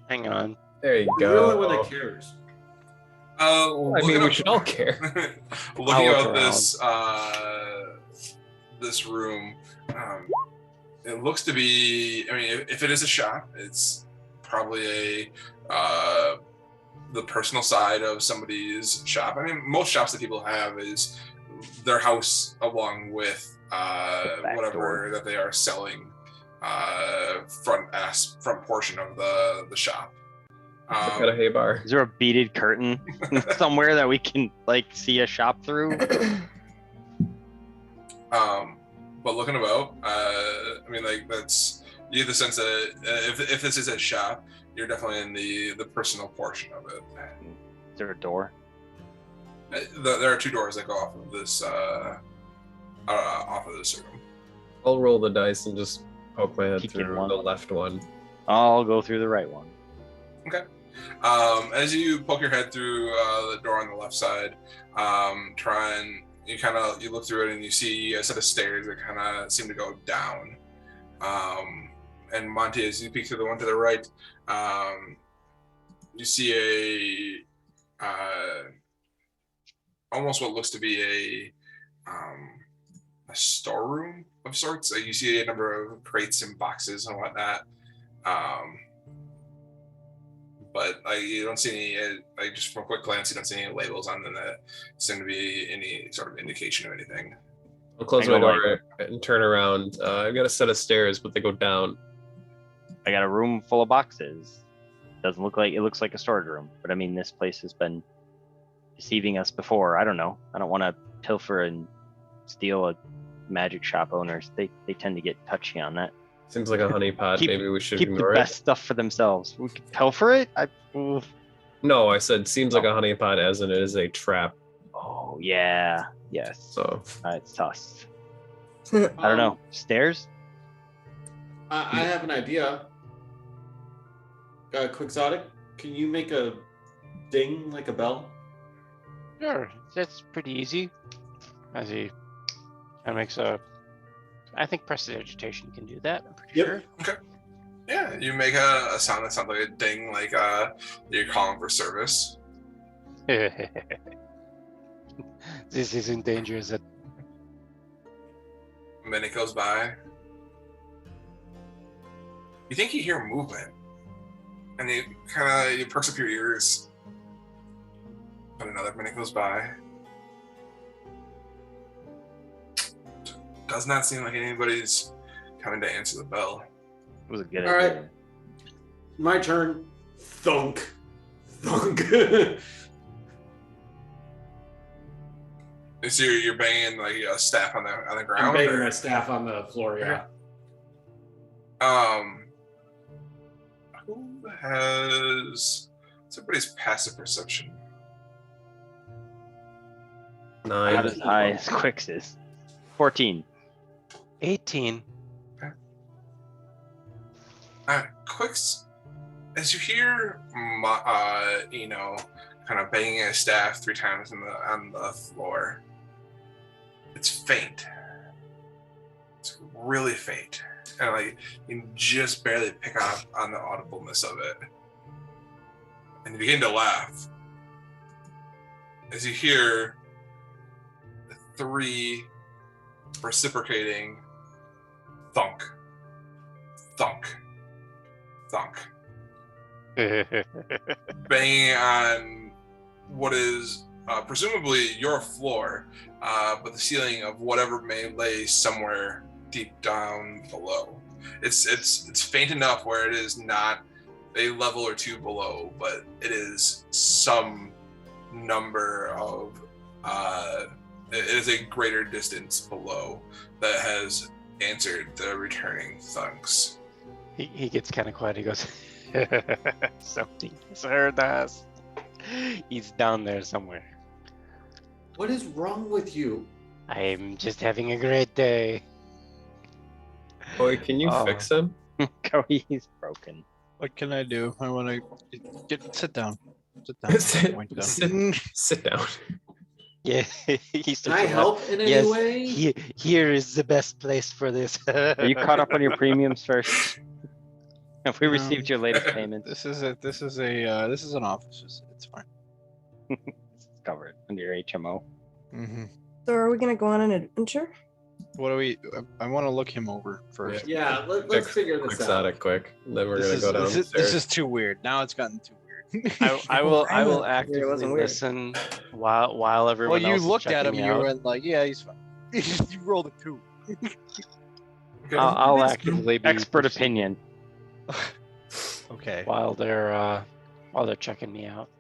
Hang on. There you You're the only go. one that cares. I mean, we should all care. Looking I'll at look this room, it looks to be. I mean, if it is a shop, it's probably the personal side of somebody's shop. I mean, most shops that people have is their house along with whatever door that they are selling. Front portion of the shop. Got a hay bar. Is there a beaded curtain somewhere that we can like see a shop through? But looking about, I mean, like that's you have the sense that if this is a shop, you're definitely in the personal portion of it. Is there a door? There are 2 doors that go off of this room. I'll roll the dice and just poke my head Peek in through one. the left one. I'll go through the right one. Okay. As you poke your head through the door on the left side, you look through it and you see a set of stairs that kind of seem to go down. And Monty, as you peek through the one to the right, you see a almost what looks to be storeroom of sorts. You see a number of crates and boxes and whatnot. But you don't see any, just from a quick glance, you don't see any labels on them that seem to be any sort of indication of anything. I'll close my door and turn around. I've got a set of stairs, but they go down. I got a room full of boxes. Doesn't look like, it looks like a storage room, but I mean, this place has been deceiving us before. I don't know. I don't want to pilfer and steal a magic shop owners. They tend to get touchy on that. Seems like a honeypot. Maybe we should keep the ignore best it. stuff for themselves. We could pilfer it. No, I said seems like a honeypot, as in it is a trap. Oh yeah, yes. So it's sus. I don't know. Stairs. I have an idea. Quixotic, can you make a ding like a bell? Sure, that's pretty easy. As he kind of makes a, I think prestidigitation can do that. I'm pretty sure. Okay. Yeah, you make a sound that sounds like a ding, like you're calling for service. This isn't dangerous. A minute goes by. You think you hear movement, and you perks up your ears. But another minute goes by. Does not seem like anybody's coming to answer the bell. It was a good All idea. right, my turn. Thunk, thunk. So you're banging like a staff on the ground. I'm banging my staff on the floor. Yeah. Who has somebody's passive perception? Not as high as Quix's. 14. 18. Quix, as you hear, kind of banging a staff 3 times on the floor, it's faint. It's really faint, and you can just barely pick up on the audibleness of it. And you begin to laugh as you hear 3 reciprocating thunk, thunk, thunk, banging on what is presumably your floor, but the ceiling of whatever may lay somewhere deep down below. It's faint enough where it is not a level or 2 below, but it is some number of it is a greater distance below that has answered the returning thunks. He gets kind of quiet. He goes, something has heard us. He's down there somewhere. What is wrong with you? I'm just having a great day. Boy, can you fix him? He's broken. What can I do? I want to sit down. Sit down. Sit down. Yeah, he's. Can I help in any way? Here is the best place for this. Are you caught up on your premiums first? Have we received your latest payment? This is an office. It's fine. It's covered under your HMO. Mm-hmm. So are we gonna go on an adventure? What do we? I want to look him over first. Yeah, let's figure this out. Quixotic quick. Then we're gonna go down. This is too weird. Now it's gotten too weird. I will actively listen while everyone Well, else you is looked at him checking and you out. went like, "Yeah, he's fine." You rolled a 2. I'll actively be expert opinion. Okay. While they're checking me out.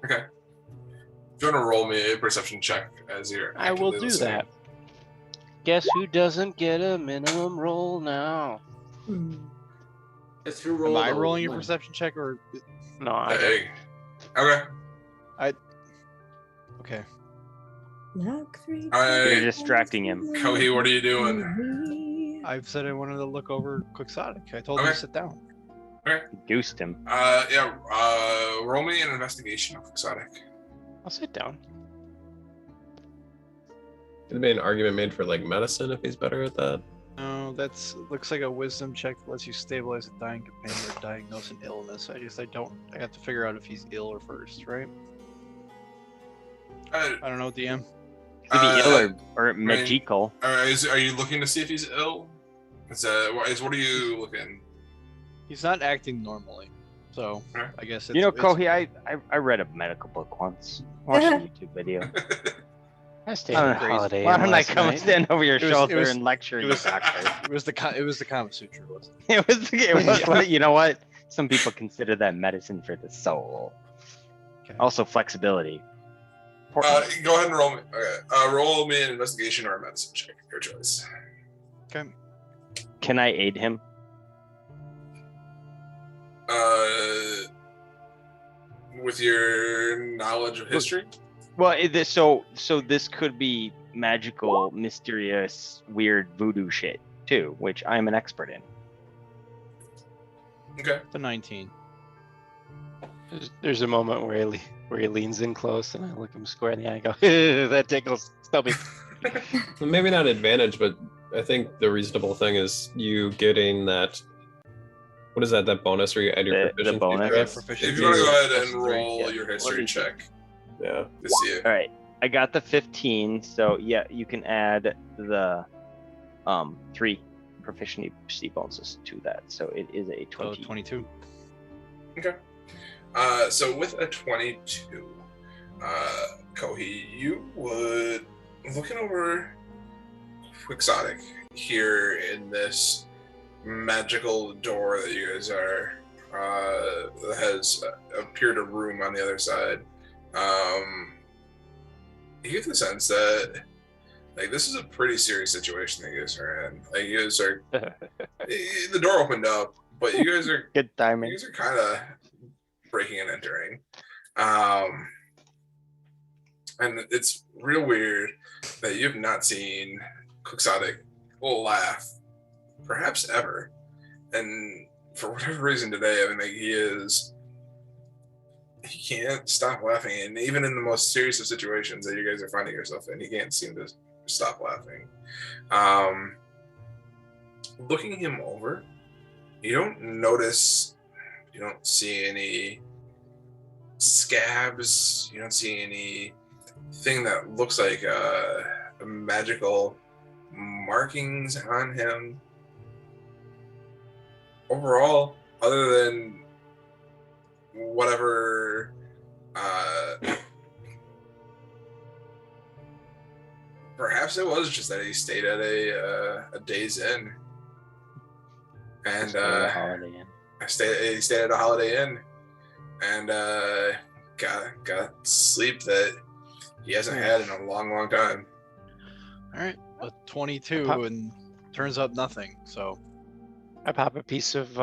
Okay. If you want to roll me a perception check as you're I will do listening. that. Guess who doesn't get a minimum roll now? It's who rolled. Am I rolling your perception check or? No, I Hey. Okay. Okay. Knock 3. You're distracting him. Kohi, what are you doing? I've said I wanted to look over Quixotic. I told him to sit down. Okay. Goosed him. Roll me an investigation of Exotic. I'll sit down. Could be an argument made for like medicine if he's better at that. No, looks like a wisdom check that lets you stabilize a dying companion or diagnose an illness. I have to figure out if he's ill or first, right? I don't know, DM. Could be ill or magical. Are you looking to see if he's ill? What are you looking? He's not acting normally, so I guess it's, You know, Kohi, I read a medical book once. Watched a YouTube video. I stayed on holiday. Why don't I last come and night. stand over your It was- shoulder it was- and lecture it you, was- doctor? It was the Kama Sutra, wasn't It was you know what? Some people consider that medicine for the soul. Okay. Also flexibility. Go ahead and roll me. Okay. Roll me an investigation or a medicine check. Your choice. it? Okay. Can I aid him? With your knowledge of history. Well, so this could be magical, mysterious, weird voodoo shit too, which I'm an expert in. Okay. The 19. There's a moment where he leans in close, and I look him square in the eye and go, "That tickles, Stubby." Well, maybe not advantage, but I think the reasonable thing is you getting that. What is that? That bonus where you add your The proficiency? bonus. to Yeah, it? proficiency. If you want to go ahead and Plus 3, roll yeah. your What history is it? check Yeah. to see it. All right, I got the 15, so yeah, you can add the 3 proficiency bonuses to that, so it is a So 20. 22. Okay. So with a 22, Kohi, you would, looking over Quixotic here in this magical door that you guys are, that has appeared a room on the other side, you get the sense that like this is a pretty serious situation that you guys are in. Like you guys are, the door opened up, but you guys are Good you timing. guys are kind of breaking and entering. And it's real weird that you have not seen Quixotic laugh, perhaps ever. And for whatever reason today, I mean, like he can't stop laughing. And even in the most serious of situations that you guys are finding yourself in, he can't seem to stop laughing. Looking him over, you don't see any scabs, you don't see anything that looks like magical markings on him. Overall, other than whatever perhaps it was just that he stayed at a Days Inn. And Just go to the Holiday Inn. he stayed at a Holiday Inn and got sleep that he hasn't had in a long time. All right. A 22 and turns up nothing. So I pop a piece of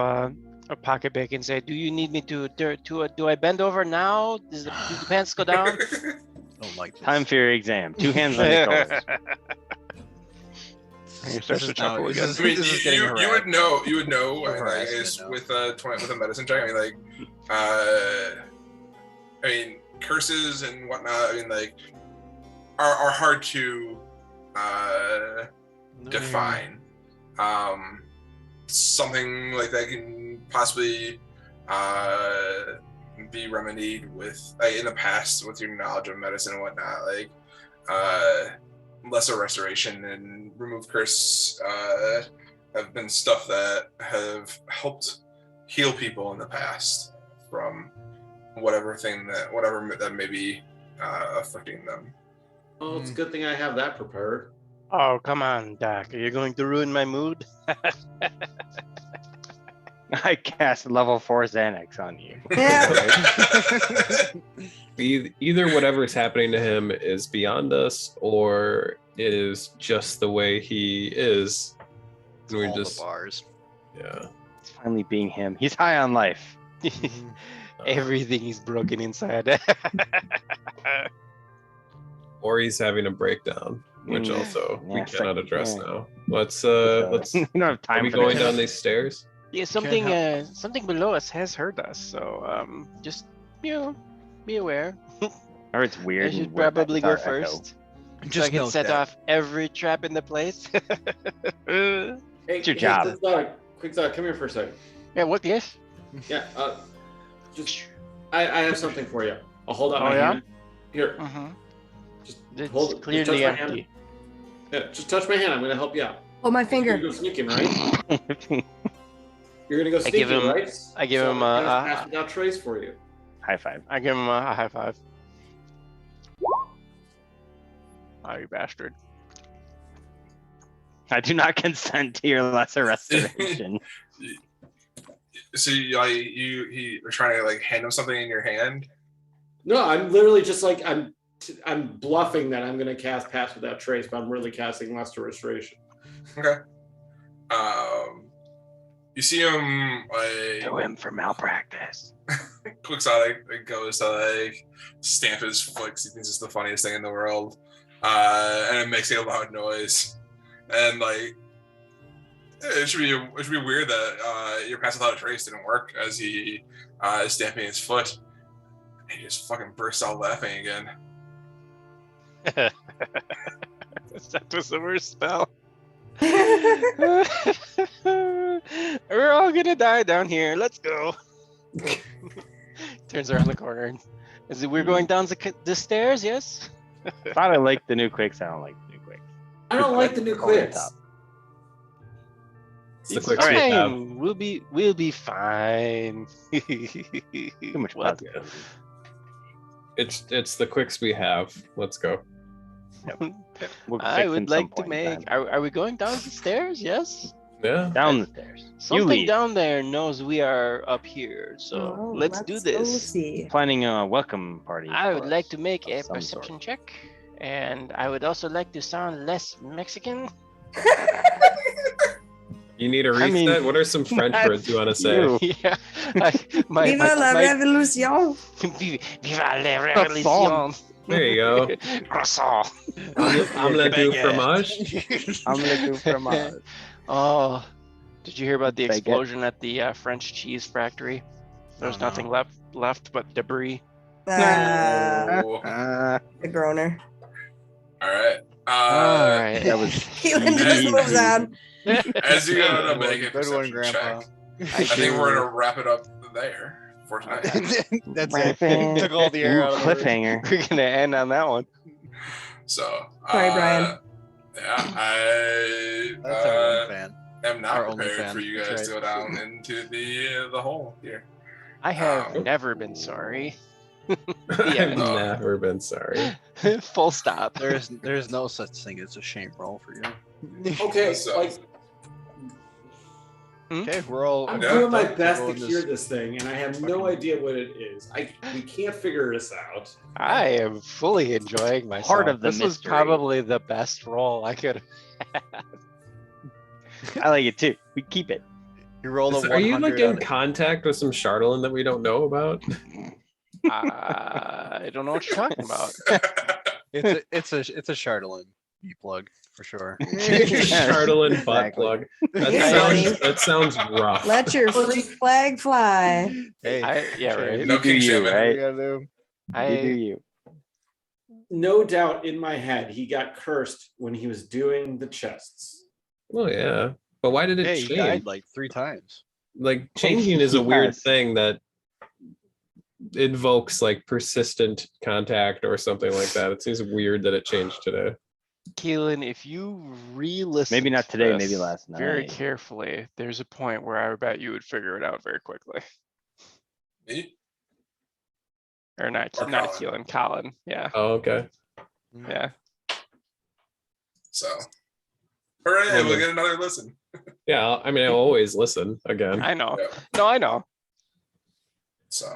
pocket bacon and say, "Do you need me to do I bend over now? Do the pants go down?" don't like this. Time for your exam. 2 hands on your shoulders. And he This starts is to chuckle now- again. this I mean, is getting you harassed. would know. We're I mean, like, harassing it's it now. with a medicine check. I mean, like, I mean, curses and whatnot. I mean, like, are hard to define. Something like that can possibly be remedied with, like, in the past with your knowledge of medicine and whatnot. Like, lesser restoration and remove curse have been stuff that have helped heal people in the past from whatever that may be afflicting them. Well, it's a good thing I have that prepared. Oh, come on, Doc. Are you going to ruin my mood? I cast level 4 Xanax on you. Either whatever's happening to him is beyond us, or it is just the way he is. And we're All just the bars. yeah. It's finally being him. He's high on life. Everything is broken inside. Or he's having a breakdown, which Mm. also we Yeah, it's cannot like- address yeah. now. Let's We don't have are time we for going this. down these stairs? Yeah, something below us has heard us, so just be aware. Or it's weird. I should and we're- probably it's go our echo. first, so I Just can note set that. off every trap in the place. Hey, It's your job. Quixotic, come here for a second. Yeah, what? Yes. Yeah, just I have something for you. I'll hold out Oh, my yeah? hand. Here, Mm-hmm. Just It's hold it. clearly Just touch my hand. empty. Yeah, just touch my hand. I'm gonna help you out. Hold my You're finger. gonna go sneaking, right? You're gonna go I sneaking, give him- right? I give So him I'm a- gonna pass without trace for you. High five. I give him a high five. Oh, you bastard. I do not consent to your lesser restoration. So he was trying to like hand him something in your hand. No, I'm literally just like I'm bluffing that I'm gonna cast pass without trace, but I'm really casting Lesser Restoration. Okay. You see him like Do him for malpractice. Quixotic goes to like stamp his foot 'cause he thinks it's the funniest thing in the world, and it makes a loud noise, and like it should be weird that your pass without a trace didn't work as he is stamping his foot. And he just fucking bursts out laughing again. That was the worst spell. We're all gonna die down here. Let's go. Turns around the corner. Is it we're going down the stairs? Yes. Thought I liked the new quicks. I don't like the new quicks. I don't like the new Over the quicks. top. It's the quicks we Fine. have. We'll be fine. Too much What? positivity. It's the quicks we have. Let's go. We'll I fix them would some like to point in make. time. Are we going down the stairs? Yes. Yeah. Down the stairs. You Something lead. down there knows we are up here, so Oh, let's do go this. see. Planning a welcome party. I for would like us to make of a some perception sort. check, and I would also like to sound less Mexican. You need a I reset. mean, What are some French that's words you want to say? you. Yeah. Viva la revolution! Viva la revolution. There you go. Croissant. Omelette du Baguette. fromage. I'm looking for my. Oh, did you hear about the Baguette. explosion at the French cheese factory? There's Oh, no. nothing left but debris. Oh, The groaner. all right. All right. That was Keelan just moves on. As you go to Good make a one, perception Grandpa. check, I think we're gonna wrap it up there for tonight. That's it. Took all the air out of the room. cliffhanger. We're gonna end on that one. So, Sorry, Brian. Yeah, I That's our one fan. am not Our only prepared fan. for you guys That's to go down into the hole here. I have Oh. never been sorry. I've never been sorry. Full stop. There's no such thing as a shame roll for you. Okay, So- like Okay, we're all. I'm Yeah. doing my We're best to going cure this thing, and I have no idea what it is. We can't figure this out. I am fully enjoying myself. Part of the this was mystery. probably the best roll I could. I like it too. We keep it. You rolled a Are 100 you like in out of- contact with some Charlatan that we don't know about? I don't know what you're talking about. It's a Chardolin you plug for sure. Charlatan butt Exactly. plug. Yeah. That sounds rough. Let your freak flag fly. Hey, Yeah, right. No You do king you, shaming. what right? you gotta do? You do I you. No doubt in my head, he got cursed when he was doing the chests. Well, yeah, but why did it Hey, you change? died like 3 times. Like changing is a weird Yes. thing that invokes like persistent contact or something like that. It seems weird that it changed today. Keelan, if you re-listen, Maybe not to today, maybe this last very night. carefully, there's a point where I bet you would figure it out very quickly. Me? Or not, Or not Colin. Keelan, Colin. Yeah, Oh, okay. yeah. So, hooray! We'll get another listen. Yeah, I mean, I'll always listen again. I know. Yeah. No, I know. So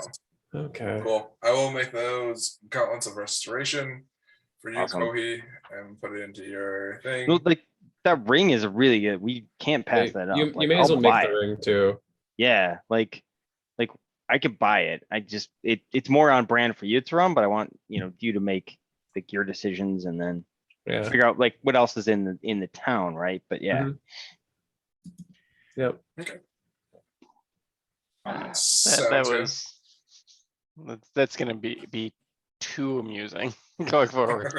Okay. cool. I will make those gauntlets of restoration for you, Awesome. Kohi, and put it into your thing. No, like that ring is really good. We can't pass Hey, that up. you Like, may as I'll well make buy the it. ring too. Yeah, like I could buy it. I just it's more on brand for you to run, but I want you to make like your decisions and then Yeah. figure out like what else is in the town, right? But yeah, Mhm. Yep. That Sounds good. was that's gonna be too amusing going forward.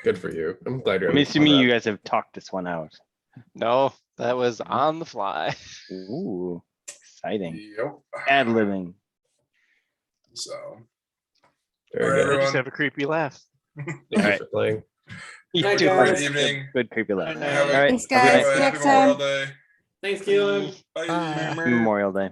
Good for you. I'm glad you're. I'm having fun assuming with you that. guys have talked this one out. No, that was on the fly. Ooh, exciting. Yep. Ad libbing. So, Very Alright, good. everyone. Just have a creepy laugh. Thank you Alright. for playing. You Night, too. guys. Good evening. Good creepy laugh. Good night. Have a- All right. Thanks, have a guys. happy Next Memorial time. Day. Thanks, Keelan. Bye. Happy Memorial Day.